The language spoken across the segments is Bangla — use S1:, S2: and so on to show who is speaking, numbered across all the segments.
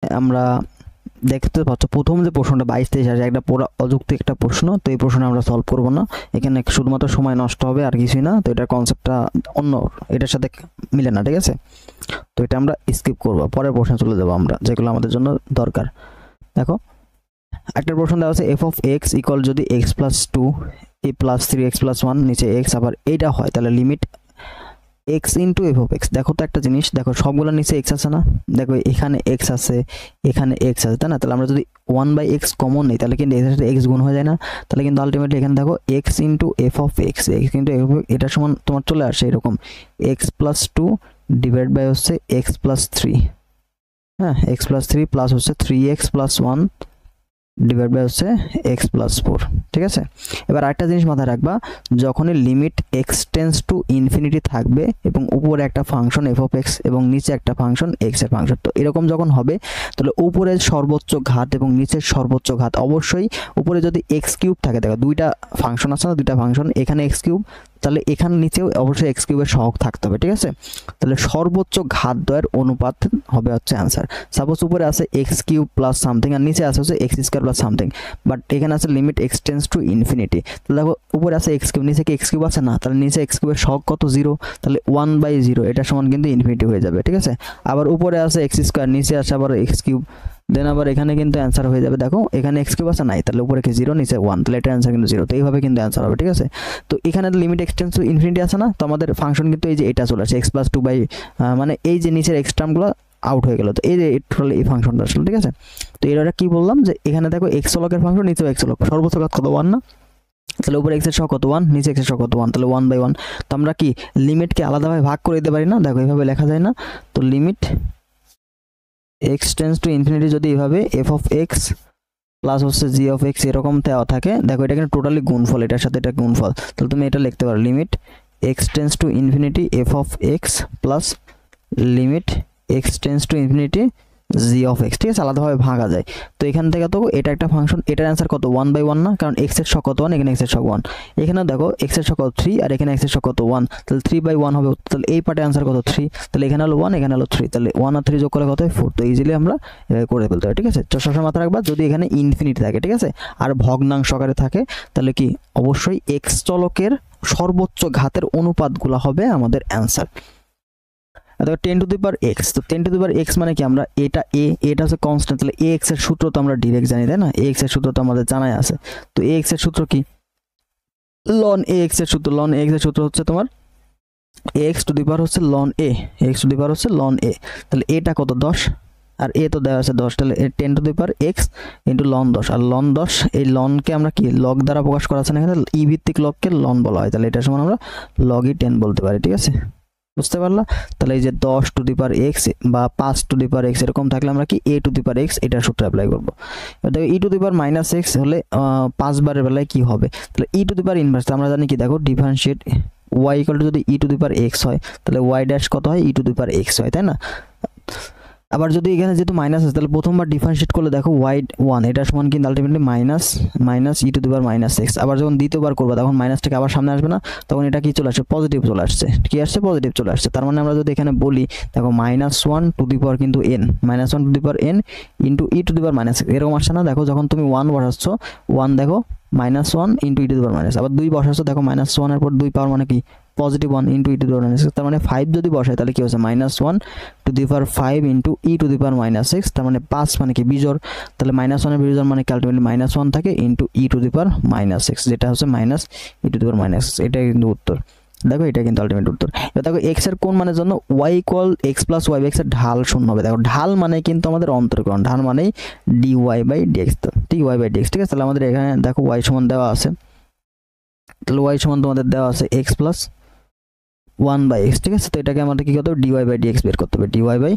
S1: আমরা দেখতে পাচ্ছ প্রথম যে প্রশ্নটা 22-23 আসে একটা পুরো অযৌক্তিক একটা প্রশ্ন। তো এই প্রশ্ন আমরা সলভ করব না, এখানে শুধুমাত্র সময় নষ্ট হবে আর কিছুই না। তো এটার কনসেপ্টটা অন্য, এটার সাথে মিলে না, ঠিক আছে? তো এটা আমরা স্কিপ করব, পরের প্রশ্নে চলে যাব আমরা, যেগুলো আমাদের জন্য দরকার। দেখো একটা প্রশ্ন দেওয়া আছে এফ অফ এক্স ইকুয়াল যদি এক্স প্লাস 2 এ প্লাস 3x প্লাস 1 নিচে এক্স আবার এইটা হয়, তাহলে limit x into F of x. দেখো তো একটা জিনিস, দেখো সবগুলোর নিচে এক্স আছে না, দেখো এখানে এক্স আছে, এখানে এক্স আছে, তাই না? তাহলে আমরা যদি 1/x কমন নেই তাহলে কিন্তু এর সাথে এক্স গুণ হয়ে যায় না? তাহলে কিন্তু আলটিমেটলি এখানে দেখো x into F of x, x into F এটা সমান তোমার চলে আসে এরকম এক্স প্লাস 2 ডিভাইড বাই হচ্ছে এক্স প্লাস 3, হ্যাঁ এক্স প্লাস 3 প্লাস হচ্ছে 3x প্লাস 1 ডিভাইড বাই হচ্ছে এক্স প্লাস 4, ঠিক আছে? এবার আরেকটা জিনিস মাথায় রাখবা, যখনই limit x tends to infinity থাকবে এবং উপরে একটা ফাংশন এফ অফ এক্স এবং নিচে একটা ফাংশন এক্স এর ফাংশন, তো এরকম যখন হবে তাহলে উপরের সর্বোচ্চ ঘাত এবং নিচের সর্বোচ্চ ঘাত অবশ্যই, উপরে যদি এক্স কিউব থাকে, দেখো দুইটা ফাংশন আছে না, দুইটা ফাংশন, এখানে এক্স কিউব, তাহলে এখানে নিচেও অবশ্যই এক্স কিউবের সহগ থাকতে হবে, ঠিক আছে? তাহলে সর্বোচ্চ ঘাত দ্বয়ের অনুপাত হবে হচ্ছে অ্যান্সার। সাপোজ উপরে আছে এক্স কিউব প্লাস সামথিং আর নিচে আছে হচ্ছে x square plus something, but এখানে আছে limit x tends to infinity. তাহলে দেখো উপরে আছে এক্স কিউব, নিচে কি এক্স কিউব আছে না? তাহলে নিচে এক্স কিউবের সহগ কত? 0, তাহলে 1/0 এটা সমান কিন্তু ইনফিনিটি হয়ে যাবে, ঠিক আছে? আবার উপরে আছে এক্স স্কোয়ার, নিচে আছে আবার এক্স কিউব, দেন আবার এখানে কিন্তু অ্যান্সার হয়ে যাবে, দেখো এখানে এক্স কিউব আছে নাই, তাহলে উপরে কি 0 নিচে 1, তাহলে এটা অ্যান্সার কিন্তু 0। তো এইভাবে কিন্তু অ্যান্সার হবে, ঠিক আছে? তো এখানে limit x tends to infinity আছে না, তো আমাদের ফাংশন কিন্তু এই যে এটা চলে আসে এক্স প্লাস 2 বাই, মানে এই যে নিচের এক্স টার্মগুলো আউট হয়ে গেল, তো এই যে টোটাল এই ফাংশনটা আসলে, ঠিক আছে? তো এটা কি বললাম যে এখানে দেখো এক্স লকের ফাংশন, নিচেও এক্স লক, সর্বোচ্চ ঘাত কত? 1 না? তাহলে উপরে এক্স এর সহগ কত? 1, নিচে এক্স এর সহগ কত? 1, তাহলে 1/1। তো আমরা কি লিমিটকে আলাদাভাবে ভাগ করে দিতে পারি না? দেখো এইভাবে লেখা যায় না? তো limit x tends to infinity যদি এইভাবে এফ অফ এক্স প্লাস হচ্ছে জি অফ এক্স এরকম দেওয়া থাকে, দেখো এটা কিন্তু টোটালি গুণফল, এটার সাথে এটা গুণফল, তাহলে তুমি এটা লিখতে পারো limit x tends to infinity F of x plus limit x tends to infinity G of x, ঠিক আছে? আলাদাভাবে ভাঙা যায়। তো এখান থেকে তো এটা একটা ফাংশন, এটার অ্যান্সার কত? 1/1 না, কারণ এক্স এর সহগ কত? 1, এখানে এক্স এর সহগ 1, এখানে দেখো এক্স এর সহগ কত? 3 আর এখানে এক্স এর সহগ কত? 1, তাহলে 3/1 হবে। তাহলে এই পার্টের অ্যান্সার কত? 3, তাহলে এখানে হলো 1, এখানে হলো 3, তাহলে 1 আর 3 যোগ করলে কত হয়? 4। তো ইজিলি আমরা করে ফেলতে পারি, ঠিক আছে? তো সবসময় মাথায় রাখবা যদি এখানে ইনফিনিটি থাকে, ঠিক আছে, আর ভগ্নাংশ আকারে থাকে, তাহলে কি অবশ্যই এক্স চলকের সর্বোচ্চ ঘাতের অনুপাতগুলো হবে আমাদের অ্যান্সার। দেখো 10 টু দি পাওয়ার এক্স, তো 10 টু দি পাওয়ার এক্স মানে কি, আমরা এটা এটা হচ্ছে কনস্ট্যান্ট, তাহলে এ এক্স এর সূত্র তো আমরা ডাইরেক্ট জানি, তাই না? এ এক্স এর সূত্র তো আমাদের জানাই আছে। তো এ এক্স এর সূত্র কি? লন এ এক্স এর সূত্র, লন এ এক্স এর সূত্র হচ্ছে তোমার এক্স টু দি পাওয়ার হচ্ছে লন a, x to the power হচ্ছে লন এ, তাহলে এটা কত? 10, আর এ তো দেওয়া আছে 10, তাহলে 10 to the power x into ln 10, আর লন 10 এই লনকে আমরা কি লগ দ্বারা প্রকাশ করা আছে না, এখানে ই ভিত্তিক লগকে লন বলা হয়, তাহলে এটা সমান আমরা লগ ই 10 বলতে পারি, ঠিক আছে? বুঝতে পারলা? তাহলে এই যে 10 টু দি পাওয়ার এক্স বা 5 টু দি পাওয়ার এক্স এরকম থাকলে আমরা কি এ টু দি পাওয়ার এক্স এটার সূত্র অ্যাপ্লাই করব। এবার দেখো e to the power minus x হলে 5 বারের বেলায় কি হবে? তাহলে ই টু দি পাওয়ার ইনভার্স আমরা জানি কি, দেখো ডিফারেন্সিয়েট ওয়াই ইকুয়াল টু যদি ই টু দি পাওয়ার এক্স হয় তাহলে ওয়াই ড্যাশ কত হয়? ই টু দি পাওয়ার এক্স হয়, তাই না? আবার যদি এখানে যেহেতু মাইনাস আছে তাহলে প্রথমবার ডিফারেন্সিয়েট করলে দেখো ওয়াই 1 এটা সমান কিন্তু ultimately minus E to the power minus x. আবার যখন দ্বিতীয়বার করবো তখন মাইনাসটাকে আবার সামনে আসবে না, তখন এটা কি চলে আসছে? পজিটিভ চলে আসছে। কি আসছে? পজিটিভ চলে আসছে। তার মানে আমরা যদি এখানে বলি দেখো -1 টু দি পাওয়ার কিন্তু n, -1 to the power n into E to the power minus এরকম আসছে না? দেখো যখন তুমি 1 বসাচ্ছ 1 দেখো -1 into E to the power minus, আবার 2 বসাচ্ছ দেখো -1 এর পর 2 পাওয়ার মানে কি positive 1 into E to the power minus, তার মানে 5 যদি বসাই তাহলে কি হচ্ছে? -1 to the power 5 into E to the power minus 6, তার মানে 5 মানে কি বিজোড়, তাহলে -1 এর বিজোড় মানে কি আলটিমেটলি -1 থাকে into E to the power minus 6, যেটা হচ্ছে minus E to the power minus 6, এটাই কিন্তু উত্তর। দেখো এটা কিন্তু আলটিমেট উত্তর। এবার দেখো এক্স এর কোন মানের জন্য y equal x plus y x এর ঢাল শূন্য হবে। দেখো ঢাল মানে কিন্তু আমাদের অন্তরকরণ, ঢাল মানেই dy by dx, dy by dx, ঠিক আছে? তাহলে আমাদের এখানে দেখো y সমান দেওয়া আছে, তাহলে y সমান তোমাদের দেওয়া আছে এক্স প্লাস 1/x, ঠিক আছে? তো এটাকে আমাদের কি করতে হবে? dy বাই dx বের করতে হবে, dy বাই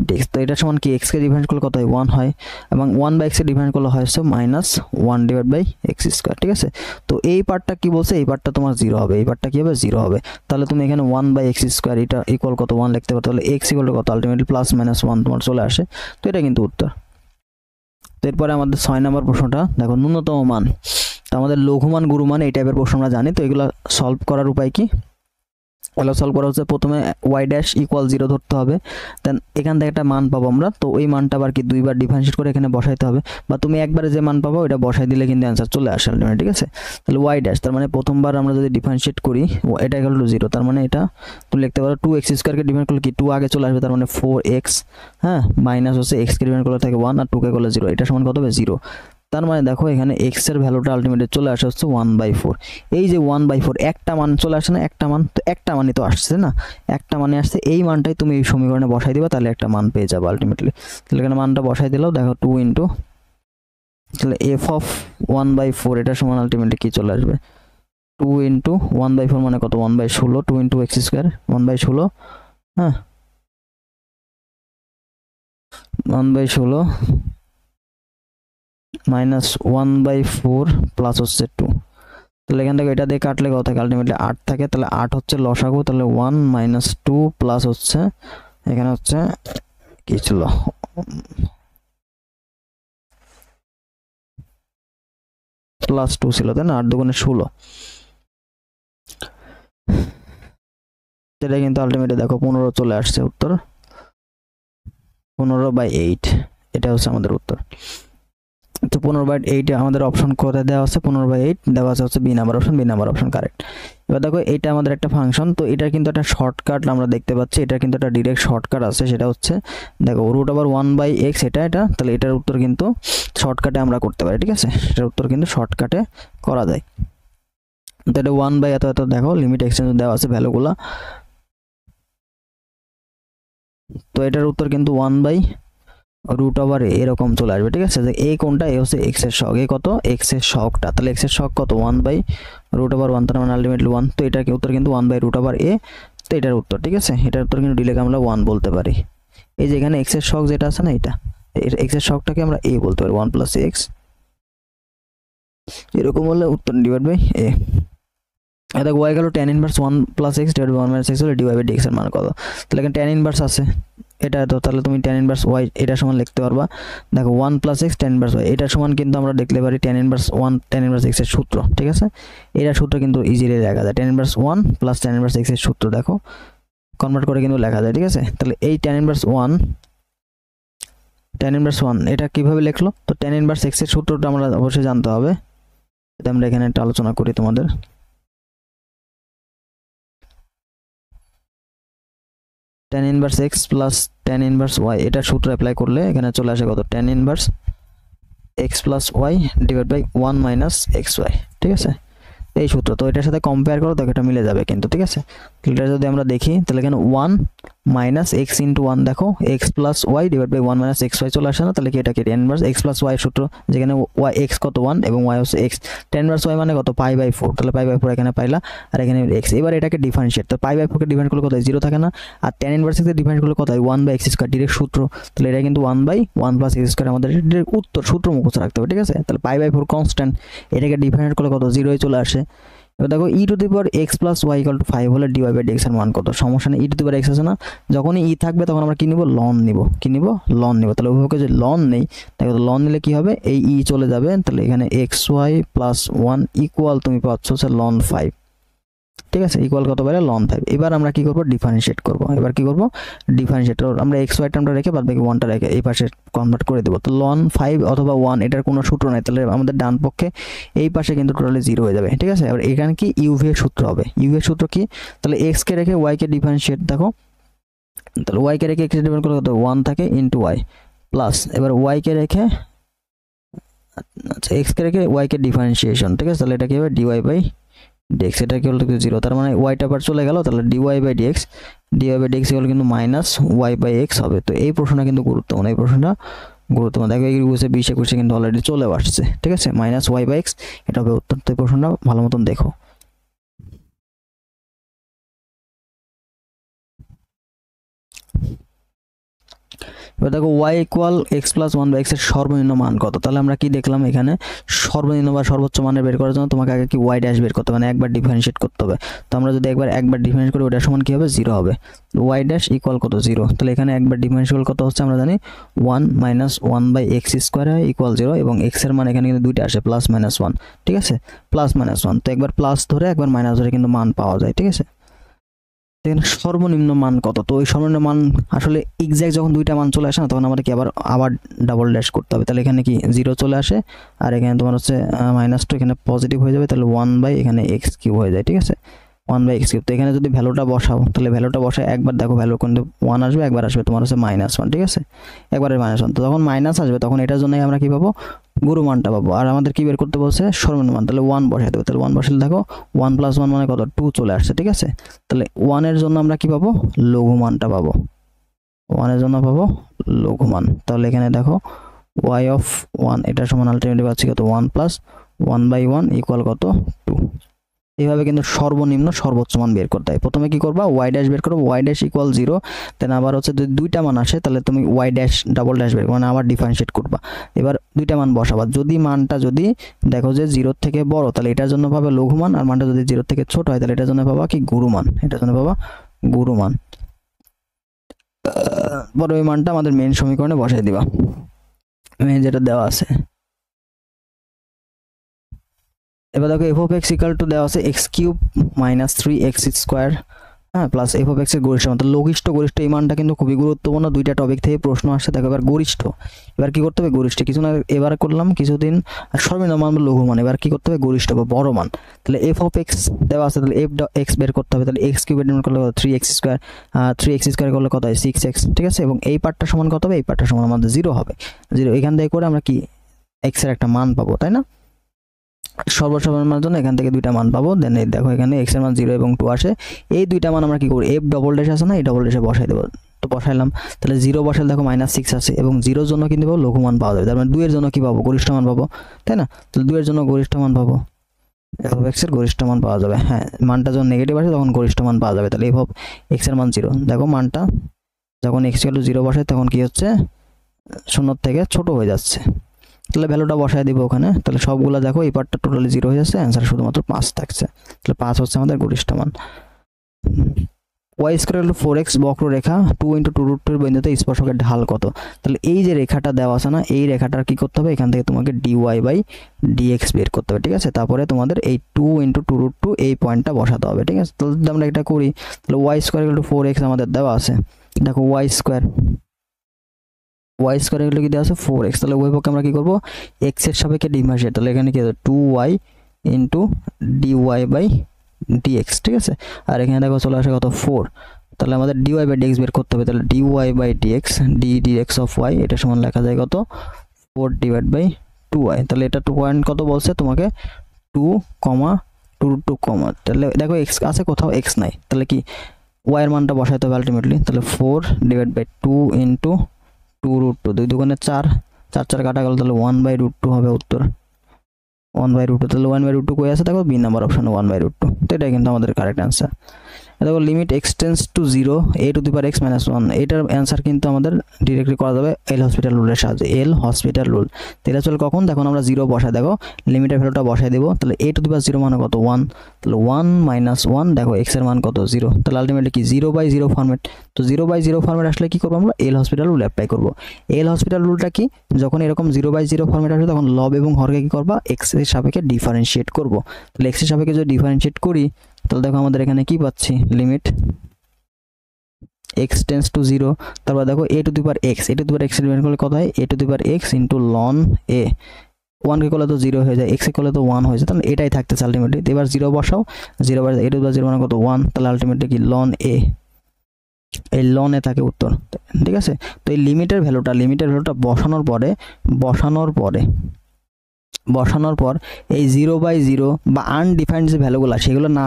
S1: dx। তো এটা সমান কি x কে ডিফারেন্স করলে কত হয়? 1 হয়, এবং 1/x এর ডিফারেন্স করলে হয় হচ্ছে -1 ডিভাইড বাই x স্কয়ার, ঠিক আছে? তো এই পার্টটা কি বলছে? এই পার্টটা তোমার 0 হবে, এই পার্টটা কি হবে? 0 হবে। তাহলে তুমি এখানে 1/x স্কয়ার এটা ইকুয়াল কত? 1 লিখতে পারো, তাহলে x ইকুয়াল কত? আলটিমেটলি +-1 তোমার চলে আসে। তো এটা কিন্তু উত্তর। তো এরপরে আমাদের 6 নম্বর প্রশ্নটা দেখো, ন্যূনতম মান। তো আমাদের লঘু মান গুরু মান এই টাইপের প্রশ্ন আমরা জানি, তো এগুলো সলভ করার উপায় কি? তাহলে সলভ করা হচ্ছে প্রথমে ওয়াই ড্যাশ ইকুয়াল 0 ধরতে হবে, দেন এখান থেকে একটা মান পাবো আমরা, তো ওই মানটা আবার কি দুইবার ডিফারেন্সিয়েট করে এখানে বসাইতে হবে, বা তুমি একবারে যে মান পাবো ওটা বসাই দিলে কিন্তু অ্যান্সার চলে আসে আলটিমেটলি, ঠিক আছে। তাহলে ওয়াই ড্যাশ তার মানে প্রথমবার আমরা যদি ডিফারেন্সিয়েট করি এটা ইকুয়াল টু 0, তার মানে এটা তুমি লিখতে পারো 2x স্কয়ারকে ডিফারেন্ট করলে কি 2 আগে চলে আসবে, তার মানে 4x, হ্যাঁ, মাইনাস হচ্ছে x কে ডিফারেন্ট করলে থাকে 1 আর 2 কে করলে 0, এটা সমান কত হবে 0। তার মানে দেখো এখানে x এর ভ্যালুটা আলটিমেটলি চলে আসে হচ্ছে 1/4। এই যে 1/4 একটা মান চলে আসে না, একটা মান, তো একটা মানই তো আসছে না, একটা মানে আসছে, এই মানটাই তুমি এই সমীকরণে বসাই দিবা, তাহলে একটা মান পেয়ে যাবে আলটিমেটলি। তাহলে এখানে মানটা বসাই দিলাও, দেখো 2 ইন্টু, তাহলে f অফ 1/4 এটা সমান আলটিমেটলি কি চলে আসবে 2 ইন্টু 1/4 মানে কত 1/16, 2 ইন্টু x স্কয়ার 1/16, হ্যাঁ 1/16 মাইনাস 1/4 প্লাস হচ্ছে 2। তাহলে এখান থেকে এটা দিয়ে কাটলে কত থাকে আলটিমেটলি 8 থাকে, তাহলে 8 হচ্ছে লসাগু, তাহলে 1 মাইনাস 2 প্লাস হচ্ছে এখানে হচ্ছে কি ছিল প্লাস 2 ছিল, তাই না, 8 দুগুণে 16, এটা কিন্তু আলটিমেটলি দেখো 15 চলে আসছে উত্তর, 15/8 এটা হচ্ছে আমাদের উত্তর। তো 15/8 আমাদের অপশন করে দেওয়া আছে, 15/8 দেওয়া আছে হচ্ছে B number option, B number option correct. এবার দেখো এটা আমাদের একটা ফাংশন, তো এটার কিন্তু একটা শর্টকাট আমরা দেখতে পাচ্ছি, এটা কিন্তু একটা ডিরেক্ট শর্টকাট আছে, সেটা হচ্ছে দেখো √1/x, এটা তাহলে এটার উত্তর কিন্তু শর্টকাটে আমরা করতে পারি, ঠিক আছে, এটার উত্তর কিন্তু শর্টকাটে করা যায়। তো এটা 1/এত দেখো লিমিট এক্সটেন্স দেওয়া আছে ভ্যালুগুলা, তো এটার উত্তর কিন্তু 1/√a এরকম চলে আসবে, ঠিক আছে। যে a কোনটা, a হচ্ছে x এর সহগ, a কত x এর সহগটা, তাহলে x এর সহগ কত 1/√1, তার মানে আলটিমেটলি 1, তো এটার উত্তর কিন্তু 1/√a, তো এটার উত্তর, ঠিক আছে, এটার উত্তর কিন্তু ডিরেক্ট আমরা 1 বলতে পারি। এই যে এখানে x এর সহগ যেটা আছে না, এটা x এর সহগটাকে আমরা a বলতে পারি, 1 + x, এরকম হলে উত্তর ডিভাইড বাই a। এটা y গেল tan inverse 1 + x divide by 1 - x হলে ডিভাইড বাই dx এর মান কত, তাহলে এখানে tan ইনভার্স আছে এটা, তো তাহলে তুমি tan ইনভার্স y এটা সমান লিখতে পারবা, দেখো 1 + x tan ইনভার্স y এটা সমান কিন্তু আমরা দেখতে পারি tan inverse 1 tan inverse x এর সূত্র, ঠিক আছে, এটা সূত্র কিন্তু ইজিলি লেখা যায়, tan inverse 1 + tan inverse x এর সূত্র দেখো কনভার্ট করে কিন্তু লেখা যায়, ঠিক আছে। তাহলে এই tan ইনভার্স 1 এটা কিভাবে লিখলো, তো tan ইনভার্স x এর সূত্রটা আমরা অবশ্যই জানতে হবে, এটা আমরা এখানে একটা আলোচনা করি তোমাদের। tan inverse x plus tan inverse y এটা সূত্র অ্যাপ্লাই করলে এখানে চলে আসে কত tan inverse x plus y divide by 1 minus xy, ঠিক আছে, এই সূত্র। তো এটার সাথে কম্পেয়ার করো, দেখো এটা মিলে যাবে কিন্তু, ঠিক আছে। এটা যদি আমরা দেখি তাহলে এখানে 1 মাইনাস x ইন্টু 1, দেখো x plus y divide by 1 minus xy চলে আসে না, তাহলে কি এটা কি tan inverse x plus y এর সূত্র, যেখানে y x কত 1 এবং y হচ্ছে x, tan ইনভার্স y মানে কত π/4, তাহলে π/4 এখানে পাইলা, আর এখানে x। এবার এটাকে ডিফারেন্সিয়েট, তো π/4 কে ডিফারেন্ট করলে কত 0 থাকে না, আর tan ইনভার্স কে ডিফারেন্ট করলে কত 1/x², ডিরেক্ট সূত্র, তাহলে এটা কিন্তু 1/1 + x² আমাদের ডিরেক্ট উত্তর, সূত্র মুখস্থ রাখতে হবে, ঠিক আছে। তাহলে π/4 কনস্ট্যান্ট, এটাকে ডিফারেন্ট করলে কত 0 চলে আসে। এবার দেখো e⁻x + y = 5 হলে dy বাই dx এর মান কত, সমস্যা নেই, e⁻x আছে না, যখনই ই থাকবে তখন আমরা কি নিব লন নিব, কি নিব লন নিব, তাহলে উভয়কে যে লন নেই, দেখো লন নিলে কি হবে, এই ই চলে যাবে, তাহলে এখানে xy + 1 ইকুয়াল তুমি পাচ্ছ হচ্ছে ln 5, ঠিক আছে, ইকুয়াল কত পারে ln 5। এবার আমরা কি করব ডিফারেন্সিয়েট করব, এবার কি করব ডিফারেন্সিয়েট, আমরা xy টার্মটা রেখে বাদ বাকি 1টা রেখে এই পাশে কনভার্ট করে দেব, তো ln 5 অথবা 1 এটার কোনো সূত্র নাই, তাহলে আমাদের ডান পক্ষে এই পাশে কিন্তু টোটালি 0 হয়ে যাবে, ঠিক আছে। এবার এখানে কি uv এর সূত্র হবে, uv এর সূত্র কি, তাহলে x কে রেখে y কে ডিফারেন্সিয়েট, দেখো তাহলে y কে রেখে x ডিফারেন্ট করলে কত 1 থাকে ইনটু y প্লাস, এবার y কে রেখে আচ্ছা x কে রেখে y কে ডিফারেন্সিয়েশন, ঠিক আছে, তাহলে এটা কি হবে dy বাই dx, এটা কি হলো 0, তার মানে y টা পার চলে গেল, তাহলে dy বাই dx হলো কিন্তু মাইনাস y বাই x হবে। তো এই প্রশ্নটা কিন্তু গুরুত্বপূর্ণ, এই প্রশ্নটা গুরুত্বপূর্ণ, দেখো এই 20 কিন্তু অলরেডি চলে আসছে, ঠিক আছে, মাইনাস y বাই x এটা হবে উত্তর। তো এই প্রশ্নটা ভালো মতন দেখো। এবার দেখো y equal x plus 1/x এর সর্বনিম্ন মান কত, তাহলে আমরা কি দেখলাম এখানে সর্বনিম্ন বা সর্বোচ্চ মানের বের করার জন্য তোমাকে আগে কি y ড্যাশ বের করতে হবে, মানে একবার ডিফারেন্সিয়েট করতে হবে, তো আমরা যদি একবার ডিফারেন্সিয়েট করি ওটার সমান কি হবে 0 হবে, y ড্যাশ ইকুয়াল কত 0, তাহলে এখানে একবার ডিফারেন্সিয়েট কত হচ্ছে আমরা জানি 1 মাইনাস 1/x² ইকুয়াল 0, এবং x এর মান এখানে কিন্তু দুইটা আসে প্লাস মাইনাস 1, ঠিক আছে, প্লাস মাইনাস 1, তো একবার প্লাস ধরে একবার মাইনাস ধরে কিন্তু মান পাওয়া যায়, ঠিক আছে। এখানে সর্বনিম্ন মান কত, তো ওই সর্বনিম্ন মান আসলে এক্স্যাক্ট যখন দুইটা মান চলে আসে না তখন আমাদের কি আবার ডাবল ড্যাশ করতে হবে। তাহলে এখানে কি 0 চলে আসে, আর এখানে তোমার হচ্ছে -2 এখানে পজিটিভ হয়ে যাবে, তাহলে 1 এখানে x কিউব হয়ে যায়, ঠিক আছে 1 x কিউব। তো এখানে যদি ভ্যালুটা বসাও তাহলে ভ্যালুটা বসায় একবার দেখো ভ্যালু কিন্তু 1 আসবে, একবার আসবে তোমার হচ্ছে -1, ঠিক আছে একবারে -1। তো যখন মাইনাস আসবে তখন এটার জন্যই আমরা কি পাবো, গুরু মানটা পাবো। আর আমাদের কি বের করতে বলছে, সর্বনিম্ন মান, তাহলে 1 বসাই দেবো। তাহলে 1 বসালে দেখো 1 + 1 মানে কত, 2 চলে আসছে, ঠিক আছে। তাহলে 1 এর জন্য আমরা কি পাবো, লঘু মানটা পাবো, 1 এর জন্য পাবো লঘু মান। তাহলে এখানে দেখো y(1) এটা সমান আলটিমেটলি পাচ্ছি কত, 1 + 1/1 = কত, 2। এইভাবে কিন্তু সর্বনিম্ন সর্বোচ্চ মান বের করতে হয়। প্রথমে কি করবা, y' বের করো, y' = 0, দেন আবার হচ্ছে যদি দুইটা মান আসে তাহলে তুমি y' ডাবল ড্যাশ বের করো, মানে আবার ডিফারেন্সিয়েট করবা। এবার দুইটা মান বসাবা, যদি মানটা যদি দেখো যে 0 থেকে বড় তাহলে এটার জন্য পাবে লঘু মান, আর মানটা যদি 0 থেকে ছোট হয় তাহলে এটার জন্য পাবা কি, গুরু মান, এটার জন্য পাবা গুরু মান। বড় এই মানটা আমাদের মেইন সমীকরণে বসাই দিবা, মেইন যেটা দেওয়া আছে। এবার দেখো f(x) = দেওয়া আছে x³ - 3x², হ্যাঁ, প্লাস f(x) এর গরিষ্ঠ মান। লঘিষ্ঠ গরিষ্ঠ এই মানটা কিন্তু খুবই গুরুত্বপূর্ণ, দুইটা টপিক থেকে প্রশ্ন আসছে। দেখো এবার গরিষ্ঠ, এবার কি করতে হবে, গরিষ্ঠ কিছু না এবার করলাম কিছুদিন সর্বনিম্ন মান লঘু মান, এবার কি করতে হবে, গরিষ্ঠ বা বড় মান। তাহলে f(x) দেওয়া আছে, তাহলে f(x) বের করতে হবে। তাহলে x³ এর মান করলে 3x², 3x² করলে কত হয়, 6x, ঠিক আছে। এবং এই পার্টটা সমান কত হবে, এই পার্টটা সমান আমাদের 0 হবে, 0। এখান থেকে করে আমরা কি x এর একটা মান পাবো, তাই না। সর্বসাধারণ মানের জন্য এখান থেকে দুইটা মান পাবো। দেন এই দেখো এখানে x এর মান 0 এবং 2 আসে, এই দুইটা মান আমরা কি করব, f ডবল ড্যাশ আছে না, এই ডবল ড্যাশে বসাই দেব। তো বসাইলাম, তাহলে 0 বসালে দেখো -6 আছে, এবং 0 এর জন্য কিন্তু পাবো লঘু মান পাওয়া যাবে, তার মানে 2 এর জন্য কি পাবো, গরিষ্ঠ মান পাবো, তাই না। তাহলে 2 এর জন্য গরিষ্ঠ মান পাবো, f(x) এর গরিষ্ঠ মান পাওয়া যাবে। হ্যাঁ, মানটা যখন নেগেটিভ আসে তখন গরিষ্ঠ মান পাওয়া যাবে। তাহলে f(x) এর মান 0, দেখো মানটা যখন x = 0 বসায় তখন কি হচ্ছে, 0 থেকে ছোট হয়ে যাচ্ছে। তাহলে ভ্যালুটা বসায় দিব ওখানে, তাহলে সবগুলা দেখো এই পার্টটা টোটালি 0 হয়ে যাচ্ছে, অ্যান্সার শুধুমাত্র 5 থাকছে। তাহলে 5 হচ্ছে আমাদের গরিষ্ঠ মান। y² = 4x বক্ররেখা 2 × 2√2 এর বিন্দুতে স্পর্শকের ঢাল কত। তাহলে এই যে রেখাটা দেওয়া আছে না, এই রেখাটার কি করতে হবে, এখান থেকে তোমাকে dy/dx বের করতে হবে, ঠিক আছে। তারপরে তোমাদের এই 2 × 2√2 এই পয়েন্টটা বসাতে হবে, ঠিক আছে। তাহলে আমরা এটা করি, তাহলে y² = 4x আমাদের দেওয়া আছে, দেখো y² এগুলো কি দেওয়া আছে 4x, তাহলে ওই পক্ষে আমরা কি করব, x এর সাপেক্ষে ডিফারেন্সিয়েট, তাহলে এখানে কি হবে 2y × dy/dx, ঠিক আছে। আর এখানে দেখো চলে আসে কত 4, তাহলে আমাদের dy/dx বের করতে হবে। তাহলে dy/dx d(dx of y) এটা সমান লেখা যায় কত, 4/2y। তাহলে এটা 2 পয়েন্ট কত বলছে তোমাকে, 2, 2√2, তাহলে দেখো x আছে কোথাও, x নাই, তাহলে কি y এর মানটা বসাইতে হবে আলটিমেটলি। তাহলে 4/2 × 2√2, 2 দুগুণে 4, 4 কাটা গেল, তাহলে 1/√2 হবে উত্তর, 1/√2। তাহলে 1/√2 কই আছে, দেখো বি নাম্বার অপশনে 1/√2, তো এটাই কিন্তু আমাদের কারেক্ট অ্যান্সার। দেখো limit x tends to 0 a⁻x - 1, এটার অ্যান্সার কিন্তু আমাদের ডিরেক্টলি করা যাবে এল হসপিটাল রুলের সাহায্যে, এল হসপিটাল রুল। এটা চলে কখন, দেখুন আমরা 0 বসাই, দেখো লিমিটের ভ্যালুটা বসাই দেব। তাহলে a⁻0 মানে কত, 1, তাহলে 1 - 1, দেখো x এর মান কত, 0। তাহলে আলটিমেটলি কি 0/0 ফরম্যাট, তো 0/0 ফরম্যাট আসলে কি করবো, আমরা এল হসপিটাল রুল অ্যাপ্লাই করব। এল হসপিটাল রুলটা কি, যখন এরকম 0/0 ফরম্যাট আসবে তখন লব এবং হরকে কি করবা, x এর সাপেক্ষে ডিফারেন্সিয়েট করব। তাহলে x এর সাপেক্ষে যদি ডিফারেন্সিয়েট করি তাহলে দেখো আমাদের এখানে কি পাচ্ছি, লিমিট x টেন্ডস টু 0, তারপর দেখো a⁻x এর ডিফারেন্স করলে কত হয়, a⁻x × ln a, 1 কে করলে তো 0 হয়ে যায়, x কে করলে তো 1 হয়ে যায়, তাহলে এটাই থাকতেছে আলটিমেটলি। এবার 0 বসাও, 0 a⁻0 মানে কত, 1, তাহলে আলটিমেটলি কি ln a, এই ln a থাকে উত্তর, ঠিক আছে। তো এই লিমিটের ভ্যালুটা বসানোর পর এই 0/0 বা আনডিফাইন্ড যে ভ্যালুগুলো সেগুলো না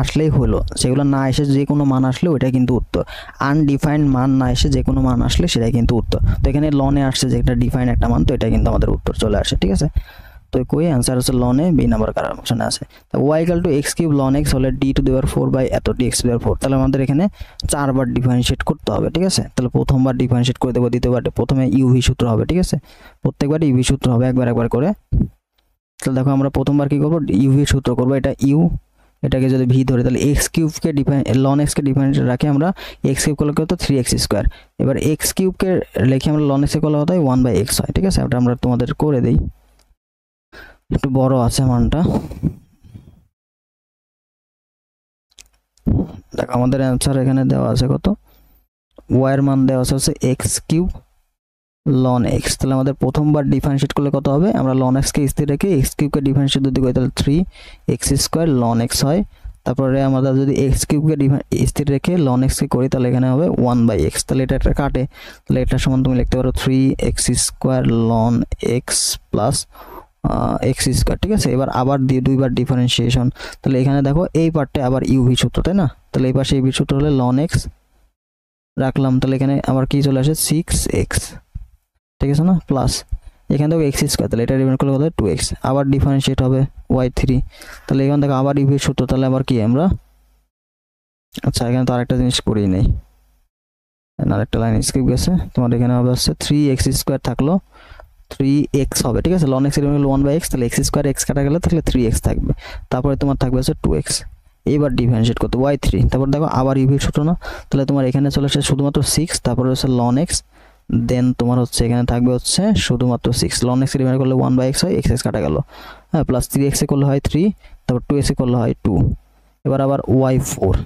S1: আসলেই হলো, সেগুলো না এসে যে কোনো মান আসলে ওইটাই কিন্তু উত্তর, আনডিফাইন্ড মান না এসে যে কোনো মান আসলে সেটাই কিন্তু উত্তর। তো এখানে লন এ আসছে যে একটা ডিফাইন্ড একটা মান, তো এটা কিন্তু আমাদের উত্তর চলে আসে, ঠিক আছে। তো কই অ্যান্সার হচ্ছে লন এ, বি নাম্বার কার অপশনে আছে। তো y = x³ ln x হলে d⁴ এত dx⁴, তাহলে আমাদের এখানে 4 বার ডিফারেন্সিয়েট করতে হবে, ঠিক আছে। তাহলে প্রথমবার ডিফারেন্সিয়েট করে দেবো, দ্বিতীয়বার প্রথমে ইউভি সূত্র হবে, ঠিক আছে, প্রত্যেকবার ইউভি সূত্র হবে একবার করে। তাহলে দেখো আমরা প্রথমবার কি করব, ইউভি সূত্র করব, এটা ইউ, এটাকে যদি ভি ধরে তাহলে x³ কে ln x কে ডিফারেন্সিয়েট রাখি আমরা, x³ করলে কত 3x², এবার x³ কে লিখে আমরা ln x এ করলে হয় 1/x হয়, ঠিক আছে। এটা আমরা তোমাদের করে দেই, একটু বড় আছে মানটা। দেখো আমাদের অ্যান্সার এখানে দেওয়া আছে কত, y এর মান দেওয়া আছে হচ্ছে x কিউব ln x। তাহলে আমাদের প্রথমবার ডিফারেন্সিয়েট করলে কত হবে, আমরা ln x কে স্থির রেখে x কিউব কে ডিফারেন্সিয়েট যদি করি তাহলে 3x স্কয়ার ln x হয়। তারপরে আমরা যদি x কিউব কে স্থির রেখে ln x কে করি তাহলে এখানে হবে 1/x। তাহলে এটা একটা কাটে, তাহলে এটা সমান তুমি লিখতে পারো 3x square ln x plus x square. ঠিক আছে, এবার আবার দুইবার ডিফারেন্সিয়েশন, তাহলে এখানে দেখো এই পার্টে আবার ইউভি সূত্র, তাই না? তাহলে এই পাশে ইউভি সূত্র হলে ln x রাখলাম, তাহলে এখানে আবার কি চলে আসে 6x, ঠিক আছে না, প্লাস এখানে দেখো x স্কয়ার, তাহলে এটা ডিভাইড করলে কত হয় 2x, আবার ডিফারেন্সিয়েট হবে y3। তাহলে এখানে দেখো আবার ইউভি সূত্র, তাহলে আবার কি আমরা, আচ্ছা এখানে তো আরেকটা জিনিস করেই নেই, আরেকটা লাইন স্কিপ গেছে, তোমার এখানে হবে হচ্ছে 3x স্কয়ার থাকলো 3x হবে, ঠিক আছে, ln x এর হলো 1/x, তাহলে x স্কয়ার x কাটা গেলে তাহলে 3x থাকবে, তারপরে তোমার থাকবে হচ্ছে 2x। এবার ডিফারেন্সিয়েট করতে y3, তারপর দেখো আবার ইউভি সূত্র না, তাহলে তোমার এখানে চলে আসে শুধুমাত্র 6, তারপরে হচ্ছে ln x, দেন তোমার হচ্ছে এখানে থাকবে হচ্ছে শুধুমাত্র 6, ln x ডিভাইড করলে 1/x হয়, x কাটা গেল, হ্যাঁ, প্লাস 3x এ করলে হয় 3, তারপর 2x এ করলে হয় 2, এবার আবার y4,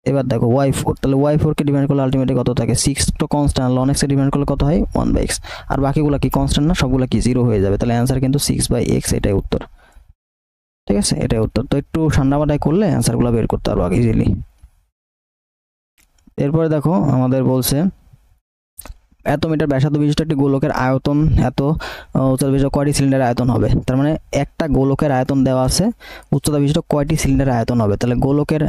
S1: এবার দেখো y4, তাহলে y4 কে ডিভাইড করলে আলটিমেটলি কত থাকে, 6 তো কনস্ট্যান্ট, ln x এ ডিভাইড করলে কত হয় 1/x, আর বাকিগুলো কি কনস্ট্যান্ট না, সবগুলো কি 0 হয়ে যাবে, তাহলে অ্যানসার কিন্তু 6/x, এটাই উত্তর। ঠিক আছে, এটাই উত্তর। তো একটু ঠান্ডা মাথায় করলে অ্যানসারগুলো বের করতে পারবো ইজিলি। এরপরে দেখো আমাদের বলছে এত মিটার ব্যাসার্ধ বিশিষ্ট একটি গোলকের আয়তন এত উচ্চতা বিশিষ্ট কয়টি সিলিন্ডার আয়তন হবে, তার মানে একটা গোলকের আয়তন দেওয়া আছে, উচ্চতা বিশিষ্ট কয়টি সিলিন্ডার আয়তন হবে, তাহলে গোলকের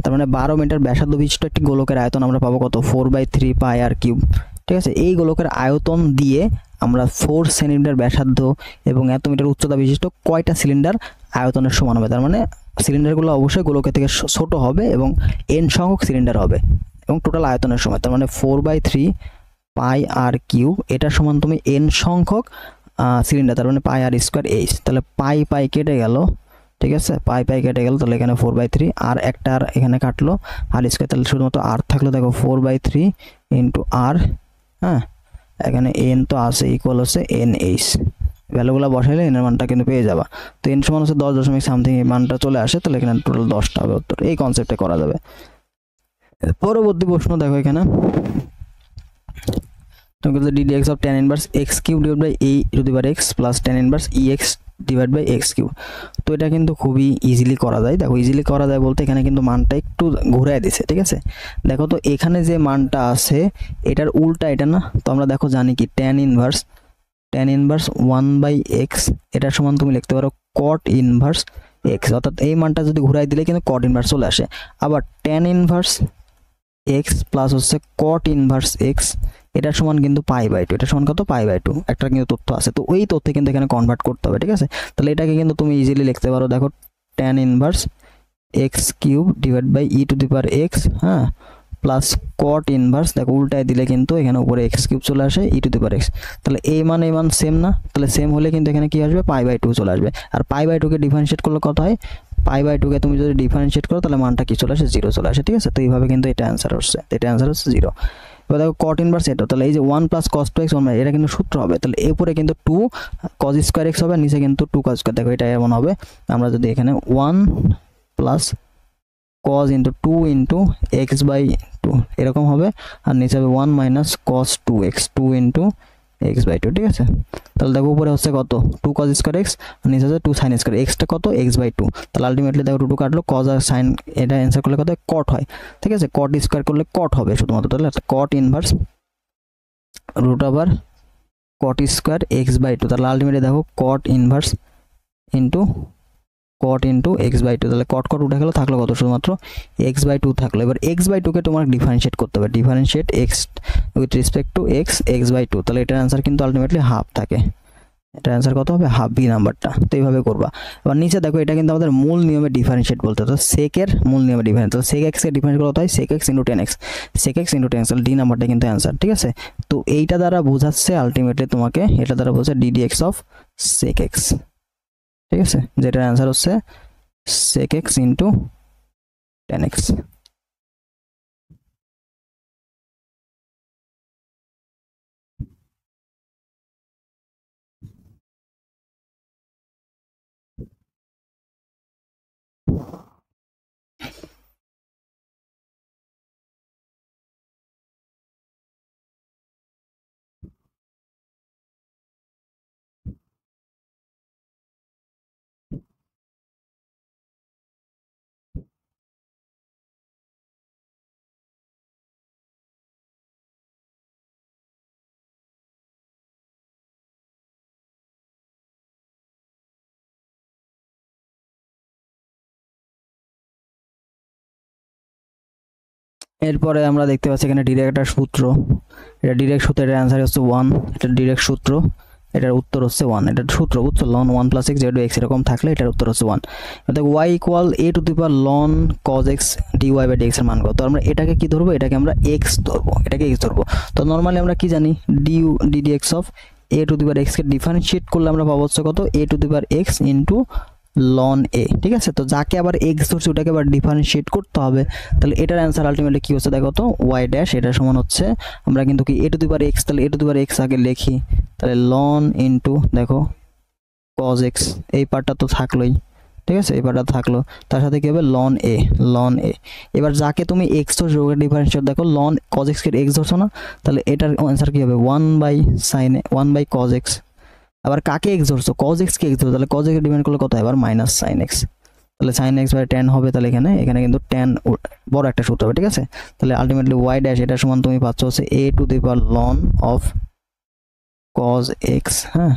S1: তার মানে 12 মিটার ব্যাসার্ধ বিশিষ্ট একটি গোলকের আয়তন আমরা পাবো কত, 4/3 পাই আর কিউব। ঠিক আছে, এই গোলকের আয়তন দিয়ে আমরা 4 সেন্টিমিটার ব্যাসার্ধ এবং এত মিটার উচ্চতা বিশিষ্ট কয়টা সিলিন্ডার আয়তনের সমান হবে, তার মানে সিলিন্ডারগুলো অবশ্যই গোলকের থেকে ছোট হবে এবং n সংখ্যক সিলিন্ডার হবে এবং টোটাল আয়তনের সময়, তার মানে 4/3 পাই আর কিউব, এটা সমান তুমি n সংখ্যক সিলিন্ডার, তার মানে পাই আর স্কয়ার এইচ। তাহলে পাই পাই কেটে গেল, ঠিক আছে, পাই পাই কেটে গেল, তাহলে এখানে 4/3 আর একটা আর এখানে কাটলো আর স্কয়ার, তাহলে শুধুমাত্র আর থাকলো, দেখো 4/3 ইন্টু আর, হ্যাঁ, এখানে n তো আছে ইকুয়াল হচ্ছে NH, ভ্যালুগুলো বসাইলে এর মানটা কিন্তু পেয়ে যাবা। তো n সমান হচ্ছে 10 সামথিং, এই মানটা চলে আসে, তাহলে এখানে টোটাল 10টা হবে উত্তর। এই কনসেপ্টে করা যাবে। পরবর্তী প্রশ্ন দেখো এখানে ddx of tan inverse x cube divided by a to the power x plus tan inverse ex divided by x cube। তো এটা কিন্তু খুবই ইজিলি করা যায়। দেখো ইজিলি করা যায় বলতে এখানে কিন্তু মানটা একটু ঘুরায় দিছে, ঠিক আছে, দেখো তো এখানে যে মানটা আছে এটার উল্টা এটা না, তো আমরা দেখো জানি কি tan ইনভার্স 1/x, এটা সমান তুমি লিখতে পারো cot ইনভার্স x, অর্থাৎ এই মানটা যদি ঘুরাই দিলে কিন্তু cot ইনভার্স চলে আসে। আবার tan ইনভার্স x প্লাস হচ্ছে cot ইনভার্স x, এটা সমান কিন্তু পাই/2, এটা সমান কত পাই/2, একটা কিন্তু তথ্য আছে, তো ওই তথ্যে কিন্তু এখানে কনভার্ট করতে হবে। ঠিক আছে, তাহলে এটাকে কিন্তু তুমি ইজিলি লিখতে পারো, দেখো tan inverse x cube divide by e to the power x, হ্যাঁ, প্লাস cot ইনভার্স, দেখো উল্টায় দিলে কিন্তু এখানে উপরে x কিউব চলে আসে e to the power x, তাহলে এই মান সেম না, তাহলে সেম হলে কিন্তু এখানে কি আসবে পাই/2 চলে আসবে, আর পাই/2 কে ডিফারেন্সিয়েট করলে কত হয়, পাই/2 কে তুমি যদি ডিফারেন্সিয়েট করো তাহলে মানটা কি চলে আসে 0 চলে আসে। ঠিক আছে, তো এইভাবে কিন্তু এটা অ্যানসার হচ্ছে, এটা অ্যানসার হচ্ছে 0। এবার দেখো cot ইনভার্স এটা, তাহলে এই যে 1 প্লাস cos 2x 1, এটা কিন্তু সূত্র হবে, তাহলে এর উপরে কিন্তু 2 cos স্কয়ার x হবে, নিচে কিন্তু 2 cos স্কয়ার, দেখো এটা এমন হবে, আমরা যদি এখানে 1 plus cos into 2 into x/2 এরকম হবে, আর নিচে হবে 1 minus cos 2x 2 into x/2। ঠিক আছে, তাহলে দেখো উপরে হচ্ছে কত 2 cos স্কয়ার x, আর নিচে হচ্ছে 2 sin স্কয়ার x, টা কত x/2, তাহলে আলটিমেটলি দেখো 2 কাটলো, cos আর sin এটা অ্যানসার করলে কত cot হয়। ঠিক আছে, cot স্কয়ার করলে cot হবে শুধুমাত্র, তাহলে cot inverse root over cot square x/2, তাহলে আলটিমেটলি দেখো cot inverse into cot into x/2, তাহলে cot উঠে গেল, থাকলো কত শুধুমাত্র x/2 থাকলো। এবার x/2 কে তোমার ডিফারেন্সিয়েট করতে হবে, differentiate x with respect to x/2, তাহলে এটার অ্যানসার কিন্তু আলটিমেটলি হাফ থাকে, এটার অ্যানসার কত হবে হাফ, বি নাম্বারটা। তো এইভাবে করবা। এবার নিচে দেখো এটা কিন্তু আমাদের মূল নিয়মে ডিফারেন্সিয়েট বলতে, তো sec এর মূল নিয়মে ডিফারেন্স, তো sec x এর ডিফারেন্স কত হয় sec x into tan x, sec x into tan x, তাহলে ডি নাম্বারটা কিন্তু অ্যানসার। ঠিক আছে, তো এইটা দ্বারা বোঝাচ্ছে আলটিমেটলি তোমাকে, এটা দ্বারা বোঝাচ্ছে ddx অফ sec x। ঠিক আছে, যেটার অ্যানসার হচ্ছে sec x into tan x। এরপরে আমরা দেখতে পাচ্ছি এখানে ডিরেক্ট একটা সূত্র, এটা ডিরেক্ট সূত্র, এটার অ্যান্সার হচ্ছে 1, এটা ডিরেক্ট সূত্র, এটার উত্তর হচ্ছে 1, এটা সূত্র বুঝছো, ln 1 + x যেহেতু x এরকম থাকলে এটার উত্তর হচ্ছে 1। অর্থাৎ y = a two the power ln cos x dy/dx এর মান কত। আমরা এটাকে কি ধরবো, এটাকে আমরা x ধরবো, এটাকে x ধরবো। তো নরমালি আমরা কি জানি ddx of a two the power x কে ডিফারেন্সিয়েট করলে আমরা পাবো হচ্ছে কত, a two the power x into ln a, ঠিক আছে। তো যাকে আবার x ধরছি ওটাকে আবার ডিফারেন্সিয়েট করতে হবে, তাহলে এটার অ্যান্সার আলটিমেটলি কি হচ্ছে দেখো তো, y ড্যাশ এটা সমান হচ্ছে, আমরা কিন্তু কি a two the power x, তাহলে a two the power x আগে লিখি, তাহলে ln ইনটু দেখো cos x, এই পার্টটা তো থাকলোই, ঠিক আছে, এই পার্টটা থাকলো, তার সাথে কি হবে ln a, ln a। এবার যাকে তুমি x ধরছো ওকে ডিফারেন্সিয়েট, দেখো ln cos x কে x ধরছো না, তাহলে এটার অ্যান্সার কি হবে 1/sin a, 1/cos x। আবার কাকে x ধরছো, cos x কে x ধরছো, তাহলে cos x কে ডিভাইড করলে কত হয় আবার -sin x, তাহলে sin x বাই tan হবে, তাহলে এখানে কিন্তু tan বড় একটা সূত্র হবে, ঠিক আছে। তাহলে আলটিমেটলি y ড্যাশ এটা সমান তুমি পাচ্ছ হচ্ছে a two the power ln of cos x, হ্যাঁ,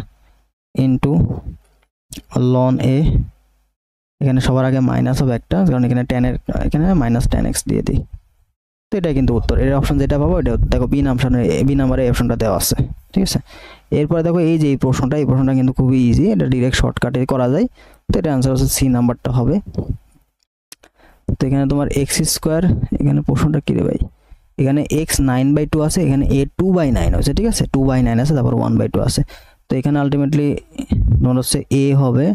S1: ইনটু ln a, এখানে সবার আগে মাইনাস হবে একটা, কারণ এখানে tan এর এখানে -tan x দিয়ে দিই, তো এটাই কিন্তু উত্তর। এর অপশন যেটা পাবো এটা দেখো বি নাম্বারে এই অপশনটা দেওয়া আছে, ঠিক আছে। এরপরে দেখো এই যে এই প্রশ্নটা কিন্তু খুবই ইজি, এটা ডাইরেক্ট শর্টকাটে করা যায়, তো এটা অ্যান্সার হচ্ছে সি নাম্বারটা হবে। তো এখানে তোমার x², এখানে প্রশ্নটা কি রে ভাই, এখানে x 9/2 আছে, এখানে a 2/9 আছে, ঠিক আছে, 2/9 আছে, তারপর 1/2 আছে। তো এখানে আলটিমেটলি তোমার হচ্ছে a হবে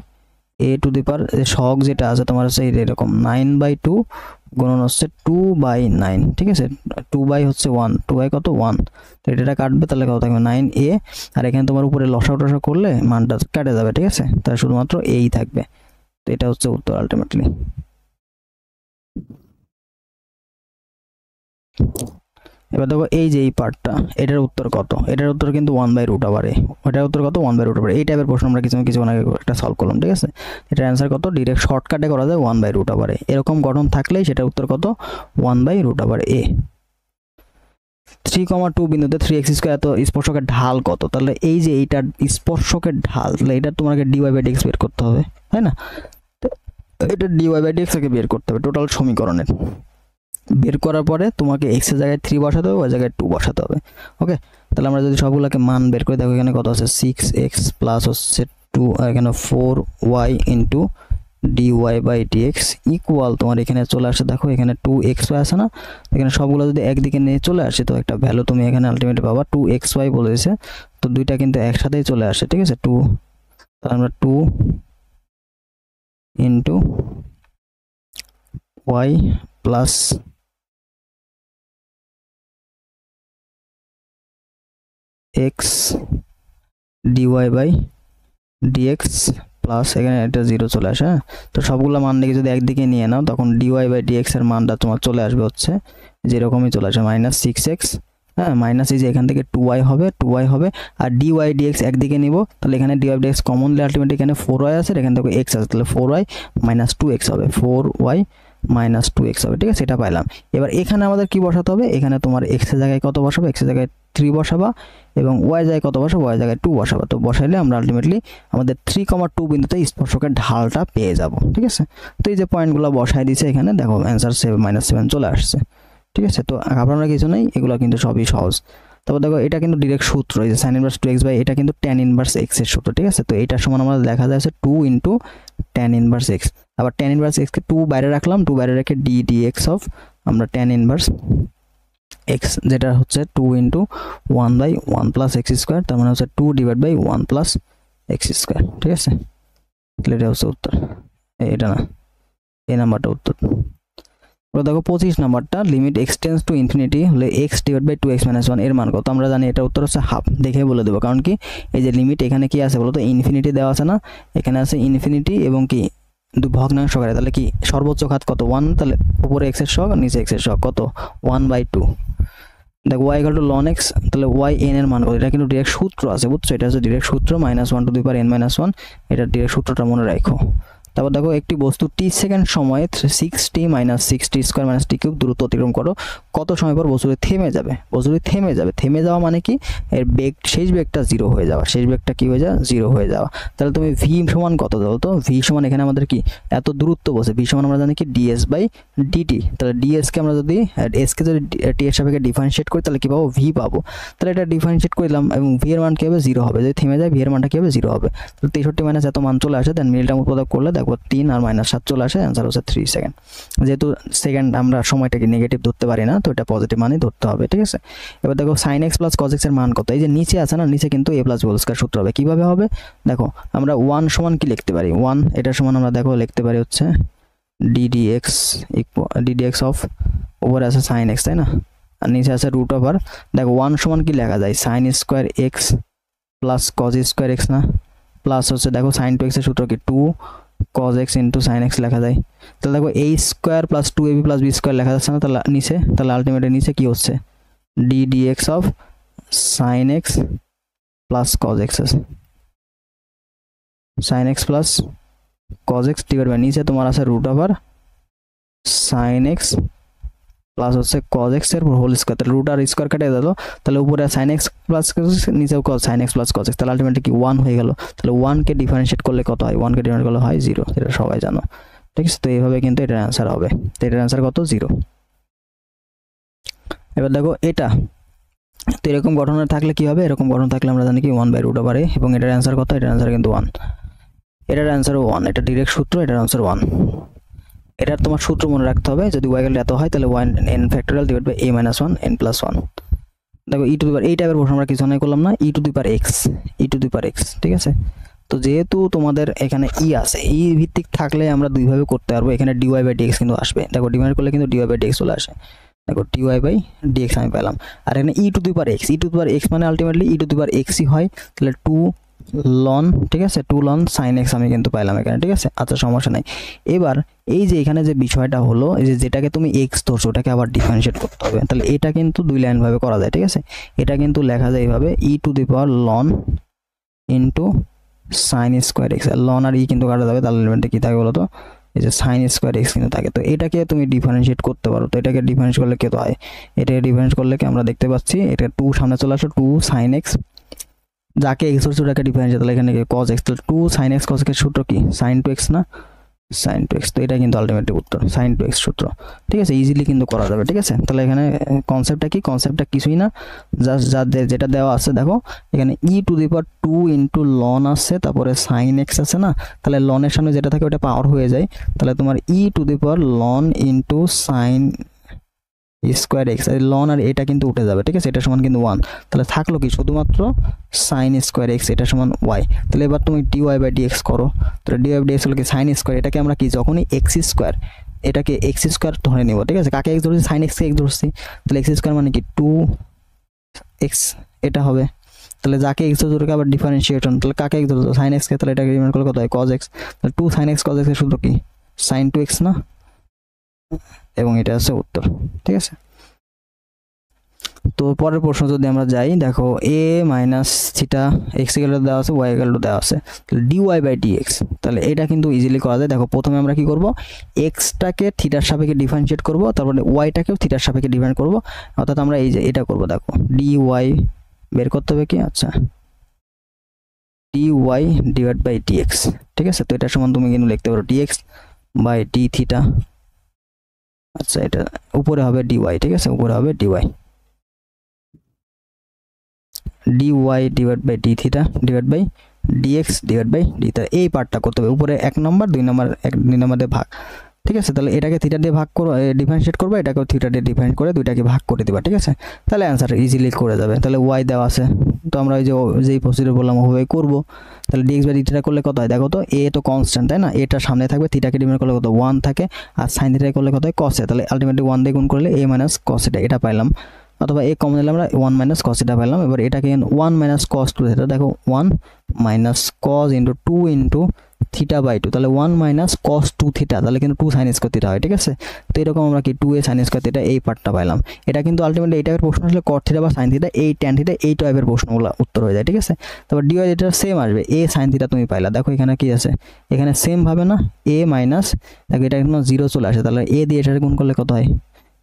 S1: a টু দি পাওয়ার সহগ যেটা আছে তোমার হচ্ছে এরকম 9/2 গুণন হচ্ছে 2/9, ঠিক আছে, 2 হচ্ছে 1, 2 কত 1, তো এটা কাটবে, তাহলে কত থাকবে 9a, আর এখানে তোমার উপরে লসাগু টসাগু করলে মানটা কেটে যাবে, ঠিক আছে, তাহলে শুধুমাত্র এই থাকবে। তো এটা হচ্ছে উত্তর আলটিমেটলি। এবার দেখো এই যে এই পার্টটা, এটার উত্তর কত, এটার উত্তর কিন্তু 1/√a, ওটার উত্তর কত 1/√a। এই টাইপের প্রশ্ন আমরা কিছুক্ষণ আগে একটা সলভ করলাম, ঠিক আছে। এটার অ্যান্সার কত, ডিরেক্ট শর্টকাটে করা যায় 1/√a, এরকম গঠন থাকলেই সেটার উত্তর কত 1/√a। 3,2 বিন্দুতে 3x² এত স্পর্শকের ঢাল কত, তাহলে এই যে এইটার স্পর্শকের ঢাল, তাহলে এটা তোমাকে dy/dx বের করতে হবে, তাই না। এটা dy/dx কে বের করতে হবে টোটাল সমীকরণের, বের করার পরে তোমাকে x এর জায়গায় 3 বসাতে হবে, y জায়গায় 2 বসাতে হবে, ওকে। তাহলে আমরা যদি সবগুলোকে মান বের করে দেখো, এখানে কত আছে 6x প্লাস হচ্ছে 2, এখানে 4y ইনটু dy/dx ইকুয়াল তোমার এখানে চলে আসে, দেখো এখানে 2xy আছে না, এখানে সবগুলো যদি একদিকে নিয়ে চলে আসে তো একটা ভ্যালু তুমি এখানে আলটিমেটলি পাবা 2xy বলেছে, তো দুইটা কিন্তু একসাথেই চলে আসে, ঠিক আছে। 2, তাহলে আমরা 2 into y plus x dy/dx plus এখানে এটা 0 চলে আসে, হ্যাঁ। তো সবগুলো মান দেখে যদি একদিকে নিয়ে নাও তখন dy/dx এর মানটা তোমার চলে আসবে হচ্ছে যেরকমই চলে আসে -6x, হ্যাঁ, মাইনাস এই যে এখান থেকে 2y হবে, আর dy/dx একদিকে নিব, তাহলে এখানে dy/dx কমনলি আলটিমেটলি এখানে 4y আছে, এখানে দেখো x আছে, তাহলে 4y - 2x হবে, 4y - 2x হবে, ঠিক আছে, এটা পাইলাম। এবার এখানে আমাদের কি বসাতে হবে, এখানে তোমার x এর জায়গায় কত বসাবো, x এর জায়গায় 3 বসাবা, এবং y জায়গায় কত বসাবো, y জায়গায় 2 বসাবা। তো বসাইলে আমরা আলটিমেটলি আমাদের 3,2 বিন্দুতে স্পর্শকের ঢালটা পেয়ে যাব, ঠিক আছে। তো এই যে পয়েন্টগুলো বসাই দিয়েছে এখানে, দেখো অ্যান্সার 7 চলে আসছে, ঠিক আছে। তো আপনারা কিছু নেই, এগুলো কিন্তু সবই সহজ। তারপর দেখো এটা কিন্তু ডিরেক্ট সূত্র, এই যে sin ইনভার্স 2x বাই এটা কিন্তু tan ইনভার্স x এর সূত্র, ঠিক আছে। তো এটার সমান আমাদের দেখা যাচ্ছে 2 ইনটু tan ইনভার্স x, আবার tan ইনভার্স x কে 2 বাইরে রাখলাম, 2 বাইরে রেখে dx অফ আমরা tan ইনভার্স x যেটা হচ্ছে 2 ইনটু 1/1 প্লাস x স্কয়ার, তার মানে হচ্ছে 2 divide by 1 plus x square, ঠিক আছে। তাহলে এটা হচ্ছে উত্তর, এটা না, এই নাম্বারটা উত্তর। দেখো 25 নাম্বারটা, লিমিট এক্সটেন্ডস টু ইনফিনিটি হলে x ডিভাইড বাই 2x - 1 এর মান কত। আমরা জানি এটা উত্তর হচ্ছে হাফ, দেখে বলে দেবো, কারণ কি এই যে লিমিট এখানে কি আছে বলো তো, ইনফিনিটি দেওয়া আছে না, এখানে আছে ইনফিনিটি এবং কি ভগ্নাংশ আকারে, তাহলে কি সর্বোচ্চ ঘাত কত 1, তাহলে উপরে x এর সহগ নিচে x এর সহগ কত 1/2। দেখো y = ln x, তাহলে y n এর মান কত, এটা কিন্তু ডাইরেক্ট সূত্র আছে বুঝছো, এটা হচ্ছে ডাইরেক্ট সূত্র -1 টু দি পাওয়ার n - 1, এটা ডাইরেক্ট সূত্রটা মনে রাখো। তারপর দেখো একটি বস্তু t সেকেন্ড সময়ে 6t - 6t square - t cube দূরত্ব অতিক্রম করো, কত সময় পর বস্তুটি থেমে যাবে? বস্তুটি থেমে যাওয়া মানে কি, এর বেগ শেষ বেগটা 0 হয়ে যাওয়া, শেষ বেগটা কি হয়ে যাওয়া 0 হয়ে যাওয়া। তাহলে তুমি v সমান কত দাও তো, v সমান এখানে আমাদের কি এত দূরত্ব বসে, v সমান আমরা জানি কি ds/dt। তাহলে ds কে আমরা যদি s কে যদি t এর সাপেক্ষে ডিফারেন্সিয়েট করি তাহলে কি পাবো, v পাবো। তাহলে এটা ডিফারেন্সিয়েট করলাম এবং v এর মান কি হবে 0 হবে, যদি থেমে যায় v এর মানটা কি হবে 0 হবে। তাহলে 63 মাইনাস এত মান চলে আসে, দেন মিনিটটা উৎপাদক করলে দেখো 3 আর -7 চলে আসে, आंसर হচ্ছে 3 সেকেন্ড। যেহেতু সেকেন্ড আমরা সময়টাকে নেগেটিভ ধরতে পারি না, তো এটা পজিটিভ মানই ধরতে হবে, ঠিক আছে। এবার দেখো sin x + cos x এর মান কত, এই যে নিচে আছে না, নিচে কিন্তু a + b স্কয়ার সূত্র হবে। কিভাবে হবে দেখো, আমরা 1 সমান কি লিখতে পারি, 1 এটা সমান আমরা দেখো লিখতে পারি হচ্ছে ddx অফ, উপরে আছে sin x তাই না, আর নিচে আছে রুট ওভার, দেখো 1 সমান কি লেখা যায় sin square x plus cos square x না, প্লাস হচ্ছে দেখো sin 2x এর সূত্র কি 2 cos x into sin x লেখা যায়। তাহলে দেখো a square plus 2ab plus b square লেখা যাচ্ছে না, তাহলে নিচে, তাহলে আলটিমেটলি নিচে কি হচ্ছে ddx of sin x plus cos x, sin x plus cos x divide by নিচে তোমার আছে root over sin x plus হচ্ছে cos x এর হোল স্কয়ার, তাহলে রুট আর স্কয়ার কেটে দিল, তাহলে উপরে sin x প্লাস নিচেও sin x plus cos x, তাহলে আলটিমেটলি কি 1 হয়ে গেল। তাহলে 1 কে ডিফারেন্সিয়েট করলে কত হয়, 1 কে ডিফারেন্সিয়েট করলে হয় 0, এটা সবাই জানো, ঠিক আছে। তো এইভাবে কিন্তু এটার आंसर হবে, তো এটার आंसर কত 0। এবার দেখো এটা তো এরকম গঠনে থাকলে কি হবে, এরকম গঠন থাকলে আমরা জানি কি 1/√a, এবং এটার आंसर কত, এটার आंसर কিন্তু 1, এটার आंसर 1, এটা ডাইরেক্ট সূত্র, এটার आंसर 1। এটার তোমার সূত্র মনে রাখতে হবে, যদি y এত হয় তাহলে 1 n factorial divide by a - 1 n + 1। দেখো e টু দি পাওয়ার এই টাইপের প্রশ্ন আমরা কিছু নাই করলাম না, e to the power x, ঠিক আছে। তো যেহেতু তোমাদের এখানে e আছে, e ভিত্তিক থাকলে আমরা দুই ভাবে করতে পারবো, এখানে dy/dx কিন্তু আসবে, দেখো ডিভাইড করলে কিন্তু dy/dx চলে আসে, দেখো dy/dx আমি পেলাম। আর এখানে e to the power x মানে ultimately e to the power x ই হয়, তাহলে 2 ln, ঠিক আছে, 2 ln sin x আমি কিন্তু পাইলাম এখানে, ঠিক আছে। আচ্ছা সমস্যা নাই। এবার এই যে এখানে যে বিষয়টা হলো, এই যে যেটাকে তুমি x ধরছো ওটাকে আবার ডিফারেন্সিয়েট করতে হবে, তাহলে এটা কিন্তু দুই লাইন ভাবে করা যায়, ঠিক আছে। এটা কিন্তু লেখা যায় এইভাবে e to the power ln into sin square x, ln আর e কিন্তু কাটা যাবে, তাহলে এলিমেন্টে কি থাকে বলো তো, এই যে sin স্কয়ার x কিন্তু থাকে। তো এটাকে তুমি ডিফারেন্সিয়েট করতে পারো, তো এটাকে ডিফারেন্স করলে কত হয়, এটাকে ডিফারেন্স করলে কি আমরা দেখতে পাচ্ছি এটা 2 সামনে চলে আসে, 2 sin x, যাকে x ধরছে ওটাকে ডিফারেন্স, তাহলে এখানে cos x, তাহলে 2 sin x cos x এর সূত্র কি sin 2x না, sin 2x। তো এটা কিন্তু আলটিমেটলি উত্তর sin 2x সূত্র, ঠিক আছে, ইজিলি কিন্তু করা যাবে, ঠিক আছে। তাহলে এখানে কনসেপ্টটা কি, কনসেপ্টটা কিছুই না, জাস্ট যেটা দেওয়া আছে দেখো এখানে e to the power 2 into ln আছে, তারপরে sin x আছে না, তাহলে ln এর সামনে যেটা থাকে ওটা পাওয়ার হয়ে যায়, তাহলে তোমার e to the power ln into sin square x, আর ln আর এটা কিন্তু উঠে যাবে, ঠিক আছে, এটা সমান কিন্তু 1, তাহলে থাকলো কি শুধুমাত্র sin স্কয়ার x, এটা সমান y। তাহলে এবার তুমি dy/dx করো, তাহলে dy/dx হলো কি sin স্কয়ার, এটাকে আমরা কি যখনই x স্কয়ার, এটাকে x স্কয়ার ধরে নিব, ঠিক আছে, কাকে x ধরছি sin x কে x ধরছি, তাহলে x স্কয়ার মানে কি 2x এটা হবে, তাহলে যাকে x ধরছে ওটাকে আবার ডিফারেন্সিয়েশন, তাহলে কাকে x ধরছো sin x কে, তাহলে এটাকে রিমাইন্ড করলে কত হয় cos x, তাহলে 2 sin x cos x এর সূত্র কি sin 2x না, এবং এটা আছে উত্তর, ঠিক আছে। তো পরের প্রশ্ন যদি আমরা যাই, দেখো a - θ x = দেওয়া আছে, y = দেওয়া আছে, তাহলে dy/dx, তাহলে এটা কিন্তু ইজিলি করা যায়। দেখো প্রথমে আমরা কি করব, x টাকে থিটার সাপেক্ষে ডিফারেন্সিয়েট করব, তারপরে y টাকেও থিটার সাপেক্ষে ডিফারেন্ট করব, অর্থাৎ আমরা এই যে এটা করব, দেখো dy বের করতে হবে কি, আচ্ছা dy/dx, ঠিক আছে। তো এটা সমান তুমি কিন্তু লিখতে পারো dx/dθ, আচ্ছা এটা উপরে হবে dy, ঠিক আছে, উপরে হবে dy dy/dθ divide by dx divide by dθ, এই পার্টটা করতে হবে, উপরে 1 নম্বর 2 নম্বর 2 নম্বর দিয়ে ভাগ, ঠিক আছে। তাহলে এটাকে থিটা দিয়ে ভাগ করো, ডিফারেন্সিয়েট করবে, এটাকেও থিটা দিয়ে ডিফারেন্ট করে দুইটাকে ভাগ করে দিবা, ঠিক আছে। তাহলে आंसर ইজিলি করে যাবে। তাহলে y দেওয়া আছে, তো আমরা ওই যে যেই প্রসিডিউর বললাম ওভাবেই করব। তাহলে dx/dθ করলে কত হয়, দেখো তো a তো কনস্ট্যান্ট তাই না, এটা সামনে থাকবে, থিটাকে ডিফারেন্ট করলে কত 1 থাকে, আর sin θ করলে কত হয় cos, তাহলে আলটিমেটলি 1 দিয়ে গুণ করলে a - cos এটা পাইলাম, অথবা a কমন নিলে আমরা 1 - cos পেলাম। এবার এটাকে 1 - cos 2, এটা দেখো 1 - cos * 2 * থিটা বাই টু, তাহলে 1 মাইনাস কস 2 থিটা, তাহলে কিন্তু 2 সাইন স্কোয়ার থিটা হয়, ঠিক আছে। তো এরকম আমরা কি 2a সাইন স্কোয়ার থিটা এই পার্টটা পাইলাম। এটা কিন্তু আলটিমেটলি এই টাইপের প্রশ্ন আসলে কট থিটা বা সাইন থিটা, এই ট্যান থিটা, এই টাইপের প্রশ্নগুলো উত্তর হয়ে যায়, ঠিক আছে। তারপর ডি ওয়াই এটা সেম আসবে, এ সাইন থিটা তুমি পাইলা, দেখো এখানে কি আছে, এখানে সেম ভাবে না এ মাইনাস, দেখো এটা কিন্তু 0 চলে আসে, তাহলে এ দিয়ে এটা গুণ করলে কত হয়,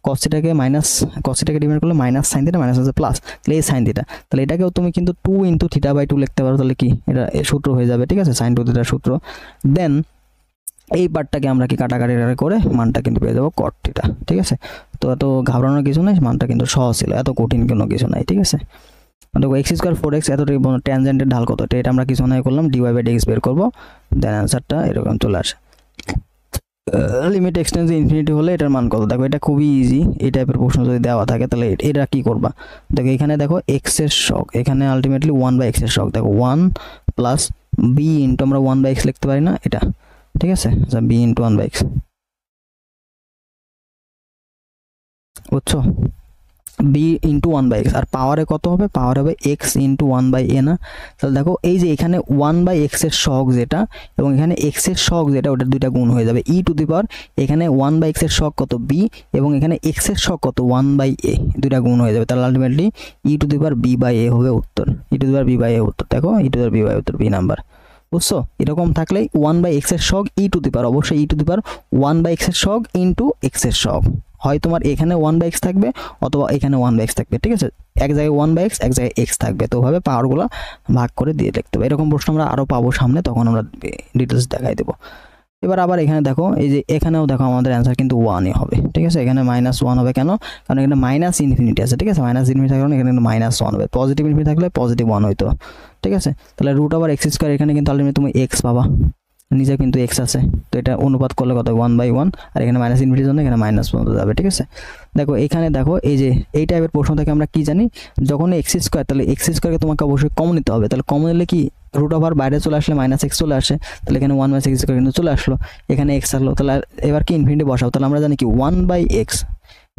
S1: cos থিটাকে মাইনাস, cos থিটাকে ডিভাইড করলে মাইনাস সাইন থিটা, মাইনাস আছে প্লাস, তাহলে এই সাইন থিটা, তাহলে এটাকেও তুমি কিন্তু 2 ইনটু থিটা বাই 2 লিখতে পারো, তাহলে কি এটা সূত্র হয়ে যাবে, ঠিক আছে, সাইন 2 থিটার সূত্র। দেন এই পার্টটাকে আমরা কি কাটাকাটি করে মানটা কিন্তু পেয়ে যাবো cot থিটা, ঠিক আছে। তো এত ঘাবড়ানোর কিছু নেই, মানটা কিন্তু সহজ ছিল, এত কঠিন কোনো কিছু নাই, ঠিক আছে। দেখো এক্স স্কোয়ার 4x এতটুকু ট্যানজেন্টের ঢাল কত, এটা আমরা কিছু নাই করলাম, dy বাই dx বের করবো, দেন অ্যান্সারটা এরকম চলে আসে। লিমিট এক্সটেন্স ইনফিনিটি হলে এটার মান কত, দেখো এটা খুবই ইজি, এই টাইপের প্রশ্ন যদি দেওয়া থাকে তাহলে এটা কি করবা, দেখো এখানে দেখো এক্স এর শক, এখানে আলটিমেটলি 1/x এর শক, দেখো 1 প্লাস বি ইন্টু আমরা 1/x লিখতে পারি না এটা, ঠিক আছে, বি ইন্টু 1/x, বুঝছো, বি ইন্টু 1/x, আর পাওয়ারে কত হবে, পাওয়ার হবে এক্স ইন্টু 1/a না। তাহলে দেখো এই যে এখানে 1/x এর শক যেটা এবং এখানে এক্স এর শক যেটা, ওটার দুইটা গুণ হয়ে যাবে ই টু দি পাওয়ার, এখানে 1/x এর শক কত বি এবং এখানে এক্স এর শক কত 1/a, দুইটা গুণ হয়ে যাবে, তাহলে ultimately e to the power b by a হবে উত্তর, e to the power b by a উত্তর, দেখো e to the power b by উত্তর, বি নাম্বার, বুঝছো। এরকম থাকলেই 1/x এর শক ই টু দি পাওয়ার, অবশ্যই ই টু দি পাওয়ার 1/x এর শক ইন্টু এক্স এর শক, হয় তোমার এখানে 1/x থাকবে অথবা এখানে 1/x থাকবে, ঠিক আছে, এক জায়গায় 1/x এক জায়গায় x থাকবে, তো ওভাবে পাওয়ারগুলো ভাগ করে দিয়ে লিখতে হবে। এরকম প্রশ্ন আমরা আরও পাবো সামনে, তখন আমরা ডিটেলস দেখাই দেবো। এবার আবার এখানে দেখো, এই যে এখানেও দেখো আমাদের অ্যান্সার কিন্তু 1ই হবে, ঠিক আছে, এখানে -1 হবে কেন, কারণ এখানে মাইনাস ইনফিনিটি আছে, ঠিক আছে, মাইনাস ইনফিনিটি থাকলে এখানে কিন্তু -1 হবে, পজিটিভ ইনফিনিটি থাকলে +1 হইতো, ঠিক আছে। তাহলে রুট ওভার এক্স স্কোয়ার, এখানে কিন্তু আলটিমেটলি তুমি x পাবা, নিচে কিন্তু x আছে, তো এটা অনুপাত করলে কত 1/1, আর এখানে মাইনাস ইনফিনিটির জন্য এখানে মাইনাস পর্যন্ত যাবে, ঠিক আছে। দেখো এখানে দেখো এই যে এই টাইপের প্রশ্ন থেকে আমরা কি জানি, যখন এক্স স্কোয়ার, তাহলে এক্স স্কোয়ারকে তোমাকে অবশ্যই কমন নিতে হবে, তাহলে কমন নিলে কি রুট ওভার বাইরে চলে আসলে -x চলে আসে, তাহলে এখানে 1/x স্কোয়ার কিন্তু চলে আসলো, এখানে x আসলো, তাহলে এবার কি ইনফিনিটি বসাও, তাহলে আমরা জানি কি 1/x,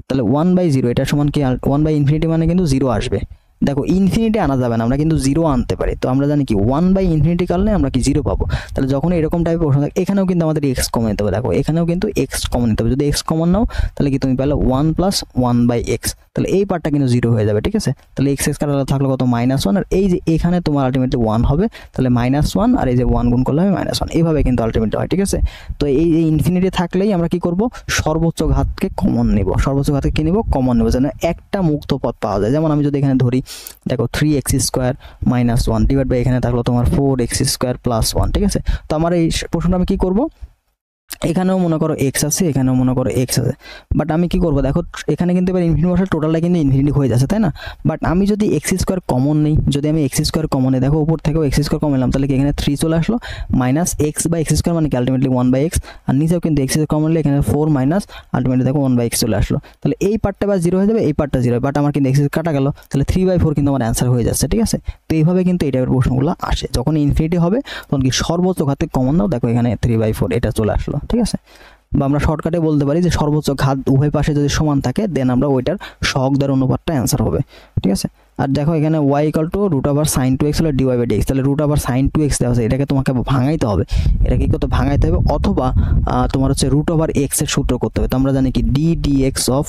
S1: তাহলে 1/0 এটা সমান কি 1/∞ মানে কিন্তু 0 আসবে, দেখো ইনফিনিটি আনা যাবে না, আমরা কিন্তু 0 আনতে পারি, তো আমরা জানি কি 1/∞ কারণে আমরা কি 0 পাবো, তাহলে যখন এরকম টাইপের প্রশ্ন থাকে এখানেও কিন্তু আমাদের x কমন নিতে হবে, দেখো এখানেও কিন্তু x কমন নিতে হবে, যদি x কমন নাও তাহলে কি তুমি পেলে 1 + 1/x, তাহলে এই পার্টটা কিন্তু 0 হয়ে যাবে, ঠিক আছে। তাহলে x কাটা থাকলো কত -1, আর এই যে এখানে তোমার আলটিমেটলি 1 হবে, তাহলে -1 আর এই যে 1 গুণ করলে হবে -1, এইভাবে কিন্তু আলটিমেটলি হয়, ঠিক আছে। তো এই ইনফিনিটি থাকলেই আমরা কি করব, সর্বোচ্চ ঘাতকে কমন নিব, সর্বোচ্চ ঘাতকে কি নিব, কমন নিব, যেন একটা মুক্ত পদ পাওয়া যায়। যেমন আমি যদি এখানে ধরি, দেখো 3x স্কোয়ার -1 ডিভাইড বাই এখানে থাকলো তোমার 4x স্কোয়ার +1, ঠিক আছে। তো আমার এই প্রশ্নটা আমি কি করব, এখানেও মনে করো x আছে, এখানেও মনে করো x আছে, বাট আমি কি করব, দেখো এখানে কিন্তু এবার ইনফিনিটি বসার টোটালটা কিন্তু ইনফিনিটি হয়ে যাচ্ছে, তাই না, বাট আমি যদি x স্কোয়ার কমন নেই, যদি আমি x স্কোয়ার কমনে, দেখো উপর থেকেও x স্কোয়ার কমন নিলাম, তাহলে কি এখানে 3 চলে আসলো, -x/x স্কোয়ার মানে কি আলটিমেটলি 1/x, আর নিচেও কিন্তু x স্কোয়ার কমন নিলে এখানে 4 মাইনাস আলটিমেটলি দেখো 1/x চলে আসলো, তাহলে এই পার্টটা বা 0 হয়ে যাবে, এই পার্টটা 0, বাট আমার কিন্তু x কাটা গেল, তাহলে 3/4 কিন্তু আমার অ্যান্সার হয়ে যাচ্ছে, ঠিক আছে। তো এইভাবে কিন্তু এই টাইপের প্রশ্নগুলো আসে, যখন ইনফিনিটি হবে তখন কি সর্বোচ্চ ঘাতে কমন দাও, দেখো এখানে 3/4 এটা চলে আসলো, ঠিক আছে। বা আমরা শর্টকাটে বলতে পারি যে সর্বোচ্চ ঘাত উভয় পাশে যদি সমান থাকে দেন আমরা ওইটার সহগ দ্বারা অনুপাতটা অ্যান্সার হবে, ঠিক আছে। আর দেখো এখানে y = √sin 2x হলে dy/dx, তাহলে √sin 2x দেওয়া আছে, এটাকে তোমাকে ভাঙাইতে হবে, এটাকে কত ভাঙাইতে হবে, অথবা তোমার হচ্ছে √x এর সূত্র করতে হবে, তো আমরা জানি কি ddx অফ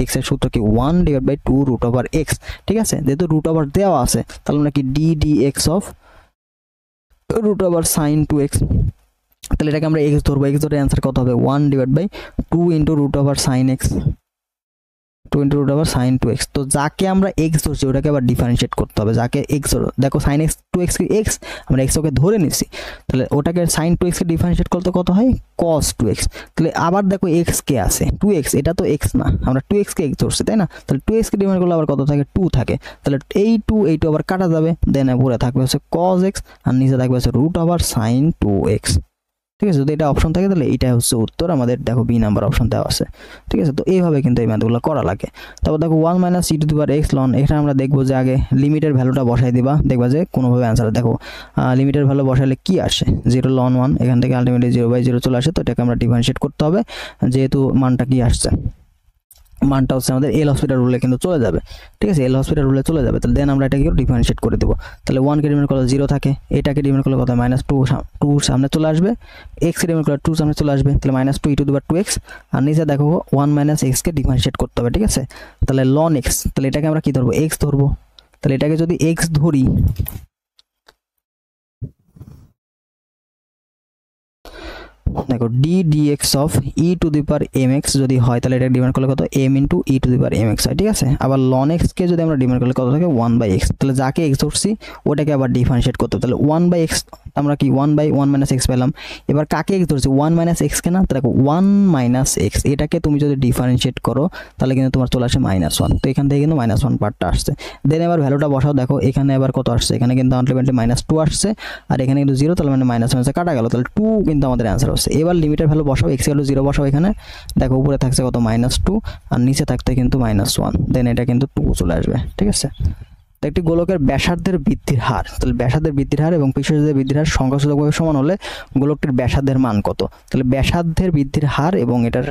S1: √x এর সূত্র কি 1/2 √x, ঠিক আছে। যেহেতু √ দেওয়া আছে তাহলে আমরা কি ddx অফ √sin 2x, তাহলে এটাকে আমরা x ধরবো, x ধরে অ্যান্সার কত হবে 1/2 into √sin x, 2 into √sin 2x। তো যাকে আমরা x ধরছি ওটাকে আবার ডিফারেন্সিয়েট করতে হবে, যাকে x ধরো, দেখো sin x 2x কি x, আমরা x ওকে ধরে নিছি, তাহলে ওটাকে sin 2x কে ডিফারেন্সিয়েট করতে কত হয় cos 2x, তাহলে আবার দেখো x কে আছে 2x, এটা তো x না, আমরা 2x কে x ধরছি, তাই না, তাহলে 2x কে ডিভাইড করলে আবার কত থাকে 2 থাকে, তাহলে এই 2 আবার কাটা যাবে, দেন পরে থাকবে হচ্ছে cos x আর নিচে থাকবে হচ্ছে √sin 2x, ঠিক আছে। যদি এটা অপশন থাকে তাহলে এইটা হচ্ছে উত্তর আমাদের, দেখো বি নাম্বার অপশন দেওয়া আছে, ঠিক আছে। তো এইভাবে কিন্তু এই ম্যাথগুলো করা লাগে। তারপর দেখো 1 - e⁻x ln, এখানে আমরা দেখবো যে আগে লিমিটের ভ্যালুটা বসাই দিবা, দেখবা যে কোনোভাবে অ্যান্সার, দেখো লিমিটের ভ্যালু বসালে কি আসে 0 ln 1, এখান থেকে আলটিমেটলি 0/0 চলে আসে, তো এটাকে আমরা ডিফারেন্সিয়েট করতে হবে যেহেতু মানটা কি আসছে মানটা হচ্ছে আমাদের এল হসপিটাল রুলে কিন্তু চলে যাবে, ঠিক আছে, এল হসপিটাল রুলে চলে যাবে। তাহলে দেন আমরা এটাকে ডিফারেন্সিয়েট করে দেবো। তাহলে 1কে ডিফারেন্ট করলে 0 থাকে, এটাকে ডিফারেন্ট করলে কত -2 সামনে চলে আসবে, x কে ডিফারেন্ট করলে 2 সামনে চলে আসবে, তাহলে -2 e⁻²x, আর নিচে দেখো 1 - x কে ডিফারেন্সিয়েট করতে হবে, ঠিক আছে। তাহলে ln x, তাহলে এটাকে আমরা কি ধরবো, x ধরবো। তাহলে এটাকে যদি x ধরি, দেখো d dx অফ e⁻mx যদি হয় তাহলে এটা ডিফারেন্ট করলে কত m * e⁻mx হয়, ঠিক আছে। আবার ln x কে যদি আমরা ডিফারেন্ট করলে কত থাকে 1/x, তাহলে যাকে x ধরছি ওটাকে আবার ডিফারেন্সিয়েট করতে হবে। তাহলে 1/x আমরা কি 1/1 - x পেলাম। এবার কাকে x ধরছি, 1 - x কে না, তাহলে 1 - x এটাকে তুমি যদি ডিফারেন্সিয়েট করো তাহলে কিন্তু তোমার চলে আসে -1। তো এখান থেকে কিন্তু -1 পার্টটা আসছে। দেন এবার ভ্যালুটা বসাও, দেখো এখানে এবার কত আসছে, এখানে কিন্তু আলটিমেটলি -2 আসছে, আর এখানে কিন্তু 0, তাহলে -1 কাটা গেল, তাহলে 2 কিন্তু আমাদের অ্যান্সার হচ্ছে। এবার লিমিটের ভ্যালু বসাও, x = 0 বসাও, এখানে দেখো উপরে থাকছে কত -2 আর নিচে থাকতে কিন্তু -1, দেন এটা কিন্তু 2 চলে আসবে, ঠিক আছে। তো একটি গোলকের ব্যাসার্ধের বৃদ্ধির হার, তাহলে ব্যাসার্ধের বৃদ্ধির হার এবং পৃষ্ঠদেশের বৃদ্ধির হার সংখ্যাসূচকভাবে সমান হলে গোলকটির ব্যাসার্ধের মান কত। তাহলে ব্যাসার্ধের বৃদ্ধির হার এবং এটার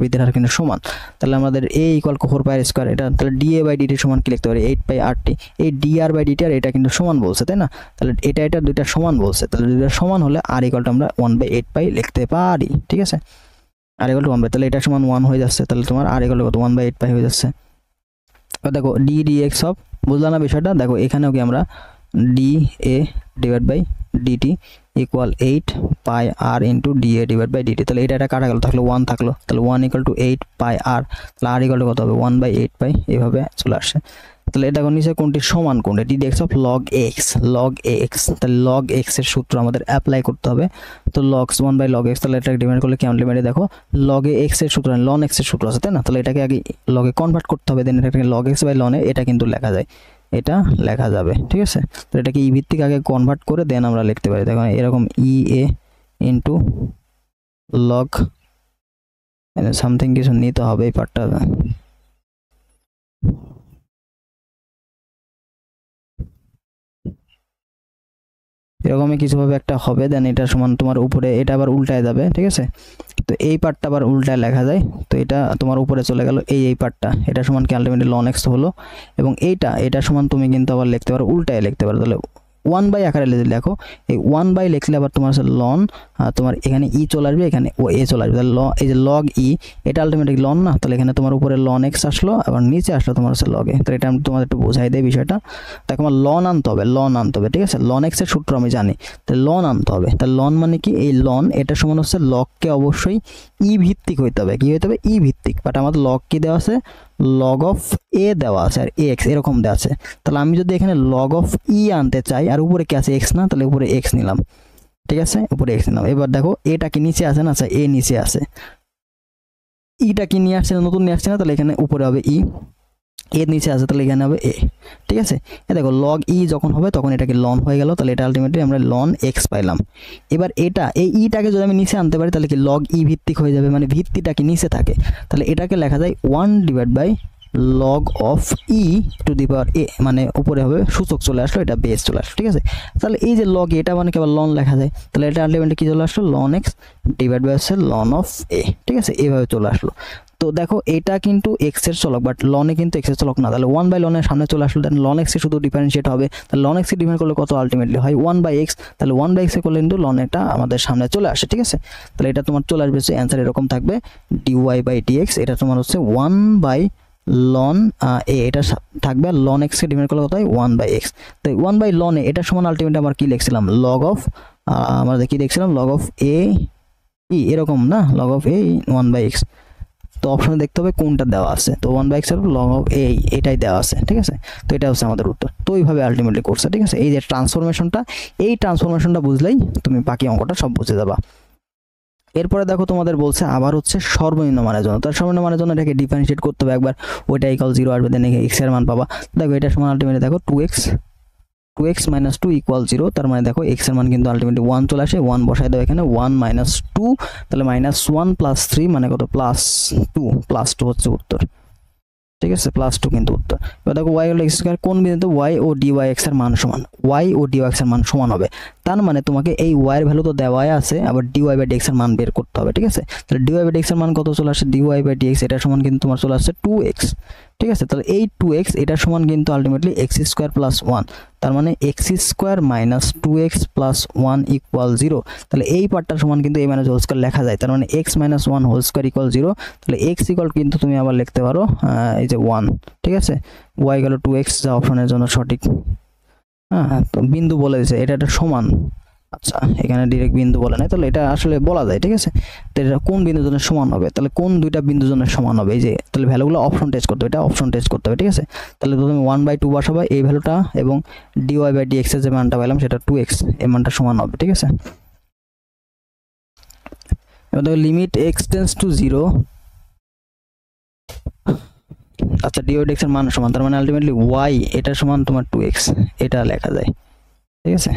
S1: বৃদ্ধির হার কিন্তু সমান। তাহলে আমাদের a = 4πr², এটা তাহলে dA/dt সমান কি লিখতে পারি, 8πRT। এই dr/dt আর এটা কিন্তু সমান বলছে, তাই না। তাহলে এটা দুইটা সমান বলছে, তাহলে দুইটা সমান হলে r = আমরা 1/8π লিখতে পারি, ঠিক আছে। r = 1/, তাহলে এটা সমান 1 হয়ে যাচ্ছে, তাহলে তোমার r = কত 1/8π হয়ে যাচ্ছে। দেখো d dx অফ, বুঝলাম না বিষয়টা, দেখো এখানেও কি আমরা dA/dt = 8πr * dA/dt, তাহলে এটা কাটা গেল, থাকলো 1 থাকলো, তাহলে 1 = 8πr, তাহলে r = কত হবে 1/8π, এইভাবে চলে আসে। তাহলে এটা নিচে কোনটি সমান কোনটা, d dx of log x, তাহলে log x এর সূত্র আমাদের অ্যাপ্লাই করতে হবে। তো log 1/log x, তাহলে এটা ডিফাইন করলে কেমন লিমিটে দেখো log x এর সূত্র ln x এর সূত্র আছে, তাই না। তাহলে এটাকে আগে log এ কনভার্ট করতে হবে, দেন এটাকে log x/ln এ এটা কিন্তু লেখা যায়, এটা লেখা যাবে, ঠিক আছে। তো এটাকে ই ভিত্তিক আগে কনভার্ট করে দেন আমরা লিখতে পারি, দেখো এরকম ea * log সামথিং কিছু নিতে হবে এই পার্টটা, এরকমই কিছুভাবে একটা হবে। দেন এটা সমান তোমার উপরে এটা আবার উল্টায় যাবে, ঠিক আছে। তো এই পার্টটা আবার উল্টায় লেখা যায়, তো এটা তোমার উপরে চলে গেল, এই পার্টটা এটা সমান কি আলটিমেটলি ln x হলো, এবং এটা সমান তুমি কিন্তু আবার লিখতে পারো, উল্টায় লিখতে পারো। তাহলে 1/, আকারে লেখো, এই 1/, লিখলে আবার তোমার আছে ln, তোমার এখানে ই চলে আসবে, এখানে ও এ চলে আসবে, তাহলে এই যে log ই, এটা আলটিমেটলি ln না, তাহলে এখানে তোমার উপরে ln x আসলো, আবার নিচে আসলো তোমার আছে log এ। তো এটা আমি তোমাদের একটু বোঝাই দেই বিষয়টা। দেখো আমার ln আনতে হবে, ঠিক আছে। ln x এর সূত্র আমি জানি, তাহলে ln আনতে হবে। তাহলে ln মানে কি, এই ln এটা সমান হচ্ছে log কে অবশ্যই ই ভিত্তিক হইতে হবে, কি হইতে হবে, ই ভিত্তিক। বাট আমাদের log কি দেওয়া আছে, log of a দেওয়া আছে আর x এরকম দেওয়া আছে। তাহলে আমি যদি এখানে log of e আনতে চাই, আর উপরে কি আছে x না, তাহলে উপরে x নিলাম, ঠিক আছে, উপরে x নিলাম। এবার দেখো এটা কি নিচে আছে না, আচ্ছা a নিচে আছে, ইটা কি নিয়ে আসছে না, নতুন নিয়ে আসছে না, তাহলে এখানে উপরে হবে ই, এর নিচে আছে, তাহলে এখানে হবে a, ঠিক আছে। এ দেখো log e যখন হবে তখন এটা কি ln হয়ে গেল, তাহলে এটা আলটিমেটলি আমরা ln x পাইলাম। এবার এটা এই ইটাকে যদি আমি নিচে আনতে পারি তাহলে কি log e ভিত্তিক হয়ে যাবে, মানে ভিত্তিটা কি নিচে থাকে, তাহলে এটাকে লেখা যায় 1/log of e⁻a, মানে উপরে হবে সূচক চলে আসলো, এটা বেস চলে আসলো, ঠিক আছে। তাহলে এই যে log এটা মানে কেবল ln লেখা যায়, তাহলে এটা আলটিমেটলি কি চলে আসলো ln x / ln of a, ঠিক আছে, এইভাবে চলে আসলো। তো দেখো এটা কিন্তু x এর চলক, বাট ln এ কিন্তু x এর চলক না, তাহলে 1/ln এর সামনে চলে আসলো, দেন ln x এ শুধু ডিফারেন্সিয়েট হবে, তাহলে ln x এ ডিফারেন্ট করলে কত আলটিমেটলি হয় 1/x, তাহলে 1/x এ করলে কিন্তু ln এটা আমাদের সামনে চলে আসে, ঠিক আছে। তাহলে এটা তোমার চলে আসবে, অ্যানসার এরকম থাকবে dy/dx, এটা তোমার হচ্ছে 1/ln a, এটা থাকবে, ln x কে ডিফারেন্ট করলে কত হয় 1/x। তো 1/ln a এটা সমান আলটিমেটলি আমরা কি লিখছিলাম, log of আমরা কি দেখছিলাম log of a e, এরকম না, log of a 1/x। তো অপশনে দেখতে হবে কোনটা দেওয়া আছে, তো 1/x এর log of a এটাই দেওয়া আছে, ঠিক আছে। তো এটা হচ্ছে আমাদের উত্তর। তো এইভাবে আলটিমেটলি করছে, ঠিক আছে। এই যে ট্রান্সফরমেশনটা, এই ট্রান্সফরমেশনটা বুঝলেই তুমি বাকি অঙ্কটা সব বুঝে যাবা। এরপরে দেখো তোমাদের বলছে আবার হচ্ছে সর্বনিম্ন মানের জন্য, তার সর্বনিম্ন মানের জন্য এটাকে ডিফারেন্সিয়েট করতে হবে একবার, ওইটা ইকুয়াল 0 আসবে, দেন x এর মান পাবা। দেখো এটা সমান আলটিমেটলি দেখো 2x - 2 = 0, তার মানে দেখো x এর মান কিন্তু আলটিমেটলি 1 চলে আসে, 1 বসাই দাও এখানে, 1 - 2, তাহলে -1 + 3 মানে কত +2 হচ্ছে উত্তর, ঠিক আছে, +2 কিন্তু উত্তর। এবার দেখো y হলো x স্কয়ার, কোন বিন্দুতে y ও dy x এর মান সমান, y ও dy x এর মান সমান হবে, তার মানে তোমাকে এই y এর ভ্যালু তো দেওয়াই আছে, আবার dy বাই dx এর মান বের করতে হবে। ঠিক আছে, তাহলে dy বাই dx এর মান কত চলে আসে, dy বাই dx এটা সমান কিন্তু তোমার চলে আসছে 2x। ঠিক আছে, তাহলে এই 2x এটা সমান কিন্তু আলটিমেটলি x স্কয়ার প্লাস 1, তার মানে x square minus 2x plus 1 equal 0। তাহলে এই পার্টটার সমান কিন্তু a মাইনাস হোল স্কয়ার লেখা যায়, তার মানে x minus 1 whole square equal 0। তাহলে x ইকুয়াল কিন্তু তুমি আবার লিখতে পারো এই যে 1। ঠিক আছে, y গেল 2x, যা অপশনের জন্য সঠিক। হ্যাঁ, তো বিন্দু বলে দিয়েছে এটা একটা সমান। আচ্ছা, এখানে ডাইরেক্ট বিন্দু বলে নাই, তাহলে এটা আসলে বলা যায়। ঠিক আছে, তো এটা কোন বিন্দুর জন্য সমান হবে, তাহলে কোন দুইটা বিন্দুর জন্য সমান হবে, এই যে তাহলে ভ্যালুগুলো অপশন টেস্ট করতে হবে, এটা অপশন টেস্ট করতে হবে। ঠিক আছে, তাহলে প্রথমে 1/2 বসাবো এই ভ্যালুটা, এবং dy বাই dx এর যে মানটা পেলাম সেটা 2x, এই মানটা সমান হবে। ঠিক আছে, এবার দেখো লিমিট x টেন্ডস টু 0। আচ্ছা, dy বাই dx এর মান সমান, তার মানে আলটিমেটলি y এটা সমান তোমার 2x, এটা লেখা যায়। ঠিক আছে,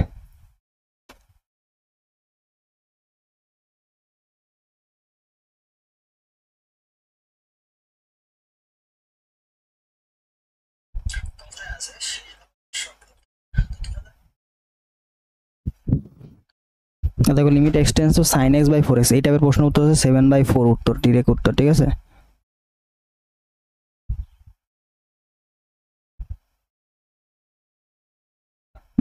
S1: দেখো limit x tends to sin x by 4x, এই টাইপের প্রশ্ন উত্তর হচ্ছে 7/4 উত্তর, ডাইরেক্ট উত্তর। ঠিক আছে,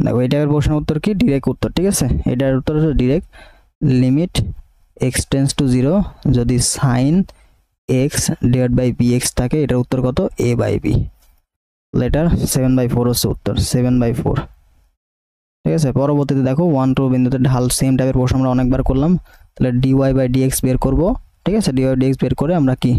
S1: দেখো এই টাইপের প্রশ্ন উত্তর কি, ডাইরেক্ট উত্তর। ঠিক আছে, এটার উত্তর হচ্ছে direct limit x tends to 0 যদি sin x divide by bx থাকে, এটার উত্তর কত, a বাই b। লেটার 7/4 হচ্ছে উত্তর, 7/4। ঠিক আছে, পরবর্তীতে দেখো 1 2 বিন্দুতে ঢাল, সেম টাইপের প্রশ্ন আমরা অনেকবার করলাম। তাহলে dy বাই dx বের করব। ঠিক আছে, dy বাই dx বের করে আমরা কি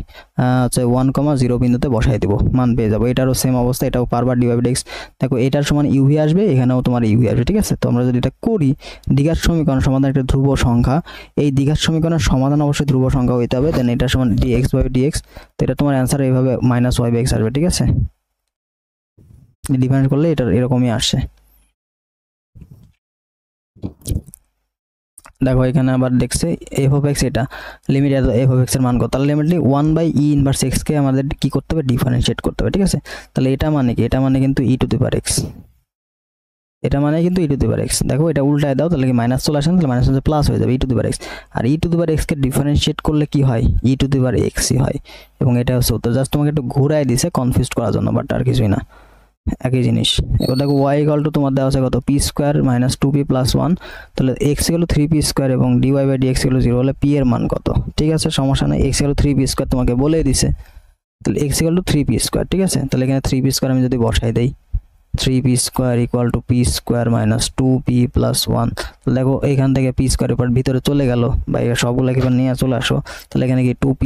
S1: হচ্ছে 1,0 বিন্দুতে বসাই দেব, মান পেয়ে যাব। এটারও সেম অবস্থা, এটাও পারবার dy বাই dx। দেখো এটার সমান uv আসবে, এখানেও তোমার uv আসবে। ঠিক আছে, তো আমরা যদি এটা করি, দ্বিঘাত সমীকরণ সমাধান একটা ধ্রুব সংখ্যা, এই দ্বিঘাত সমীকরণের সমাধান অবশ্যই ধ্রুব সংখ্যা হইতে হবে, দেন এটা সমান dx বাই dx। তো এটা তোমার অ্যান্সার এইভাবে -y/x আসবে। ঠিক আছে, ডিফারেন্স করলে এটা এরকমই আসে। দেখো এখানে আবার দেখছে f of x, এটা লিমিট f of x এর মান কত, তাহলে লিমিটলি 1/e ইনভার্স x কে আমাদের কি করতে হবে, ডিফারেন্সিয়েট করতে হবে। ঠিক আছে, তাহলে এটা মানে কি, এটা মানে কিন্তু e to the power x, এটা মানে কিন্তু e to the power x। দেখো এটা উল্টায় দাও, তাহলে কি মাইনাস চলে আসে, তাহলে মাইনাস হচ্ছে প্লাস হয়ে যাবে e to the power x। আর e to the power x কে ডিফারেন্সিয়েট করলে কি হয়, e to the power x ই হয়, এবং এটা হচ্ছে উত্তর। জাস্ট তোমাকে একটু ঘুরাই দিছে কনফিউজ করার জন্য, বাট আর কিছুই না, একই জিনিস। এবার দেখো y ইকুয়াল টু তোমার দেওয়া আছে কত, p square minus 2p plus 1, তাহলে x equal to 3p square এবং dy by dx equal to 0 হলে p এর মান কত। ঠিক আছে, সমস্যা নাই, x equal to 3p square তোমাকে বলেই দিছে, তাহলে x equal to 3p square. ঠিক আছে, তাহলে এখানে 3p স্কয়ার আমি যদি বসাই দেই, 3p square equal to p square minus 2p plus 1, তাহলে দেখো এখান থেকে p স্কয়ার এর ভিতরে চলে গেল, বা সবগুলো এবার নিয়ে চলে আসো, তাহলে এখানে কি 2p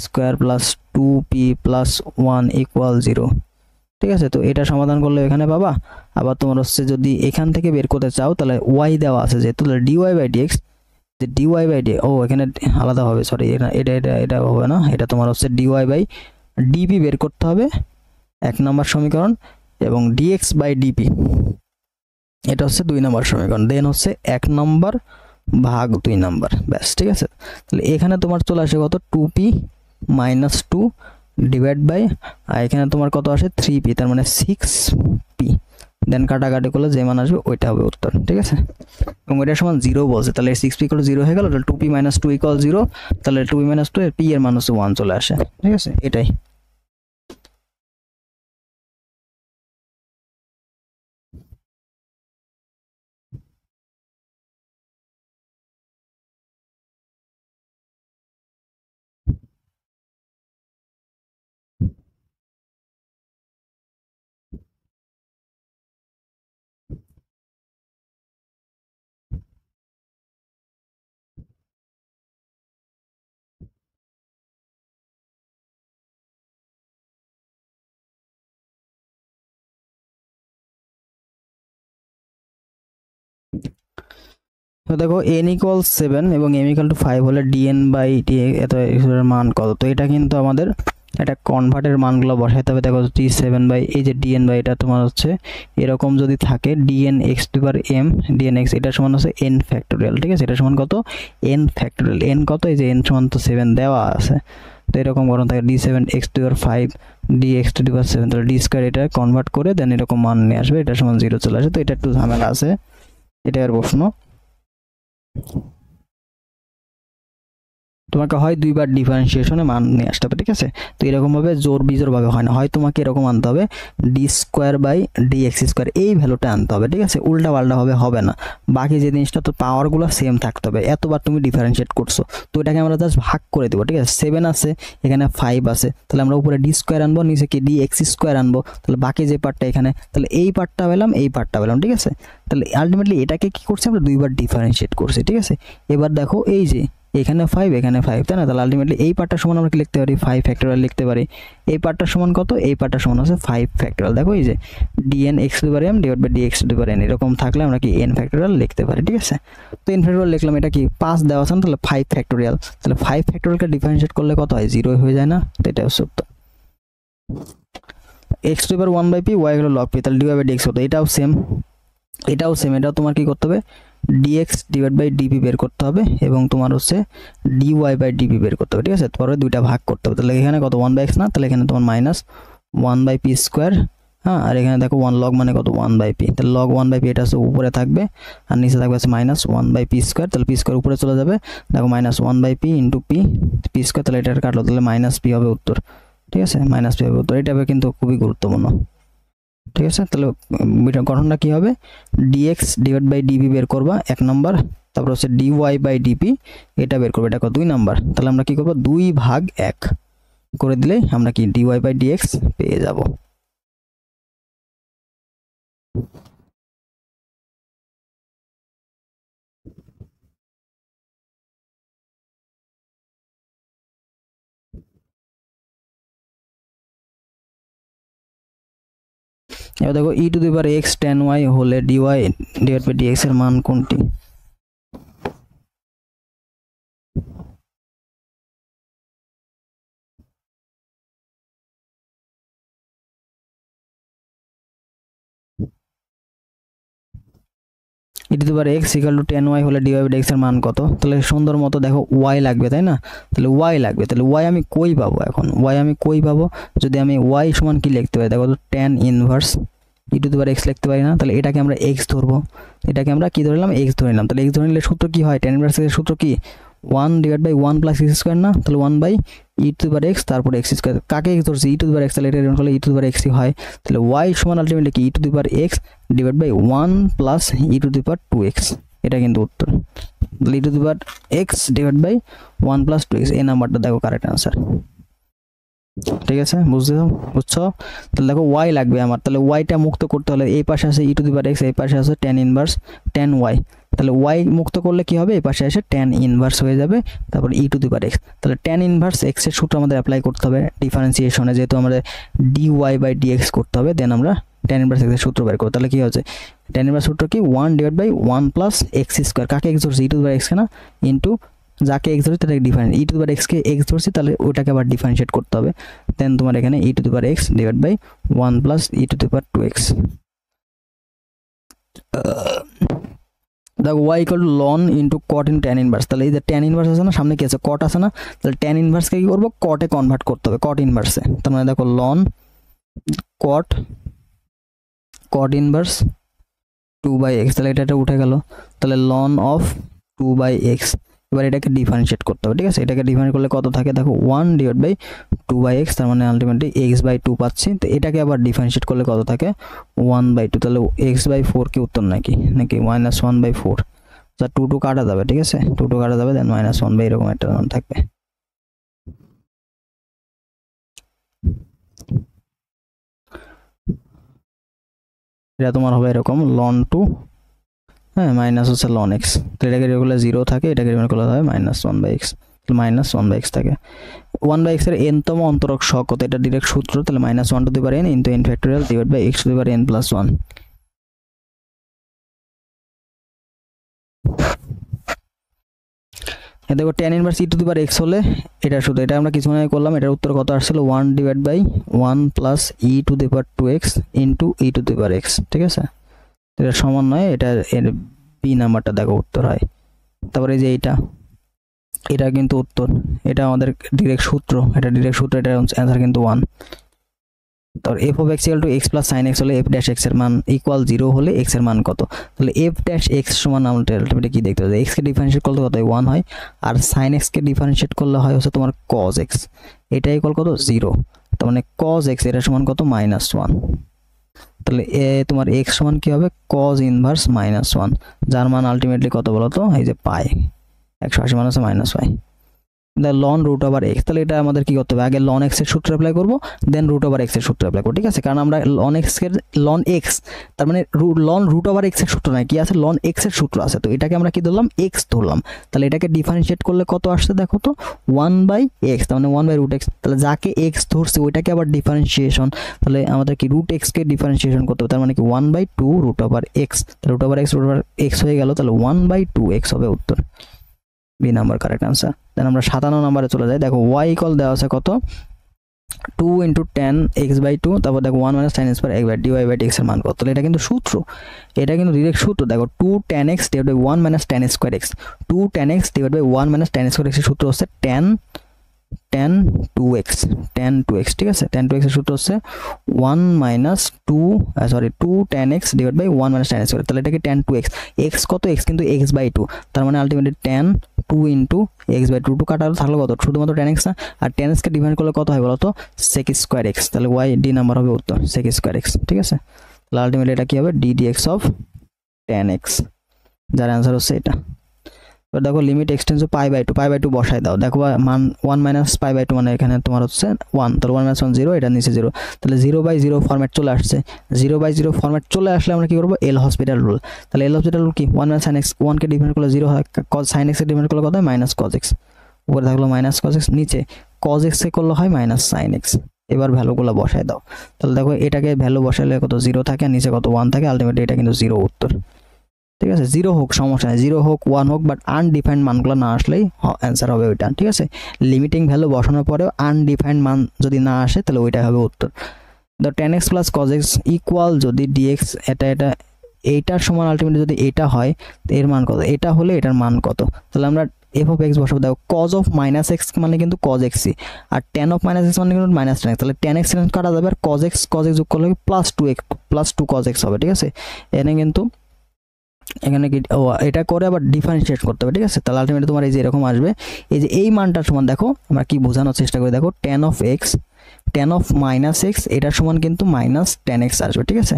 S1: square plus 2p plus 1 equal 0। ঠিক আছে, তো এটা সমাধান করলে এখানে পাবা। আবার তোমার হচ্ছে যদি এখান থেকে বের করতে চাও, তাহলে y দেওয়া আছে যেহেতু, তাহলে dy বাই dx, যে dy বাই dx, ও এখানে আলাদা হবে, সরি এটা এটা এটা এটা হবে না, এটা তোমার হচ্ছে dy বাই dp বের করতে হবে 1 নম্বর সমীকরণ, এবং dx বাই dp এটা হচ্ছে 2 নম্বর সমীকরণ, দেন হচ্ছে 1 নম্বর ভাগ 2 নম্বর, ব্যাস। ঠিক আছে, তাহলে এখানে তোমার চলে আসে কত, 2p মাইনাস 2 ডিভাইড বাই, আর এখানে তোমার কত আসে 3p, তার মানে 6p, দেন কাটাকাটি করলে যে মান আসবে ওইটা হবে উত্তর। ঠিক আছে, এবং ওইটার সমান 0 বলছে, তাহলে 6p ইকুয়াল 0 হয়ে গেল, তাহলে 2p মাইনাস 2 ইকুয়াল 0, তাহলে 2p মাইনাস 2 এর p এর মান হচ্ছে 1 চলে আসে। ঠিক আছে, এটাই। তো দেখো n ইকুয়াল 7 এবং m ইকুয়াল টু 5 হলে dn বাই dx এত এর মান কত, তো এটা কিন্তু আমাদের এটা কনভার্টের মানগুলো বসাইতে হবে। দেখো d7 বাই এই যে dn বাই এটা তোমার হচ্ছে এরকম যদি থাকে dn x টু পাওয়ার m dn x, এটা সমান হচ্ছে n ফ্যাক্টোরিয়াল। ঠিক আছে, এটা সমান কত, n ফ্যাক্টোরিয়াল, n কত, এই যে n সমান তো 7 দেওয়া আছে, তো এরকম গঠন থাকে d7 x to the power 5 dx to the power 7, তাহলে d স্কয়ার এটা কনভার্ট করে দেন এরকম মান নিয়ে আসবে, এটা সমান 0 চলে আসে। তো এটা একটু ঝামেলা আছে, এটা এর প্রশ্ন। তোমাকে হয় দুইবার ডিফারেন্সিয়েশনে মান নিয়ে আসতে হবে, ঠিক আছে। তো এরকম ভাবে জোর বিজোর ভাবে হয় না, হয় তোমাকে এরকম আনতে হবে d square by d x square, এই ভ্যালুটা আনতে হবে, ঠিক আছে। উল্টা পাল্টা হবে না, বাকি যে জিনিসটা তো পাওয়ারগুলো সেম থাকতে হবে। এতবার তুমি ডিফারেন্সিয়েট করছো, তো এটাকে আমরা জাস্ট ভাগ করে দেবো, ঠিক আছে। 7 আছে, এখানে 5 আছে, তাহলে আমরা উপরে ডি স্কোয়ার আনবো, নিচে কি ডি এক্স স্কোয়ার আনবো, তাহলে বাকি যে পার্টটা এখানে, তাহলে এই পার্টটা পেলাম, এই পার্টটা পেলাম, ঠিক আছে। তাহলে আলটিমেটলি এটাকে কি করছি আমরা দুইবার ডিফারেন্সিয়েট করছি, ঠিক আছে। এবার দেখো এই যে এখানে 5 এখানে 5, তাই না। তাহলে আলটিমেটলি এই পার্টটা সমান আমরা কি লিখতে পারি 5 ফ্যাক্টরিয়াল লিখতে পারি। এই পার্টটা সমান কত, এই পার্টটা সমান আছে 5 ফ্যাক্টরিয়াল। দেখো এই যে dn x to the power m divide by dx to the power n, এরকম থাকলে আমরা কি n ফ্যাক্টরিয়াল লিখতে পারি, ঠিক আছে। তো n ফ্যাক্টরিয়াল লিখলাম, এটা কি 5 দেওয়া আছে, তাহলে 5 ফ্যাক্টরিয়াল, তাহলে 5 ফ্যাক্টরিয়ালকে ডিফারেন্সিয়েট করলে কত হয় 0 হয়ে যায় না, তো এটা হচ্ছে উত্তর। x to the power 1 by p, y হলো log p, তাহলে dy বাই dx হতো, এটাও সেম, এটাও তোমার কি করতে হবে dx ডিভাইড বাই dp বের করতে হবে, এবং তোমার হচ্ছে dy বাই dp বের করতে হবে, ঠিক আছে। তারপরে দুইটা ভাগ করতে হবে, তাহলে এখানে কত 1 বাই x না, তাহলে এখানে তোমার মাইনাস 1 বাই p স্কোয়ার, হ্যাঁ। আর এখানে দেখো 1 log মানে কত 1 বাই p, তাহলে log 1 বাই p এটা হচ্ছে উপরে থাকবে, আর নিচে থাকবে আছে মাইনাস 1 বাই p স্কোয়ার, তাহলে p স্কোয়ার উপরে চলে যাবে, দেখো minus 1 by p into p square, তাহলে এটা কাটলো, তাহলে মাইনাস p হবে উত্তর, ঠিক আছে। মাইনাস p হবে উত্তর, এটা কিন্তু খুবই গুরুত্বপূর্ণ, ঠিক আছে। তাহলে গঠনটা কি হবে dx ডিভাইড বাই dp বের করবা 1 নাম্বার, তারপর হচ্ছে dy বাই dp এটা বের করবে, এটা কত 2 নাম্বার। তাহলে আমরা কি করব 2 ভাগ 1 করে দিলেই আমরা কি dy বাই dx পেয়ে যাব। এবার দেখো e to the power x tan y হলে dy ডিভাইড বাই dx এর মান কোনটি। e to the power x equal two tan y হলে dy বাই dx এর মান কত। তাহলে সুন্দর মতো দেখো y লাগবে, তাই না। তাহলে y লাগবে, তাহলে y আমি কই পাবো এখন, y আমি কই পাবো, যদি আমি y সমান কি লিখতে পারি, দেখো তো tan inverse e to the power x লিখতে পারি না, তাহলে এটাকে আমরা x ধরবো, এটাকে আমরা কি ধরলাম x ধরে নিলাম। তাহলে x ধরে নিলে সূত্র কি হয়, tan ইনভার্স এর সূত্র কি 1 divide by 1 plus x square না, তাহলে 1 by e to the power x তারপর x স্কয়ার, কাকে x ধরছি e to the power x, তাহলে এটা হলো e to the power x হয়, তাহলে y সমান আলটিমেটলি কি e to the power x divide by 1 plus e to the power 2x, এটা কিন্তু উত্তর। তাহলে e to the power x divide by 1 plus 2x, এই নাম্বারটা দেখো কারেক্ট आंसर, ঠিক আছে। বুঝছো। তাহলে দেখো y লাগবে আমার, তাহলে yটা মুক্ত করতে হলে এই পাশে আছে e to the power x, এই পাশে আছে tan ইনভার্স tan y, তাহলে y মুক্ত করলে কি হবে, এই পাশে এসে tan ইনভার্স হয়ে যাবে, তারপর e to the power x, তাহলে tan ইনভার্স x এর সূত্র আমাদের অ্যাপ্লাই করতে হবে ডিফারেন্সিয়েশনে, যেহেতু আমাদের dy বাই dx করতে হবে, দেন আমরা tan ইনভার্স x এর সূত্র বের করব। তাহলে কি হচ্ছে tan ইনভার্স সূত্র কি 1 divide by 1 plus x square, কাকে x ধরছি e to the power x না, ইনটু যাকে x ধরছি তাকে difference e to the power x কে x ধরছি, তাহলে ওটাকে আবার ডিফারেন্সিয়েট করতে হবে, দেন তোমার এখানে e to the power x divide by 1 plus e to the power 2x। দেখো y equal to ln into cot into tan inverse, তাহলে এই যে tan ইনভার্স আছে না, সামনে কি আছে cot আছে না, তাহলে tan ইনভার্সকে কি করব cot এ কনভার্ট করতে হবে, cot ইনভার্সে, তার মানে দেখো ln cot ইনভার্স 2/x, তাহলে এটা উঠে গেল, তাহলে ln অফ 2/x, এবার এটাকে ডিফারেন্সিয়েট করতে হবে, ঠিক আছে। এটাকে ডিফারেন্সিয়েট করলে কত থাকে দেখো 1 ডিভাইড বাই 2/x, তার মানে আলটিমেটলি x/2 পাচ্ছি। তো এটাকে আবার ডিফারেন্সিয়েট করলে কত থাকে 1/2, তাহলে x/4 কি উত্তর নাকি -1/4, যা 2 কাটা যাবে, ঠিক আছে, 2 কাটা যাবে, দেন -1 এরকম একটা মান থাকবে। এটা তোমার হবে এরকম ln 2, হ্যাঁ, মাইনাস হচ্ছে ln x, তো এটাকে রেগুলার 0 থাকে, এটাকে রেগুলার করা হয় -1/x, -1/x থাকে। 1/x এর n তম অন্তরক সহগ কত, এটা ডাইরেক্ট সূত্র, তাহলে -1 to the power n into n factorial divide by x to the power n plus 1। এই দেখো tan inverse e to the power x হলে এটা সূত্র, এটা আমরা কিছুক্ষণ আগে করলাম, এটার উত্তর কত আসছিল 1 divide by 1 plus e to the power 2x into e to the power x, ঠিক আছে। এটা সমান নয়, এটা এর বি নাম্বারটা দেখো উত্তর হয়। তারপরে এই যে এইটা এটা কিন্তু উত্তর, এটা আমাদের ডিরেক্ট সূত্র, এটা ডিরেক্ট সূত্র, এটার অ্যান্সার কিন্তু 1। তো F of x equal to x plus sine x হলে এফ ড্যাশ এক্স এর মান ইকুয়াল 0 হলে এক্স এর মান কত? তাহলে এফ ড্যাশ এক্স সমান আমাদের আলটিমেটলি কি দেখতে হবে, এক্স কে ডিফারেন্সিয়েট করলে কত হয় 1 হয়, আর সাইন এক্স কে ডিফারেন্সিয়েট করলে হয় হচ্ছে তোমার কজ এক্স, এটা ইকুয়াল কত 0, তার মানে কজ এক্স এটা সমান কত -1। তাহলে তোমার এক্স সমান কি হবে কজ ইনভার্স -1, যার মান আলটিমেটলি কত বলো তো, এই যে পাই 180 মানে -পাই লন রুট ওভার এক্স। তাহলে এটা আমাদের কি করতে হবে, আগে লন এক্স এর সূত্র অ্যাপ্লাই করবো, দেন রুট ওভার এক্স এর সূত্র অ্যাপ্লাই করবো, ঠিক আছে? কারণ আমরা লন এক্স এর লন এক্স তার মানে লন রুট ওভার এক্স এর সূত্র নাই, কি আছে লন এক্স এর সূত্র আছে, তো এটাকে আমরা কি ধরলাম এক্স ধরলাম। তাহলে এটাকে ডিফারেন্সিয়েট করলে কত আসছে দেখো তো 1/x, তার মানে 1/√x। তাহলে যাকে এক্স ধরছে ওইটাকে আবার ডিফারেন্সিয়েশন, তাহলে আমাদের কি রুট এক্স কে ডিফারেন্সিয়েশন করতে হবে, তার মানে কি 1/2 root over x, root over x হয়ে গেল, তাহলে 1/2x হবে উত্তর, B number correct answer. Then আমরা 57 নম্বরে চলে যাই। দেখো y ইকুয়াল দেওয়া আছে কত 2 × tan x/2, তারপর দেখো 1 - sin x per x dy/dx এর মান কত? তাহলে এটা কিন্তু সূত্র, এটা কিন্তু ডিরেক্ট সূত্র। দেখো 2 tan x / 1 - tan square x, 2 tan x / 1 - tan square x এর সূত্র হচ্ছে tan 2x, ঠিক আছে? tan 2x এর সূত্র হচ্ছে 2 tan x / 1 - tan square, তাহলে এটা কি tan 2x, x কত x কিন্তু x/2, তার মানে আলটিমেটলি tan 2 × x/2, 2 কাটা থাকলো কত শুধুমাত্র tan x না, আর tan x কে ডিভাইড করলে কত হয় বলো তো sec square x, তাহলে y d নাম্বার হবে উত্তর sec square x, ঠিক আছে? তাহলে আলটিমেটলি এটা কি হবে d dx of tan x, যার অ্যান্সার হচ্ছে এটা। এবার দেখো লিমিট এক্সটেন্স টু পাই/2 বসাই দাও, দেখো মান 1 - পাই/2 মানে এখানে তোমার হচ্ছে 1, তাহলে 1 - 1 0, এটা নিচে 0, তাহলে 0/0 ফরম্যাট চলে আসছে। 0/0 ফরম্যাট চলে আসলে আমরা কি করব এল হসপিটাল রুল, তাহলে এল হসপিটাল রুল কি 1 - sin x, 1 কে ডিফারেন্ট করলে 0 হয়, cos sin x কে ডিফারেন্ট করলে কত হয় -cos x, উপরে থাকলো -cos x, নিচে cos x কে করলে হয় -sin x। এবার ভ্যালুগুলো বসাই দাও, তাহলে দেখো এটাকে ভ্যালু বসালে কত 0 থাকে, আর নিচে কত 1 থাকে, আলটিমেটলি এটা কিন্তু 0 উত্তর, ঠিক আছে? 0 হোক সমস্যা নেই, 0 হোক 1 হোক, বাট আনডিফাইন্ড মানগুলো না আসলেই অ্যান্সার হবে ওইটা, ঠিক আছে? লিমিটিং ভ্যালু বসানোর পরেও আনডিফাইন্ড মান যদি না আসে তাহলে ওইটাই হবে উত্তর। তো tan x + cos x equal যদি dx এটা এইটার সমান আলটিমেটলি যদি এটা হয় এর মান কত, এটা হলে এটার মান কত, তাহলে আমরা f of x বসাবো। দেখো cos of -x মানে কিন্তু cos x, R tan of -x মানে কিন্তু -tan x, তাহলে tan x কাটা যাবে, আর cos x যোগ করলে +2x +2 cos x হবে, ঠিক আছে? এখানে কি এটা করে আবার ডিফারেন্সিয়েট করতে হবে, ঠিক আছে? তাহলে আলটিমেটলি তোমার এই যে এরকম আসবে, এই যে এই মানটার সমান দেখো আমরা কি বোঝানোর চেষ্টা করি, দেখো tan of -x এটার সমান কিন্তু -tan x আসবে, ঠিক আছে?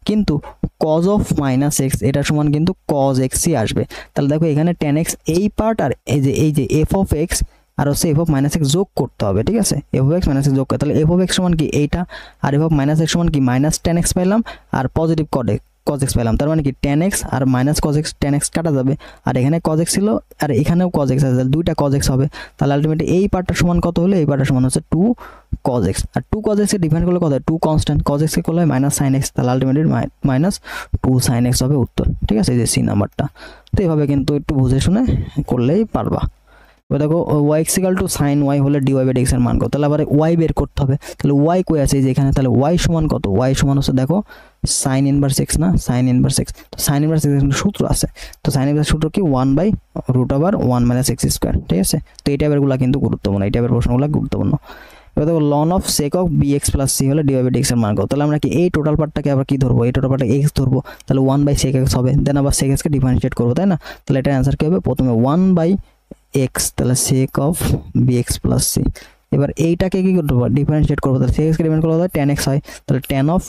S1: কিন্তু cos of -x এটার সমান কিন্তু cos x ই আসবে। তাহলে দেখো এখানে tan x এই পার্ট, আর এই যে f of x আর হচ্ছে f of -x যোগ করতে হবে, ঠিক আছে? f of x - x যোগ করতে, তাহলে f of x সমান কি এইটা, আর f of -x সমান কি -tan x পাইলাম, আর পজিটিভ cos x পেলাম, তার মানে কি tan x আর -cos x, tan x কাটা যাবে, আর এখানে cos x ছিল আর এখানেও cos x আছে, তাহলে দুইটা cos x হবে, তাহলে আলটিমেটলি এই পার্টটা সমান কত হলো, এই পার্টটা সমান হচ্ছে 2 cos x, আর 2 cos x এর ডিফারেন্ট করলে কত হয় 2 কনস্ট্যান্ট, cos x কে করলে হয় -sin x, তাহলে আলটিমেটলি -2 sin x হবে উত্তর, ঠিক আছে? এই যে সি নাম্বারটা। তো এইভাবে কিন্তু একটু বুঝে শুনে করলেই পারবা। এবার দেখো y = sin y হলে dy/dx এর মান কত, তাহলে আবার y বের করতে হবে, তাহলে y কই আছে এই যে এখানে, তাহলে y সমান কত, y সমান হচ্ছে দেখো sin inverse x না, sin inverse x, তো sin inverse x এর সূত্র আছে, তো sin inverse সূত্র কি 1/√1 - x², ঠিক আছে? তো এই টাইপের গুলা কিন্তু গুরুত্বপূর্ণ, এই টাইপের প্রশ্নগুলো গুরুত্বপূর্ণ। এবার দেখো ln of sec of bx + c হলে dy/dx এর মান কত, তাহলে আমরা কি এই টোটাল পার্টটাকে আবার কি ধরবো, এই টোটাল পার্টটা x ধরবো, তাহলে 1/sec x হবে, দেন আবার sec x কে ডিফারেন্সিয়েট করবো, তাই না? তাহলে এটা অ্যান্সার কি হবে, প্রথমে 1/x, তাহলে sec of bx + c, এবার এইটাকে কি করতে হবে ডিফারেন্সিয়েট করবো, তাহলে sec x কে ডিফারেন্সিয়েট করলে হয় tan x হয়, তাহলে tan of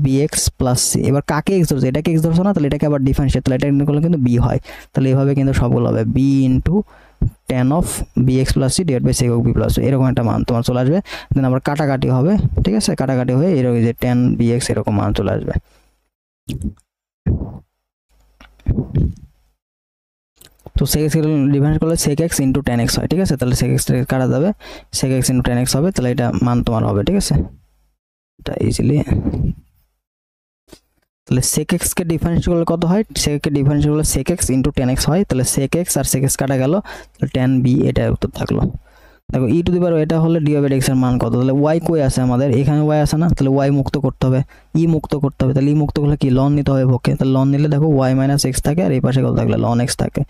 S1: bx + c, এবার কাকে x ধরছে, এটাকে x ধরছো না, তাহলে এটাকে আবার ডিফারেন্সিয়েট, তাহলে এটা করলে কিন্তু b হয়, তাহলে এইভাবে কিন্তু সবগুলো হবে b * tan of bx + c / sec of b + c, এরকম একটা মান তোমার চলে আসবে, দেন আবার কাটাকাটি হবে, ঠিক আছে? কাটাকাটি হয়ে এরকম যে tan bx এরকম মান চলে আসবে। তো sec x ডিফারেন্স করলে sec x * tan x হয়, ঠিক আছে? তাহলে sec x কাটা যাবে, sec x * tan x হবে, তাহলে এটা মান তোমার হবে, ঠিক আছে? এটা ইজিলি, তাহলে sec x কে ডিফারেন্স করলে কত হয়, sec কে ডিফারেন্স করলে sec x * tan x হয়, তাহলে sec x আর sec x কাটা গেল, তাহলে tan b, এটা উত্তর থাকলো। দেখো ই টু দি পাওয়ার এটা হলে ডি বাই এক্স এর মান কত, তাহলে ওয়াই কই আছে আমাদের, এখানে ওয়াই আছে না, তাহলে ওয়াই মুক্ত করতে হবে, ই মুক্ত করতে হবে, তাহলে ই মুক্ত করলে কি লন নিতে হবে পক্ষে, তাহলে লন নিলে দেখো ওয়াই মাইনাস এক্স থাকে আর এই পাশে কত থাকলে লন এক্স থাকে,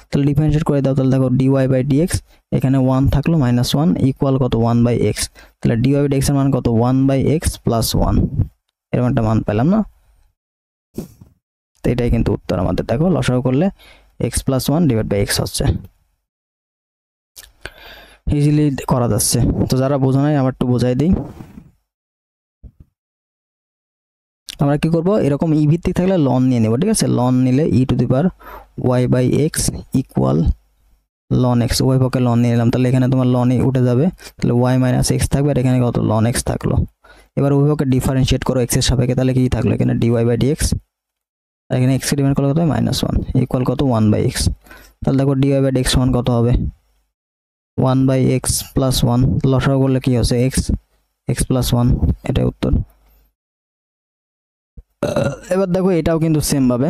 S1: তাহলে ডিফারেন্সিয়েট করে দাও, তাহলে দেখো d y by d x, এখানে 1 থাকলো মাইনাস 1 ইকুয়াল কত 1 বাই এক্স, তাহলে d y by d x এর মান কত 1 বাই এক্স প্লাস 1, এরকম একটা মান পেলাম না। তো এটাই কিন্তু উত্তর আমাদের, দেখো লসাগু করলে x plus 1 divide by x হচ্ছে, ইজিলি করা যাচ্ছে। তো যারা বোঝো নাই আবার একটু বোঝাই দিই, আমরা কি করব, এরকম ই ভিত্তিক থাকলে লন নিয়ে নেব, ঠিক আছে, লন নিলে e to the power y by x equal লন এক্স, ওয়াই পক্ষে লন নিয়ে নিলাম, তাহলে এখানে তোমার লন উঠে যাবে, তাহলে ওয়াই মাইনাস এক্স থাকবে আর এখানে কত লন এক্স থাকলো। এবার ওই পক্ষে ডিফারেন্সিয়েট করো এক্স এর সাপেক্ষে, তাহলে কি থাকলো এখানে d y by d x, আর এখানে এক্স কে ডিফারেন্ট করলে কত মাইনাস 1 ইকুয়াল কত 1 বাই এক্স, তাহলে দেখো d y by d x সমান কত হবে 1 বাই এক্স প্লাস 1, লসাগু করলে কি হচ্ছে এক্স, এক্স প্লাস 1, এটাই উত্তর। এবার দেখো এটাও কিন্তু সেম ভাবে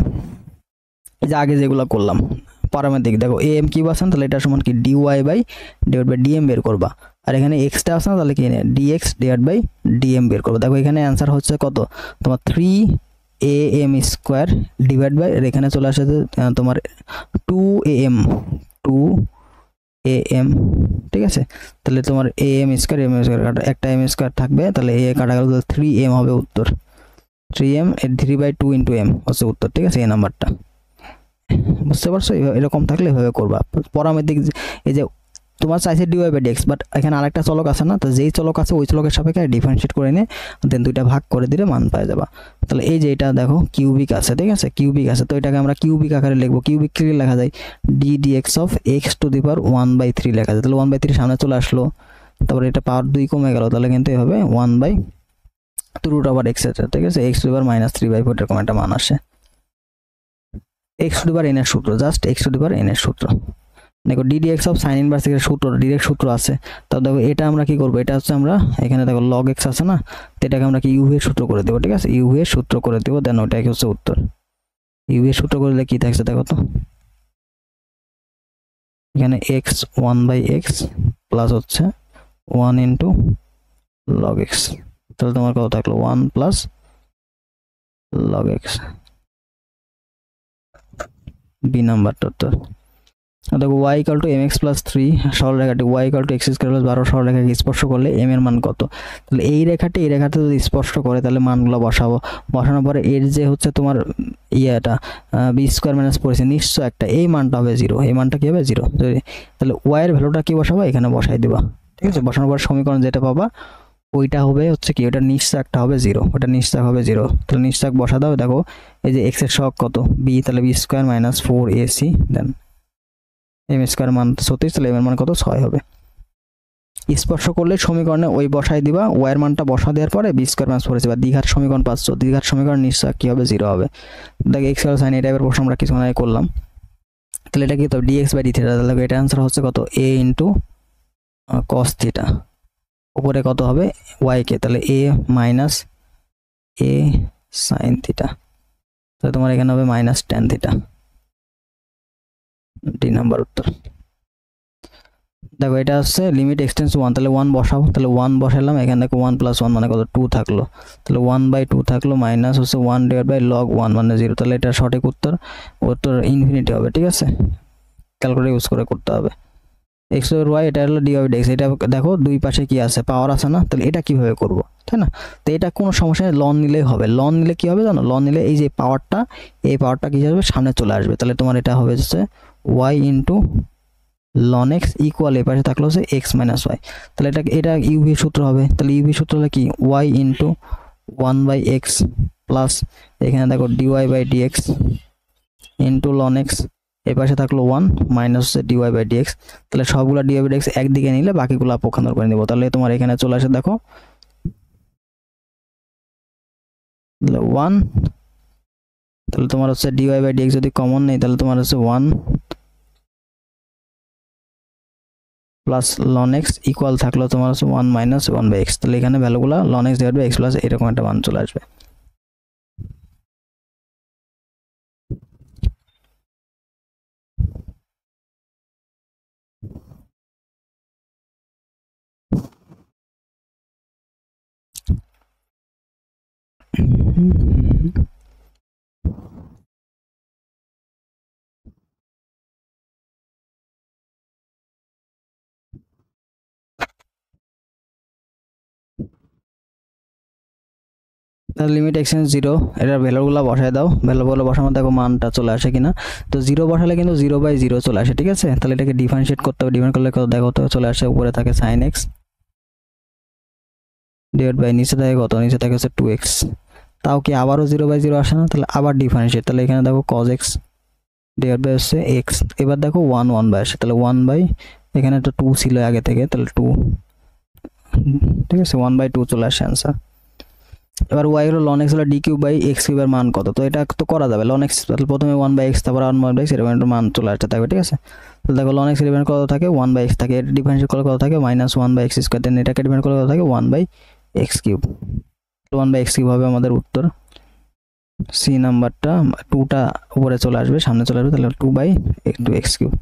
S1: এই যে আগে যেগুলো করলাম প্যারামেট্রিক, দেখো এ এম কিউব আছে না, তাহলে এটা সমান কি d y by divide by DM বের করবা, আর এখানে এক্সটা আছে না, তাহলে কি ডিএক্স ডিভাইড বাই ডিএম বের করবা। দেখো এখানে অ্যান্সার হচ্ছে কত তোমার 3 a m square divide by, আর এখানে চলে আসে তোমার 2 এ এম 2 এ এম, ঠিক আছে, তাহলে তোমার এ এম স্কোয়ার একটা এম স্কোয়ার থাকবে, তাহলে এ কাটা গেল, 3 এম হবে উত্তর, 3m 3/2 ইন্টু এম হচ্ছে উত্তর, ঠিক আছে এই নাম্বারটা, বুঝতে পারছো, এরকম থাকলে এভাবে করবা। পরামেত্রিক এই যে তোমার চাইছে ডিওয়াই বাই ডিএক্স, বাট এখানে আরেকটা চলক আছে না, তো যেই চলক আছে ওই চলকের সাপেক্ষে ডিফারেন্সিয়েট করে নিয়ে দেন দুইটা ভাগ করে দিলে মান পাওয়া যাবে। তাহলে এই যে এটা দেখো কিউবিক আছে, ঠিক আছে কিউবিক আছে, তো এটাকে আমরা কিউবিক আকারে লিখবো, কিউবিক কি লেখা যায় d d x of x to the power 1/3 লেখা যায়, তাহলে 1/3 সামনে চলে আসলো, তারপরে এটা পাওয়ার 2 কমে গেল, তাহলে কিন্তু এভাবে 1/2 রুট ওভার এক্স, ঠিক আছে এক্স টু দি পাওয়ার -3/4 এরকম একটা মান আসে। X to the power N এর সূত্র, just x to the power N এর সূত্র, দেখো ডিডিএক্স অফ সাইন ইনভার্স এর সূত্র ডিরেক্ট সূত্র আছে, তাও দেখো এটা আমরা কি করব, এটা হচ্ছে আমরা এখানে দেখো লগ এক্স আছে না, তো এটাকে আমরা কি ইউ এর সূত্র করে দেব, ঠিক আছে ইউ এর সূত্র করে দেব, দেন ওটাই হচ্ছে উত্তর। ইউ এর সূত্র করলে কি থাকছে দেখো তো, এখানে এক্স 1/x প্লাস হচ্ছে 1 ইন্টু লগ এক্স, তাহলে তোমার কত থাকলো 1 প্লাস লগ এক্স, বি নাম্বারটা উত্তর। দেখো y equal two mx plus 3 সরলরেখাটি y equal two x square plus 12 সরলরেখাকে স্পর্শ করলে m এর মান কত, তাহলে এই রেখাটি এই রেখাতে যদি স্পর্শ করে তাহলে মানগুলো বসাবো, বসানোর পরে এর যে হচ্ছে তোমার ইয়েটা বি স্কয়ার মাইনাস পড়েছে নিশ্চয় একটা, এই মানটা হবে 0, এই মানটা কি হবে 0, তাহলে y এর ভ্যালুটা কি বসাবো এখানে বসাই দিবা, ঠিক আছে, বসানোর পর সমীকরণ যেটা পাবা ওইটা হবে হচ্ছে কি, ওটা নিশ্চয় একটা হবে 0, ওটা নিশ্চয় হবে 0, তাহলে নিশ্চয় বসা দাও, দেখো এই যে x এর সহগ কত b, তাহলে b স্কয়ার মাইনাস 4ac দেন এম স্কয়ার মান 36, তাহলে এম এর মান কত 6 হবে। স্পর্শ করলে সমীকরণে ওই বসাই দিবা, ওয়াই এর মানটা বসা দেওয়ার পরে বি স্কয়ার মাইনাস 4 বা দ্বিঘাত সমীকরণ পাচ্ছ, দ্বিঘাত সমীকরণ নিশ্চয় কি হবে 0 হবে। দেখো এক্স স্কয়ার সাইন এই টাইপের প্রশ্ন আমরা কিছুক্ষণ আগে করলাম, তাহলে এটা কি তো ডিএক্স বাই ডি থিটা, তাহলে এটা आंसर হচ্ছে কত a ইনটু cos থিটা, উপরে কত হবে y কে, তাহলে a minus a sin theta, তাহলে তোমার এখানে হবে minus tan theta, D number উত্তর। দেখো এটা হচ্ছে লিমিট এক্সটেন্স 1, তাহলে 1 বসাও, তাহলে 1 বসালাম, এখানে দেখো 1 প্লাস 1 মানে কত 2 থাকলো, তাহলে 1/2 থাকলো মাইনাস হচ্ছে 1 ডিভাইড বাই log 1 মানে 0, তাহলে এটা সঠিক উত্তর, উত্তর ইনফিনিটি হবে, ঠিক আছে ক্যালকুলেটর ইউজ করে করতে হবে। x ওভার y এটা হলো d বাই dx, এটা দেখো দুই পাশে কি আছে পাওয়ার আছে না, তাহলে এটা কিভাবে করব, তাই না, তো এটা কোনো সমস্যা নেই, লন নিলেই হবে, লন নিলে কি হবে জানো, লন নিলে এই যে পাওয়ারটা এই পাওয়ারটা কি যাবে সামনে চলে আসবে, তাহলে তোমার এটা হবে হচ্ছে y into ln x equal এই পাশে থাকলো হচ্ছে x মাইনাস y, তাহলে এটা ইউভি সূত্র হবে, তাহলে ইউভি সূত্র হলো কি y ইনটু 1/x প্লাস এখানে দেখো dy by dx into ln x, এই পাশে থাকলো 1 মাইনাস হচ্ছে dy বাই dx, তাহলে সবগুলা dy বাই dx একদিকে নিলে বাকিগুলো পক্ষান্তর করে নিব, তাহলে তোমার এখানে চলে আসে দেখো 1, তাহলে তোমার হচ্ছে dy বাই dx যদি কমন নেই তাহলে তোমার হচ্ছে 1 প্লাস ln x ইকুয়াল থাকলো তোমার হচ্ছে 1 মাইনাস 1/x, তাহলে এখানে ভ্যালুগুলো ln x divide by x plus এরকম একটা মান চলে আসবে। লিমিট এক্সটেন্স 0, এটার ভ্যালুগুলো বসায় দাও, ভ্যালুগুলো বসানো দেখো মানটা চলে আসে কিনা। তো 0 বসালে কিন্তু 0/0 চলে আসে, ঠিক আছে। তাহলে এটাকে ডিফারেন্সিয়েট করতে হবে, ডিফারেন্ট করলে কত দেখো তো চলে আসে, উপরে থাকে sin x ডিভাইড বাই নিচে থাকে কত, নিচে থাকে হচ্ছে 2x। তাও কি আবারও 0/0 আসে না, তাহলে আবার ডিফারেন্সিয়েট, তাহলে এখানে দেখো cos x ডিভাইড বাই হচ্ছে x, এবার দেখো 1 বাই আসে, তাহলে 1 বাই এখানে তো 2 ছিল আগে থেকে, তাহলে 2, ঠিক আছে 1/2 চলে আসে অ্যান্সার। এবার y হলো ln x হলো d কিউব বাই x কিউবের মান কত, তো এটা তো করা যাবে ln x, তাহলে প্রথমে 1/x তারপর 1/x এর মান চলে আসতে থাকবে, ঠিক আছে। তো দেখো ln x এর মান কত থাকে 1/x থাকে, এটা ডিফারেন্সিয়েট করলে কত থাকে -1/x স্কয়ার, দেন এটাকে ডিফারেন্ট করলে কত থাকে 1/x কিউব, 1/x কিউব হবে আমাদের উত্তর। সি নাম্বারটা 2টা উপরে চলে আসবে, সামনে চলে আসবে, তাহলে 2/2x কিউব।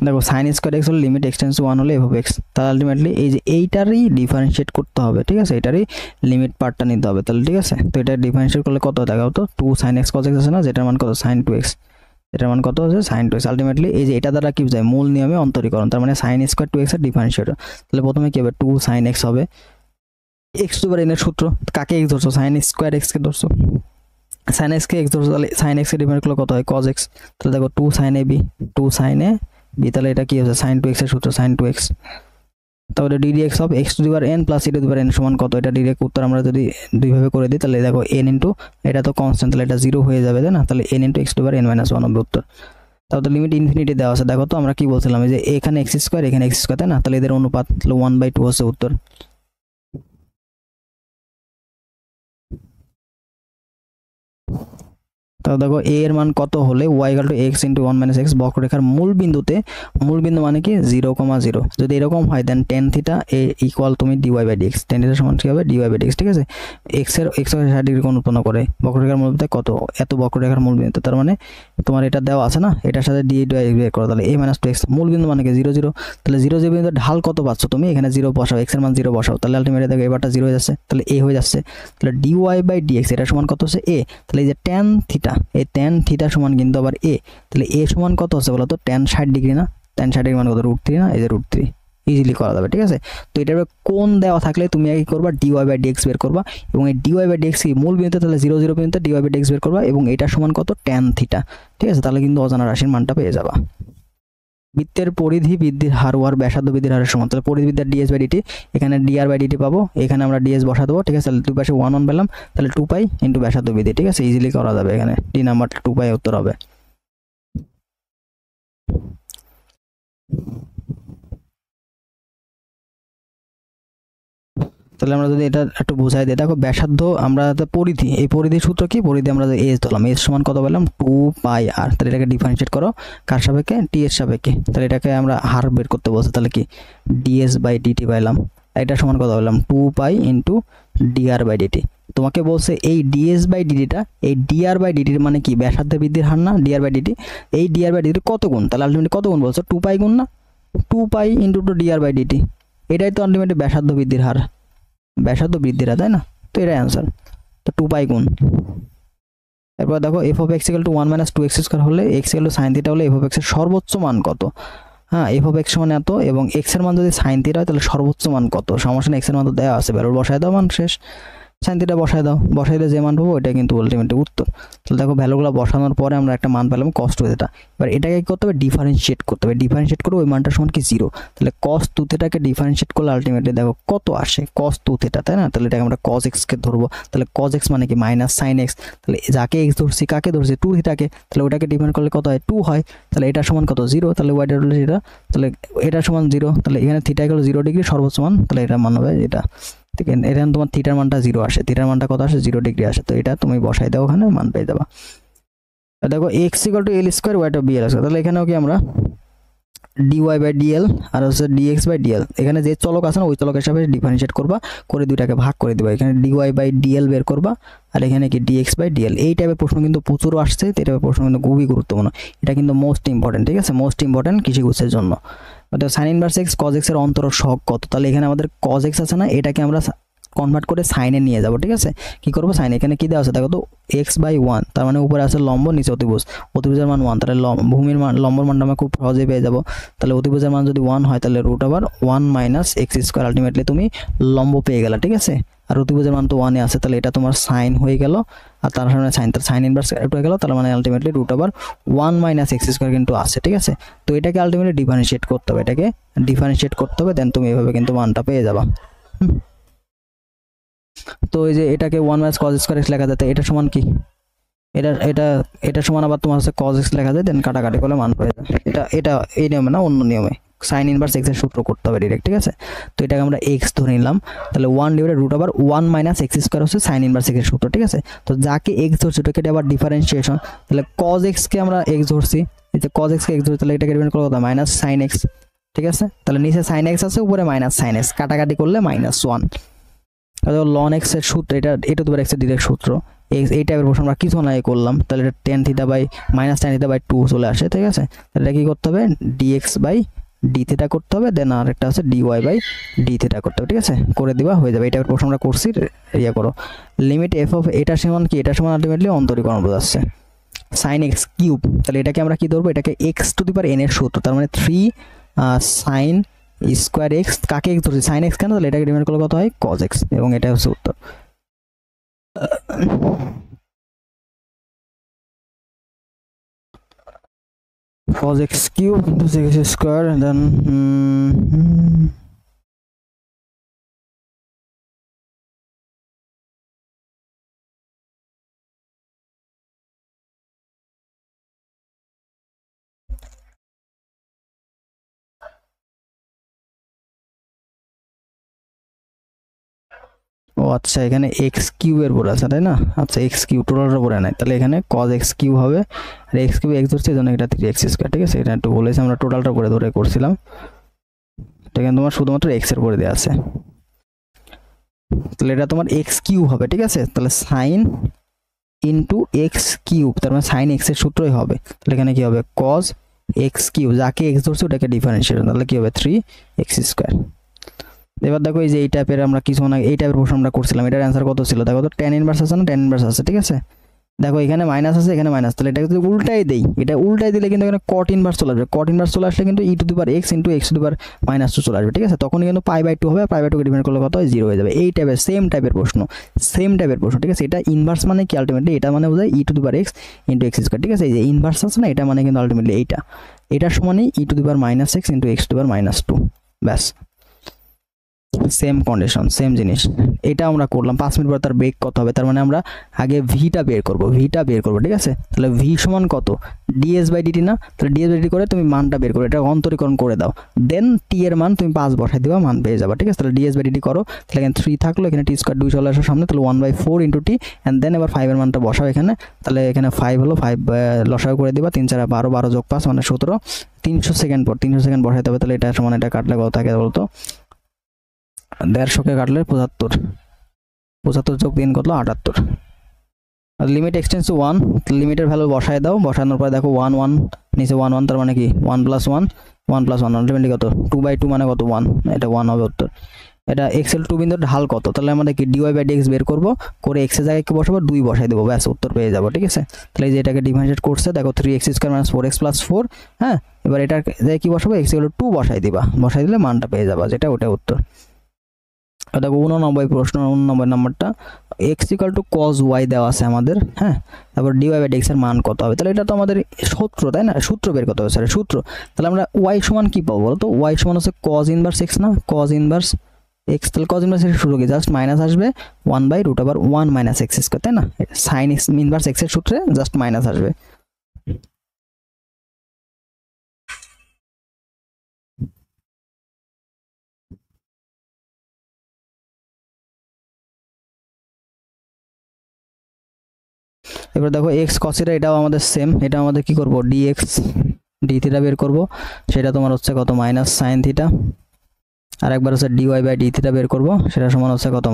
S1: দেখো sin স্কয়ার x হলো লিমিট এক্সটেন্স টু 1 হলে f অফ x, তাহলে আলটিমেটলি এই যে এইটারই ডিফারেন্সিয়েট করতে হবে, ঠিক আছে, এটারই লিমিট পার্টটা নিতে হবে, তাহলে ঠিক আছে। তো এটা ডিফারেন্সিয়েট করলে কত দেখাও তো, 2 sin x cos x আছে না, যেটার মান কত sin 2x, এটার মান কত হচ্ছে sin 2x। আলটিমেটলি এই যে এটা দ্বারা কি যায়, মূল নিয়মে অন্তরীকরণ, তার মানে sin স্কয়ার 2x এর ডিফারেন্সিয়েট, তাহলে প্রথমে কি হবে 2 sin x হবে, x টু পাওয়ার n এর সূত্র, কাকে x ধরছো, sin স্কয়ার x কে ধরছো, sin x কে x ধরছো, তাহলে sin x এর ডিফারেন্ট করলে কত হয় cos x, তাহলে দেখো 2 sin a b, 2 sin a b, তাহলে এটা কি হচ্ছে sin 2x এর সূত্র sin 2x, তাহলে ddx of x to the power n plus e to the power n সমান কত, এটা ডাইরেক্ট উত্তর আমরা যদি দুই ভাবে করে দিই, তাহলে দেখো n ইনটু এটা তো কনস্ট্যান্ট, তাহলে এটা 0 হয়ে যাবে, তাই না, তাহলে n into x to the power n - 1 হবে উত্তর। তাহলে লিমিট ইনফিনিটি দেওয়া আছে, দেখো তো আমরা কি বলছিলাম, এই যে এখানে x স্কয়ার এখানে x স্কয়ার, তাই না, তাহলে এদের অনুপাত 1/2 হচ্ছে উত্তর। তো দেখো a এর মান কত হলে y = x * 1 - x, বক্ররেখার মূল বিন্দু মানে কি 0,0, যদি এরকম হয় দেন tan θ a = তুমি dy/dx, tan θ সমান কি হবে dy/dx, ঠিক আছে। x এর 60 ডিগ্রি কোণ উৎপন্ন করে বক্ররেখার মূল বিন্দুতে কত, এত বক্ররেখার মূল বিন্দু, তার মানে তোমার এটা দেওয়া আছে না, এটার সাথে dy বের করো, তাহলে a - 2x, মূল বিন্দু মানে কি 0 0, তাহলে 0 0 বিন্দুর ঢাল কত পাচ্ছ তুমি, এখানে 0 বসাও, x এর মান 0 বসাও, তাহলে আলটিমেটলি দেখো এবারটা 0 হয়ে যাচ্ছে, তাহলে a হয়ে যাচ্ছে, তাহলে dy/dx এটা সমান কত হচ্ছে a, তাহলে এই যে tan θ, এই tan θ সমান কিন্তু আবার a, তাহলে a সমান কত হচ্ছে বলো তো, tan 60 ডিগ্রি না, tan 60 ডিগ্রি মানে কত √3 না, এই যে √3, ইজিলি করা যাবে, ঠিক আছে। তো এটার কোণ দেওয়া থাকলে তুমি কি করবা dy/dx বের করবা, এবং এই dy/dx কি মূল বিন্দুতে, তাহলে 0 0 বিন্দুতে dy/dx বের করবা, এবং এটা সমান কত tan θ, ঠিক আছে, তাহলে কিন্তু অজানা রাশির মানটা পেয়ে যাবা। বৃত্তের পরিধি বৃদ্ধির হার ও ব্যাসার্ধ বৃদ্ধির হারের সমান, তাহলে পরিধি বৃদ্ধির ds/dt, এখানে dr/dt পাবো, এখানে আমরা ds বসা দেবো, ঠিক আছে, তাহলে দুই পাশে 1 1 পেলাম, তাহলে 2π * ব্যাসার্ধ বৃদ্ধি, ঠিক আছে, ইজিলি করা যাবে, এখানে ডি নাম্বারটা 2π উত্তর হবে। তাহলে আমরা যদি এটা একটু বোঝাই দিই, দেখো ব্যাসার্ধ আমরা পরিধি, এই পরিধির সূত্র কি, পরিধি আমরা এস ধরলাম, এস সমান কত পেলাম 2πr, তাহলে এটাকে ডিফারেন্সিয়েট করো কার সাপেক্ষে, টি এর সাপেক্ষে, তাহলে এটাকে আমরা হার বের করতে বলছি, তাহলে কি ds/dt পাইলাম, এটা সমান কত পেলাম 2π * dr/dt। তোমাকে বলছে এই ds/dt এই dr/dt মানে কি ব্যাসার্ধ বৃদ্ধির হার না, dr/dt, এই dr/dt কত গুণ, তাহলে আলটিমেটলি কত গুণ বলছো 2π গুণ না, 2π * dr/dt, এটাই তো আলটিমেটলি ব্যাসার্ধ বৃদ্ধির হার, ব্যাসার্ধ বৃদ্ধির হার, তাই না, তো এটাই অ্যান্সার, তো 2π গুণ। এরপর দেখো f of x = 1 - 2x square হলে x = sin θ হলে f of x এর সর্বোচ্চ মান কত, হ্যাঁ f of x সমান এত, এবং x এর মান যদি sin θ হয় তাহলে সর্বোচ্চ মান কত, সমস্যা নেই, x এর মান তো দেওয়া আছে, ভ্যালু বসায় দাও, মান শেষ, sin θ বসায় দাও, বসাইলে যে মান পাবো ওইটা কিন্তু আলটিমেটলি উত্তর। তাহলে দেখো ভ্যালুগুলো বসানোর পরে আমরা একটা মান পেলাম cos 2θ, এবার এটাকে কি করতে হবে ডিফারেন্সিয়েট করতে হবে, ডিফারেন্সিয়েট করে ওই মানটা সমান কি 0, তাহলে cos 2θ কে ডিফারেন্সিয়েট করলে আলটিমেটলি দেখো কত আসে cos 2θ, তাই না, তাহলে এটাকে আমরা cos x কে ধরবো, তাহলে cos x মানে কি -sin x, তাহলে যাকে x ধরছি কাকে ধরছি 2θ কে, তাহলে ওটাকে ডিফারেন্ট করলে কত হয় 2 হয়, তাহলে এটা সমান কত 0, তাহলে y ডট এটা, তাহলে এটা সমান 0, তাহলে এখানে θ = 0 ডিগ্রি সর্বোচ্চ মান, তাহলে এটা মান হবে এটা, ঠিক আছে, এখানে তোমার থিটার মানটা 0 আসে, থিটার মানটা কত আসে 0 ডিগ্রি আসে, তো এটা তুমি বসাই দাও, ওখানে মান পেয়ে যাবা। দেখো x = l² y = bl², তাহলে এখানেও কি আমরা dy/dl আর হচ্ছে dx/dl, এখানে যে চলক আছে না ওই চলকের সাপেক্ষে ডিফারেন্সিয়েট করবা, করে দুইটাকে ভাগ করে দিবা, এখানে dy/dl বের করবা, আর এখানে কি dx/dl। এই টাইপের প্রশ্ন কিন্তু প্রচুর আসছে, এই টাইপের প্রশ্ন কিন্তু খুবই গুরুত্বপূর্ণ, এটা কিন্তু মোস্ট ইম্পর্টেন্ট, ঠিক আছে, মোস্ট ইম্পর্টেন্ট কৃষি কোর্সের জন্য। অর্থাৎ sin inverse x cos x এর অন্তরক সহগ কত, তাহলে এখানে আমাদের cos x আছে না, এটাকে আমরা কনভার্ট করে সাইনে নিয়ে যাব, ঠিক আছে। কি করব, সাইন এখানে কি দেওয়া আছে দেখো তো x/1, তার মানে উপরে আছে লম্ব, নিচে অতিভুজ, অতিভুজের মান 1, তাহলে ভূমির মান লম্বর মানটা আমরা খুব সহজেই পেয়ে যাব। তাহলে অতিভুজের মান যদি 1 হয় তাহলে √1 - x², আলটিমেটলি তুমি লম্ব পেয়ে গেলা, ঠিক আছে। আর অতিভুজের মান তো 1 এ আছে, তাহলে এটা তোমার সাইন হয়ে গেল, আর তার সামনে সাইন, তার সাইন ইনভার্স হয়ে গেল, তার মানে আলটিমেটলি √1 - x² কিন্তু আছে, ঠিক আছে। তো এটাকে আলটিমেটলি ডিফারেন্সিয়েট করতে হবে, এটাকে ডিফারেন্সিয়েট করতে হবে, দেন তুমি এভাবে কিন্তু মানটা পেয়ে যাবা। তো এই যে এটাকে 1 - cos² লেখা যায়, এটা সমান কি, এটা এটা এটা সমান আবার তোমার হচ্ছে cos x লেখা যায়, দেন কাটাকাটি করলে মান পেয়ে যায়। এটা এটা এই নিয়মে না, অন্য নিয়মে সাইন ইনভার্স x এর সূত্র করতে হবে ডাইরেক্ট, ঠিক আছে। তো এটাকে আমরা x ধরে নিলাম, তাহলে 1/√1 - x² হচ্ছে সাইন ইনভার্স x এর সূত্র, ঠিক আছে। তো যাকে x ধরছি ওটাকে আবার ডিফারেন্সিয়েশন, তাহলে cos x কে আমরা x ধরছি, এই যে cos x কে x ধরছি, তাহলে এটাকে ডিফারেন্স করলে কত -sin x, ঠিক আছে। তাহলে নিচে sin x আছে, উপরে -sin x, কাটাকাটি করলে -1। তাহলে ln x এর সূত্র, এটা e⁻x এর ডিরেক্ট সূত্র, এই টাইপের প্রশ্ন আমরা কিছু না করলাম, তাহলে এটা tan θ বাই -tan θ বাই 2 চলে আসে, ঠিক আছে। তাহলে এটা কি করতে হবে, dx/dθ করতে হবে, দেন আর একটা আছে dy/dθ করতে হবে, ঠিক আছে। করে দিবা, হয়ে যাবে। এই টাইপের প্রশ্ন আমরা করছি, ইয়া করো। লিমিট f অফ এটা সমান কি, এটা সমান আলটিমেটলি অন্তরীকরণ বোঝাচ্ছে sin x³, তাহলে এটাকে আমরা কি ধরবো, এটাকে x⁴n এর সূত্র, তার মানে 3 sin স্কয়ার x, কাকে x ধরছি, sin x কেন, তাহলে এটাকে ডিভাইড করলে কত হয় cos x, এবং এটা হচ্ছে উত্তর। cos x³ × x², দেন ও আচ্ছা, এখানে x³ এর পরে আছে তাই না, আচ্ছা x³ টোটালটা পরে নাই, তাহলে এখানে cos x³ হবে, আর x³ x ধরছে, এজন্য এটা 3x², ঠিক আছে। এটা একটু বলেছি আমরা, টোটালটা পরে ধরে করছিলাম, এটা কিন্তু তোমার শুধুমাত্র x এর পরে দেওয়া আছে, তাহলে এটা তোমার x³ হবে, ঠিক আছে। তাহলে sin x³, তার মানে sin x এর সূত্রই হবে, তাহলে এখানে কি হবে cos x³, যাকে x ধরছে ওটাকে ডিফারেন্সিয়েশন, তাহলে কি হবে 3x²। এবার দেখো এই যে এই টাইপের আমরা কিছু না, এই টাইপের প্রশ্ন আমরা করছিলাম, এটার অ্যান্সার কত ছিল দেখো তো, tan ইনভার্স আছে না, tan ইনভার্স আছে, ঠিক আছে। দেখো এখানে মাইনাস আছে, এখানে মাইনাস, তাহলে এটা যদি উল্টাই দেই, এটা উল্টাই দিলে কিন্তু এখানে cot ইনভার্স চলে আসবে, cot ইনভার্স চলে আসলে কিন্তু e⁻x × x⁻−2 চলে আসবে, ঠিক আছে। তখন কিন্তু π/2 হবে, π/2 কে ডিভাইড করলে কত হয় 0 হয়ে যাবে। এই টাইপের সেম টাইপের প্রশ্ন, ঠিক আছে। এটা ইনভার্স মানে কি, আলটিমেটলি এটা মানে বোঝায় e⁻x × x², ঠিক আছে। এই যে ইনভার্স আছে না, এটা মানে কিন্তু আলটিমেটলি এটা সমানই e⁻x × x⁻², ব্যাস সেম কন্ডিশন, সেম জিনিস। এটা আমরা করলাম, 5 মিনিট পর তার বেগ কত হবে, তার মানে আমরা আগে ভিটা বের করব, ঠিক আছে। তাহলে ভি সমান কত, ds/dt না, তাহলে ds/dt করে তুমি মানটা বের করো, এটা অন্তরীকরণ করে দাও, দেন t এর মান তুমি 5 বসাই দিবা, মান পেয়ে যাবে, ঠিক আছে। তাহলে ds/dt করো, তাহলে এখানে 3 থাকলো, এখানে t² 2 চলে আসে সামনে, তাহলে 1/4 * t, এন্ড দেন এবার 5 এর মানটা বসাও এখানে, তাহলে এখানে 5 হলো, 5 লসাগু করে দিবা, 3 4 12, 12 + 5 মানে 17, 300 সেকেন্ড পর 300 সেকেন্ড বসাইতে হবে, তাহলে এটা সমান, এটা কাটলে কত থাকে বলতো, 150 কে কাটলে 75, 75 + 3 কত 78। আর লিমিট এক্সটেন্ডস টু 1, লিমিটের ভ্যালু বসায় দাও, বসানোর পর দেখো 1 1 নিচে 1 1, তার মানে কি 1 + 1 1 + 1 আলটিমেটলি কত 2/2 মানে কত 1, এটা 1 হবে উত্তর। এটা xl 2 বিন্দুর ঢাল কত, তাহলে আমাদের কি dy/dx বের করব, করে x এর জায়গায় কি বসাবো 2 বসাই দেব, ব্যাস উত্তর পেয়ে যাব, ঠিক আছে। তাহলে এই যে এটাকে ডিফারেন্সিয়েট করছে, দেখো 3x² - 4x + 4, হ্যাঁ। এবার এটার জায়গায় কি বসাবো, x = 2 বসাই দিবা, বসাই দিলে মানটা পেয়ে যাবা, যেটা ওটা উত্তর। দেখো 89 প্রশ্ন, 89 নাম্বারটা, x = cos y দেওয়া আছে আমাদের, হ্যাঁ। তারপর dy/dx এর মান কত হবে, তাহলে এটা তো আমাদের সূত্র তাই না, সূত্র বের করতে হবে, স্যার সূত্র। তাহলে আমরা y সমান কি পাবো বলতো, y সমান হচ্ছে cos ইনভার্স x না, cos ইনভার্স x, তাহলে cos ইনভার্স x সূত্র কি, জাস্ট মাইনাস আসবে 1/√1 - x², তাই না। sin ইনভার্স x এর সূত্রে জাস্ট মাইনাস আসবে। এবার দেখো x cos θ, এটাও আমাদের সেম, এটা আমাদের কি করব, dx dθ বের করব, সেটা তোমার হচ্ছে কত -sin θ, আর একবার হচ্ছে dy/dθ বের করব, সেটা সমান হচ্ছে কত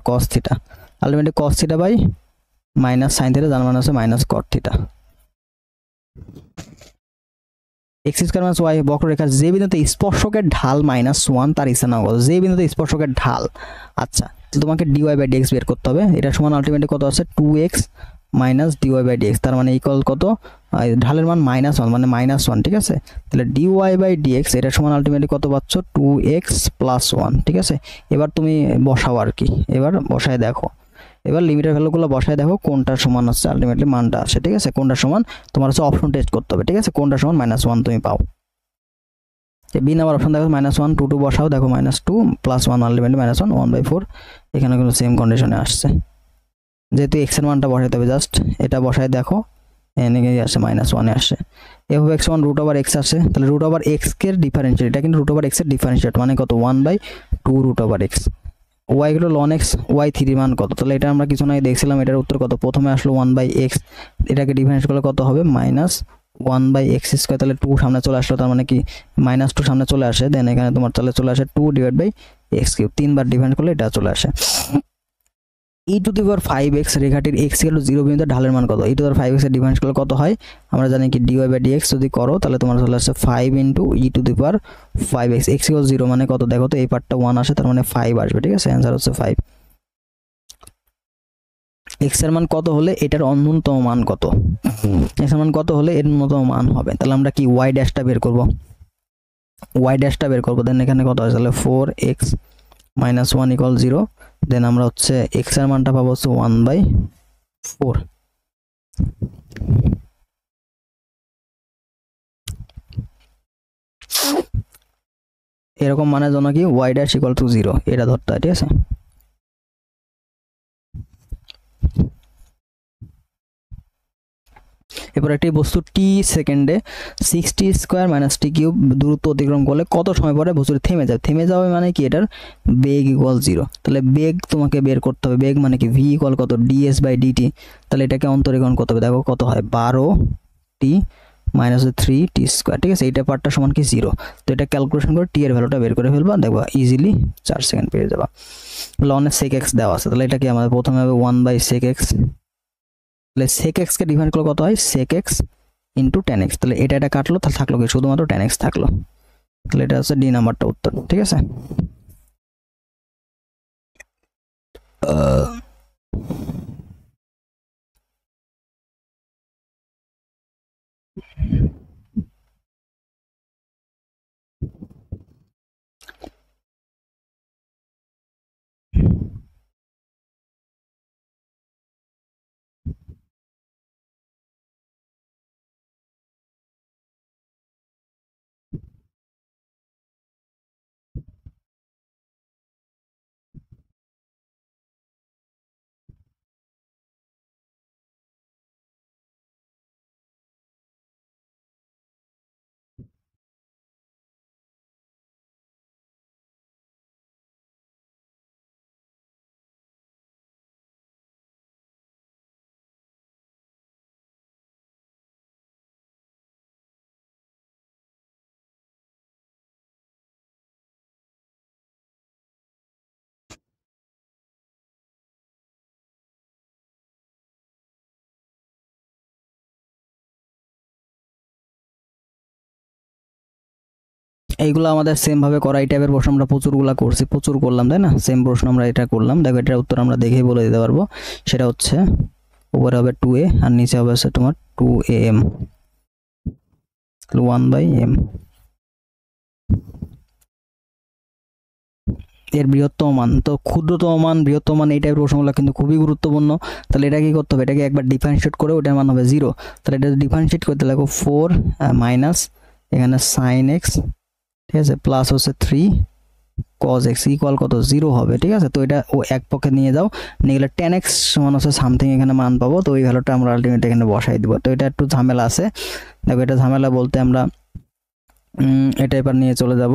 S1: cos θ, ultimately cos θ by -sin θ, যার মানে হচ্ছে -cot θ। x² - y বক্ররেখার যে বিন্দুতে স্পর্শকের ঢাল -1, তার স্থানাঙ্ক কত, যে বিন্দুতে স্পর্শকের ঢাল, আচ্ছা তো তোমাকে dy/dx বের করতে হবে। এটা সমান আলটিমেটলি কত আছে 2x মাইনাস dy/dx, তার মানে ইকুয়াল কত, ঢালের মান -1 মানে -1, ঠিক আছে। তাহলে dy/dx এটা সমান আলটিমেটলি কত পাচ্ছ 2x + 1, ঠিক আছে। এবার তুমি বসাও আর কি, এবার বসায় দেখো, এবার লিমিটের ভ্যালুগুলো বসায় দেখো কোনটা সমান হচ্ছে আলটিমেটলি মানটা আসে, ঠিক আছে। কোনটা সমান তোমার হচ্ছে অপশন টেস্ট করতে হবে, ঠিক আছে। কোনটা সমান -1 তুমি পাও, বি নাম্বার অপশন দেখো -1 2 2 বসাও, দেখো -2 + 1 আলটিমেটলি -1 1/4, এখানে কিন্তু সেম কন্ডিশনে আসছে। যেহেতু x এর মানটা বসাইতে হবে, জাস্ট এটা বসায় দেখো, এনে গিয়ে আসে -1 এ আসে। এভাবে x সমান √x আসে, তাহলে √x এর ডিফারেন্সিয়েট, এটা কিন্তু √x এর ডিফারেন্সিয়েট মানে কত 1/2 √x। y হলো ln x, y3 মান কত, তাহলে এটা আমরা কিছু নাই দেখছিলাম, এটার উত্তর কত, প্রথমে আসলো 1/x, এটাকে ডিফারেন্স করলে কত হবে -1/x², তাহলে 2 সামনে চলে আসলো, তার মানে কি -2 সামনে চলে আসে, দেন এখানে তোমার তাহলে চলে আসে 2/x3, 3 বার ডিফারেন্স করলে এটা চলে আসে। e⁵x রেখাটির x = 0 বিন্দুতে ঢালের মান কত, e⁵x এর ডিফারেন্স করলে কত হয়, আমরা জানি কি dy/dx যদি করো তাহলে তোমার চলে আসে 5 * e⁵x, x = 0 মানে কত, দেখো তো এই পার্টটা 1 আসে, তার মানে 5 আসবে, ঠিক আছে। অ্যানসার হচ্ছে 5। x এর মান কত হলে এটার ন্যূনতম মান কত, x এর মান কত হলে এর ন্যূনতম মান হবে, তাহলে আমরা কি y ড্যাশটা বের করব, দেন এখানে কত আছে, তাহলে 4x - 1 = 0, দেন আমরা হচ্ছে x এর মানটা পাবো হচ্ছে 1/4। এরকম মানের জন্য কি y' = 0 এটা ধরতে হয়, ঠিক আছে। এরপর একটি বস্তু t সেকেন্ডে 6t² - t³ দূরত্ব অতিক্রম করলে কত সময় পরে বস্তুটি থেমে যাবে মানে কি এটার বেগ = 0, তাহলে বেগ তোমাকে বের করতে হবে, বেগ মানে কি v = কত ds/dt, তাহলে এটাকে অন্তরীকরণ করতে হবে, দেখো কত হয় 12t - 3t², ঠিক আছে। এইটা পার্টটা সমান কি 0, তো এটা ক্যালকুলেশন করে t এর ভ্যালুটা বের করে ফেলবা, দেখবা ইজিলি 4 সেকেন্ড পেয়ে যাবা। ln sec x দেওয়া আছে, তাহলে এটা কি আমাদের প্রথমে হবে 1/sec x, তাহলে sec x কে ডিফাইন করলে কত হয় sec x * tan x, তাহলে এটা কাটলো, তাহলে থাকলো কি শুধুমাত্র tan x থাকলো, তাহলে এটা হচ্ছে ডি নাম্বারটা উত্তর, ঠিক আছে। এইগুলো আমাদের সেম ভাবে করা, এই টাইপের প্রশ্ন আমরা প্রচুর করলাম, তাই না। সেম প্রশ্ন আমরা এটা করলাম, দেখো এটার উত্তর আমরা দেখেই বলে দিতে পারবো। সেটা হচ্ছে উপরে হবে 2a আর নিচে হবে হচ্ছে তোমার 2am, 1/m। এর বৃহত্তম মান, তো ক্ষুদ্রতম মান বৃহত্তম মান এই টাইপের প্রশ্নগুলো কিন্তু খুবই গুরুত্বপূর্ণ। তাহলে এটা কি করতে হবে, এটাকে একবার ডিফারেন্সিয়েট করে ওটার মান হবে 0, তাহলে এটা ডিফারেন্সিয়েট করতে লাগো 4 মাইনাস এখানে sin x, ঠিক আছে, প্লাস হচ্ছে 3 cos x ইকুয়াল কত 0 হবে, ঠিক আছে। তো এটা ও এক পক্ষে নিয়ে যাও, নিয়ে গেলে tan x সমান হচ্ছে সামথিং এখানে মান পাবো, তো ওই ভ্যালুটা আমরা আলটিমেট এখানে বসাই দিব। তো এটা একটু ঝামেলা আছে, দেখো এটা ঝামেলা বলতে আমরা এটা এবার নিয়ে চলে যাব,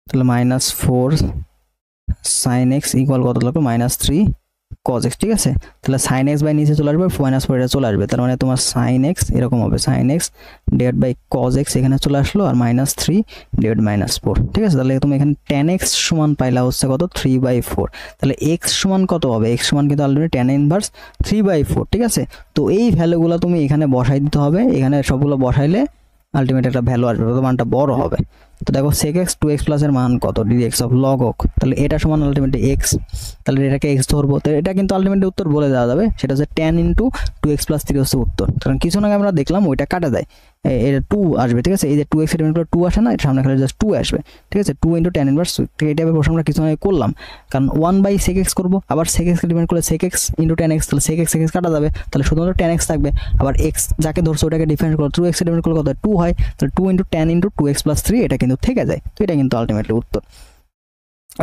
S1: তাহলে -4 sin x ইকুয়াল কত লাগবে -3 cos x, ঠিক আছে। তাহলে sin x বাই নিচে চলে আসবে, -4 এটা চলে আসবে, তার মানে তোমার sin x এরকম হবে sin x / cos x এখানে চলে আসলো, আর -3 / -4, ঠিক আছে। তাহলে তুমি এখানে tan x সমান পাইলা হচ্ছে কত 3/4, তাহলে x সমান কত হবে, x সমান কিন্তু অলরেডি tan ইনভার্স 3/4, ঠিক আছে। তো এই ভ্যালুগুলো তুমি এখানে বসাই দিতে হবে, এখানে সবগুলো বসাইলে আলটিমেট একটা ভ্যালু আসবে, তো মানটা বড় হবে। তো দেখো sec x 2x প্লাস এর মান কত dx অফ log x, তাহলে এটা সমান আলটিমেটলি x, তাহলে এটাকে x ধরবো, তো এটা কিন্তু আলটিমেটলি উত্তর বলে দেওয়া যাবে, সেটা হচ্ছে tan ইন্টু 2x প্লাস 3 হচ্ছে উত্তর। কারণ কিছু আগে আমরা দেখলাম ওইটা কাটা যায়, এটা 2 আসবে, ঠিক আছে, এই যে 2x এর ডিভাইড করে 2 আসে না, এটা সামনে খালি জাস্ট 2 আসবে, ঠিক আছে, 2 ইন্টু tan ইনভার্স, এই টাইপের প্রশ্ন আমরা কিছু আগে করলাম। কারণ 1/sec x করবো, আবার sec x কে ডিভাইড করলে sec x into tan x, তাহলে sec x কাটা যাবে, তাহলে শুধুমাত্র tan x থাকবে, আবার x যাকে ধরছো ওটাকে ডিফারেন্স করো 2x এর ডিভাইড করলে কত হয় 2 হয়, তাহলে 2 into tan into 2x plus 3 এটা কিন্তু থেকে যায়, তো এটা কিন্তু আলটিমেটলি উত্তর।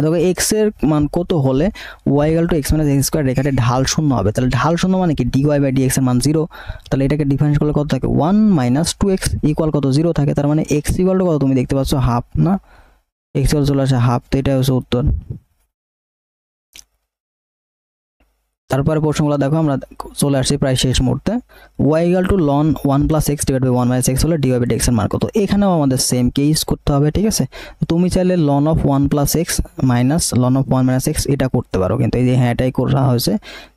S1: দেখো x এর মান কত হলে y = x - x স্কয়ার রেখাতে ঢাল শূন্য হবে, তাহলে ঢাল শূন্য মানে কি dy/dx এর মান 0, তাহলে এটাকে ডিফারেন্স করলে কত থাকে 1 - 2x ইকুয়াল কত 0 থাকে, তার মানে x ইকুয়াল টু কত তুমি দেখতে পাচ্ছ হাফ না, x ইকুয়াল চলে আসে হাফ, তো এটা হচ্ছে উত্তর। তারপরে প্রশ্নগুলো দেখো, আমরা চলে আসছি প্রায় শেষ মুহূর্তে। y = ln 1 + x / 1 - x হলে dy/dx এর মান কত, এখানেও আমাদের সেম কেস করতে হবে, ঠিক আছে। তুমি চাইলে ln of 1 + x minus ln of 1 - x এটা করতে পারো, কিন্তু এই যে হ্যাঁ এটাই করা হয়েছে,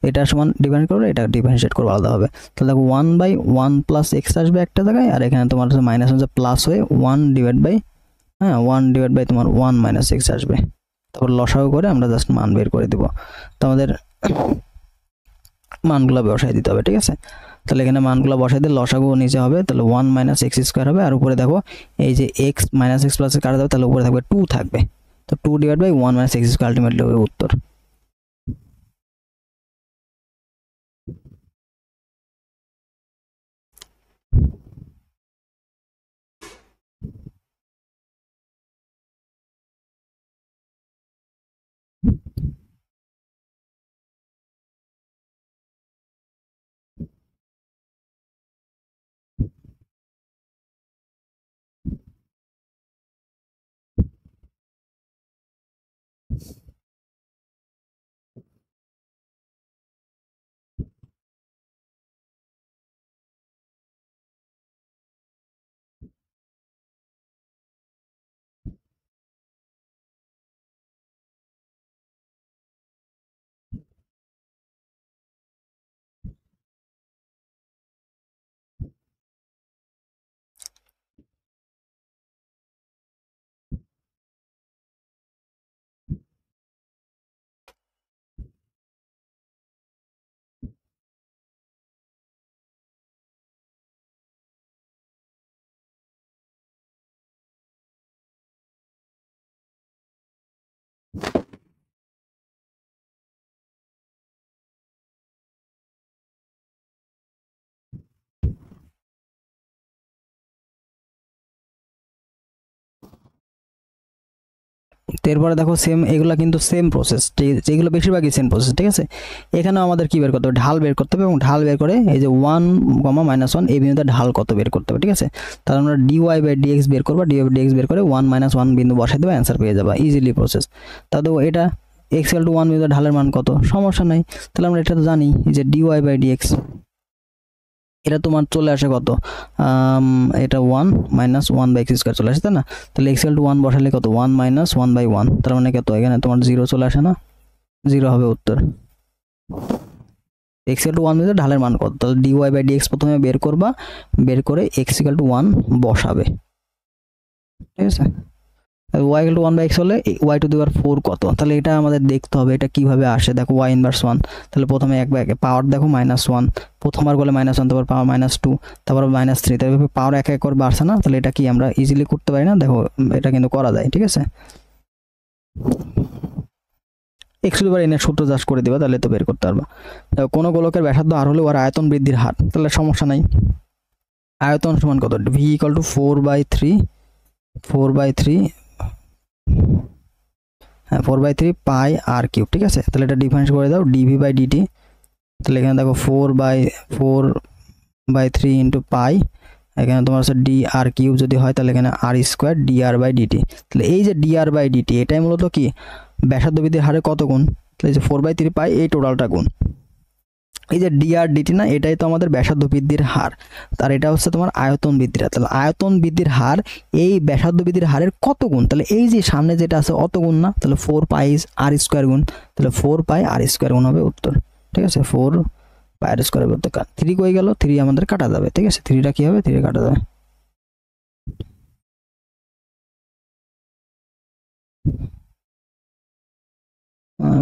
S1: এটা সমান ডিফারেন্স করবে, এটা ডিফারেন্সিয়েট করবে আলাদা হবে, তাহলে দেখো 1/1 + x আসবে একটা জায়গায়, আর এখানে তোমার হচ্ছে মাইনাস হচ্ছে প্লাস হয়ে 1/1 তোমার 1 - x আসবে, তারপর লসাগু করে আমরা জাস্ট মান বের করে দেব, তো আমাদের মানগুলো বসাই দিতে হবে, ঠিক আছে। তাহলে এখানে মানগুলো বসাই দিয়ে লসাগু নিচে হবে, তাহলে 1 - x স্কয়ার হবে, আর উপরে দেখো এই যে x - x প্লাস কাটা যাবে, তাহলে উপরে থাকবে 2 থাকবে, তো 2/1 - x স্কয়ার আলটিমেটলি হবে উত্তর। এরপরে দেখো সেম, এগুলা কিন্তু সেম প্রসেস, যেগুলো বেশিরভাগই সেম প্রসেস, ঠিক আছে। এখানেও আমাদের কি বের করতে হবে, ঢাল বের করতে হবে, এবং ঢাল বের করে এই যে 1, -1 এই বিন্দুতে ঢাল কত বের করতে হবে, ঠিক আছে। তাহলে আমরা dy/dx বের করবো, dy/dx বের করে 1 - 1 বিন্দু বসাই দেবো, অ্যান্সার পেয়ে যাবা, ইজিলি প্রসেস। তাহলে এটা x = 1 বিন্দুতে ঢালের মান কত, সমস্যা নাই, তাহলে আমরা এটা তো জানি যে dy/dx এটা তোমার চলে আসে কত, এটা 1 - 1/x স্কয়ার চলে আসে, তাই না। তাহলে x = 1 বসালে কত 1 - 1/1, তার মানে কত, এখানে তোমার 0 চলে আসে না, 0 হবে উত্তর। x = 1 দিলে ঢালের মান কত, তাহলে dy/dx প্রথমে বের করবা, বের করে x = 1 বসাবে, ঠিক আছে। y = 1/x হলে y⁴ কত, তাহলে এটা আমাদের দেখতে হবে এটা কিভাবে আসে। দেখো y ইনভার্স 1, তাহলে প্রথমে এক পাওয়ার দেখো -1, প্রথমবার করলে -1, তারপর পাওয়ার -2, তারপর -3, তারপর পাওয়ার এক করে বাড়ছে না, তাহলে এটা কি আমরা ইজিলি করতে পারি না, দেখো এটা কিন্তু করা যায়, ঠিক আছে। x⁴n এর সূত্র জাস্ট করে দিবা, তাহলে তো বের করতে পারবা। কোন গোলকের ব্যাসার্ধ আর হলে ওর আয়তন বৃদ্ধির হার, তাহলে সমস্যা নাই, আয়তন সমান কত v = 4/3 হ্যাঁ 4/3 পাই r কিউব, ঠিক আছে। তাহলে এটা ডিফারেন্স করে দাও dv/dt, তাহলে এখানে দেখো 4/3 ইন্টু পাই, এখানে তোমার হচ্ছে dr কিউব যদি হয়, তাহলে এখানে r² dr/dt, তাহলে এই যে dr/dt এটাই মূলত কি ব্যাসার্ধ বৃদ্ধির হারে কত গুণ, তাহলে এই যে 4/3 পাই এই টোটালটা গুণ এই যে dr/dt না, এটাই তো আমাদের ব্যাসার্ধ বৃদ্ধির হার, আর এটা হচ্ছে তোমার আয়তন বৃদ্ধির হার, তাহলে আয়তন বৃদ্ধির হার এই ব্যাসার্ধ বৃদ্ধির হারের কত গুণ, তাহলে এই যে সামনে যেটা আছে অত গুণ না, তাহলে 4πr² গুণ, তাহলে 4πr² গুণ হবে উত্তর, ঠিক আছে। 4πr² বলতে 3 কই গেল, 3 আমাদের কাটা যাবে, ঠিক আছে, 3টা কি হবে, 3 কাটা যাবে।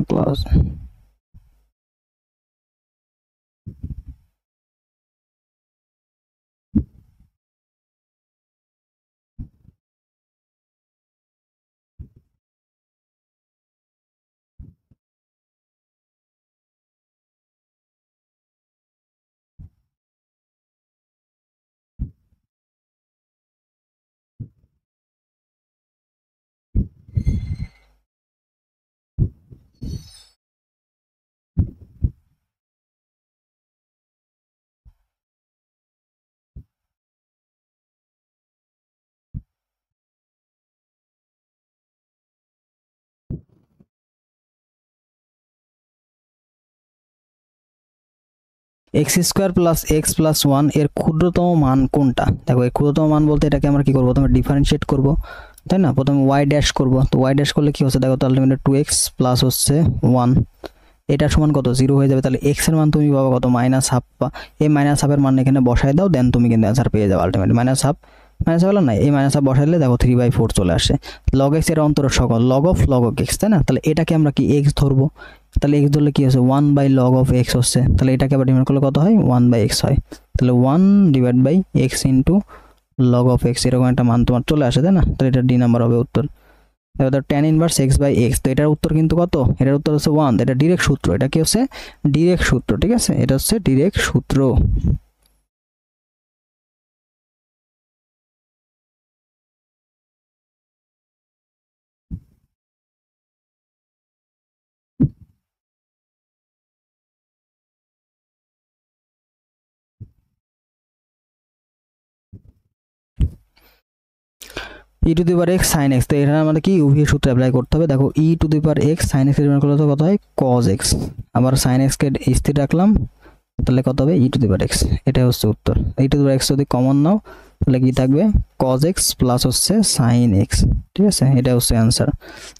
S1: Class x square plus x plus one এর ক্ষুদ্রতম মান কোনটা? দেখো এই ক্ষুদ্রতম মান বলতে এটাকে আমরা কি করবো, প্রথমে ডিফারেন্সিয়েট করব, তাই না? প্রথমে ওয়াই ড্যাশ করব, তো ওয়াই ড্যাশ করলে কি হচ্ছে দেখো, তো আলটিমেটলি 2x প্লাস হচ্ছে 1, এটা সমান কত 0 হয়ে যাবে। তাহলে x এর মান তুমি পাবো কত -1/2, বা এই -1/2 এর মান এখানে বসায় দাও, দেন তুমি কিন্তু অ্যান্সার পেয়ে যাবে আলটিমেটলি -1/2 হলো না, এই -1/2 বসাইলে দেখো 3/4 চলে আসে। log x এর অন্তর সকল log of x, তাই না? তাহলে এটাকে আমরা কি x ধরবো, তাহলে x ধরলে কি হচ্ছে 1/log of x হচ্ছে, তাহলে এটাকে আবার ডিভাইড করলে কত হয় 1/x হয়, তাহলে 1/x into log of x এরকম একটা মান তোমার চলে আসে, তাই না? তাহলে এটা ডি নাম্বার হবে উত্তর। এবার tan ইনভার্স x/x, তো এটার উত্তর কিন্তু কত, এটার উত্তর হচ্ছে 1, এটা ডাইরেক্ট সূত্র, এটা কি হচ্ছে ডাইরেক্ট সূত্র, ঠিক আছে, এটা হচ্ছে ডাইরেক্ট সূত্র। e to the power x sin x, তো এখানে আমাদের কি উভয় সূত্র অ্যাপ্লাই করতে হবে। দেখো e to the power x sin x এর মান করলে তো কত হয় cos x, আবার sin x কে স্থির রাখলাম, তাহলে কত হবে e to the power x, এটাই হচ্ছে উত্তর। e to the power x যদি কমন নাও তাহলে কি থাকবে cos x প্লাস হচ্ছে sin x, ঠিক আছে, এটা হচ্ছে answer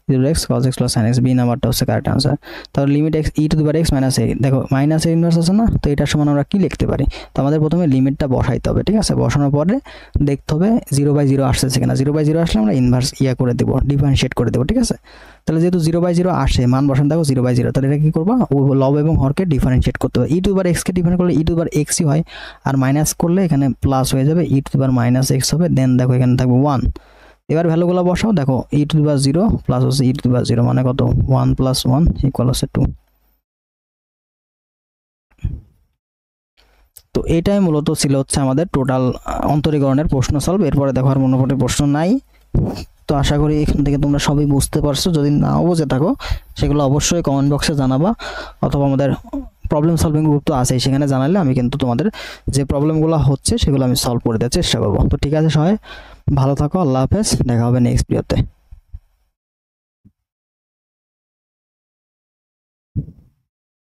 S1: e to the x cos x plus sin x, B নাম্বারটা হচ্ছে কারেক্ট आंसर। তাহলে limit x e to the power x minus a, দেখো মাইনাস a ইনভার্স আছে না, তো এটার সমান আমরা কি লিখতে পারি, তো আমাদের প্রথমে লিমিটটা বসাইতে হবে, ঠিক আছে, বসানোর পরে দেখতে হবে 0/0 আসছে কিনা, 0/0 আসলে আমরা ইনভার্স করে দেব, ডিফারেন্সিয়েট করে দেব, ঠিক আছে। তাহলে যেহেতু 0/0 আসে, মান বসানো দেখো 0/0, তাহলে এটা কি করবা, লব এবং হরকে ডিফারেন্সিয়েট করতে হবে, e to the power x K different করলে e to the power x ই হয়, আর মাইনাস করলে এখানে প্লাস হয়ে যাবে e to the power minus x হবে, দেন দেখো এখানে থাকবে 1। এবার ভ্যালুগুলো বসাও, দেখো e to the power 0 plus হচ্ছে e টু দি পাওয়ার 0 মানে কত 1 + 1 = হচ্ছে 2। তো এটাই মূলত ছিল হচ্ছে আমাদের টোটাল অন্তরীকরণের প্রশ্ন সলভ। এরপরে দেখো আর মনোপটে প্রশ্ন নাই। তো আশা করি এখান থেকে তোমরা সবই বুঝতে পারছো, যদি নাও বুঝে থাকো সেগুলো অবশ্যই কমেন্ট বক্সে জানাবা, অথবা আমাদের প্রবলেম সলভিং গ্রুপ তো আছে, সেখানে জানালে আমি কিন্তু তোমাদের যে প্রবলেমগুলো হচ্ছে সেগুলো আমি সলভ করে দেওয়ার চেষ্টা করবো। তো ঠিক আছে, সবাই ভালো থাকো, আল্লাহ হাফেজ, দেখা হবে নেক্সট ভিডিওতে।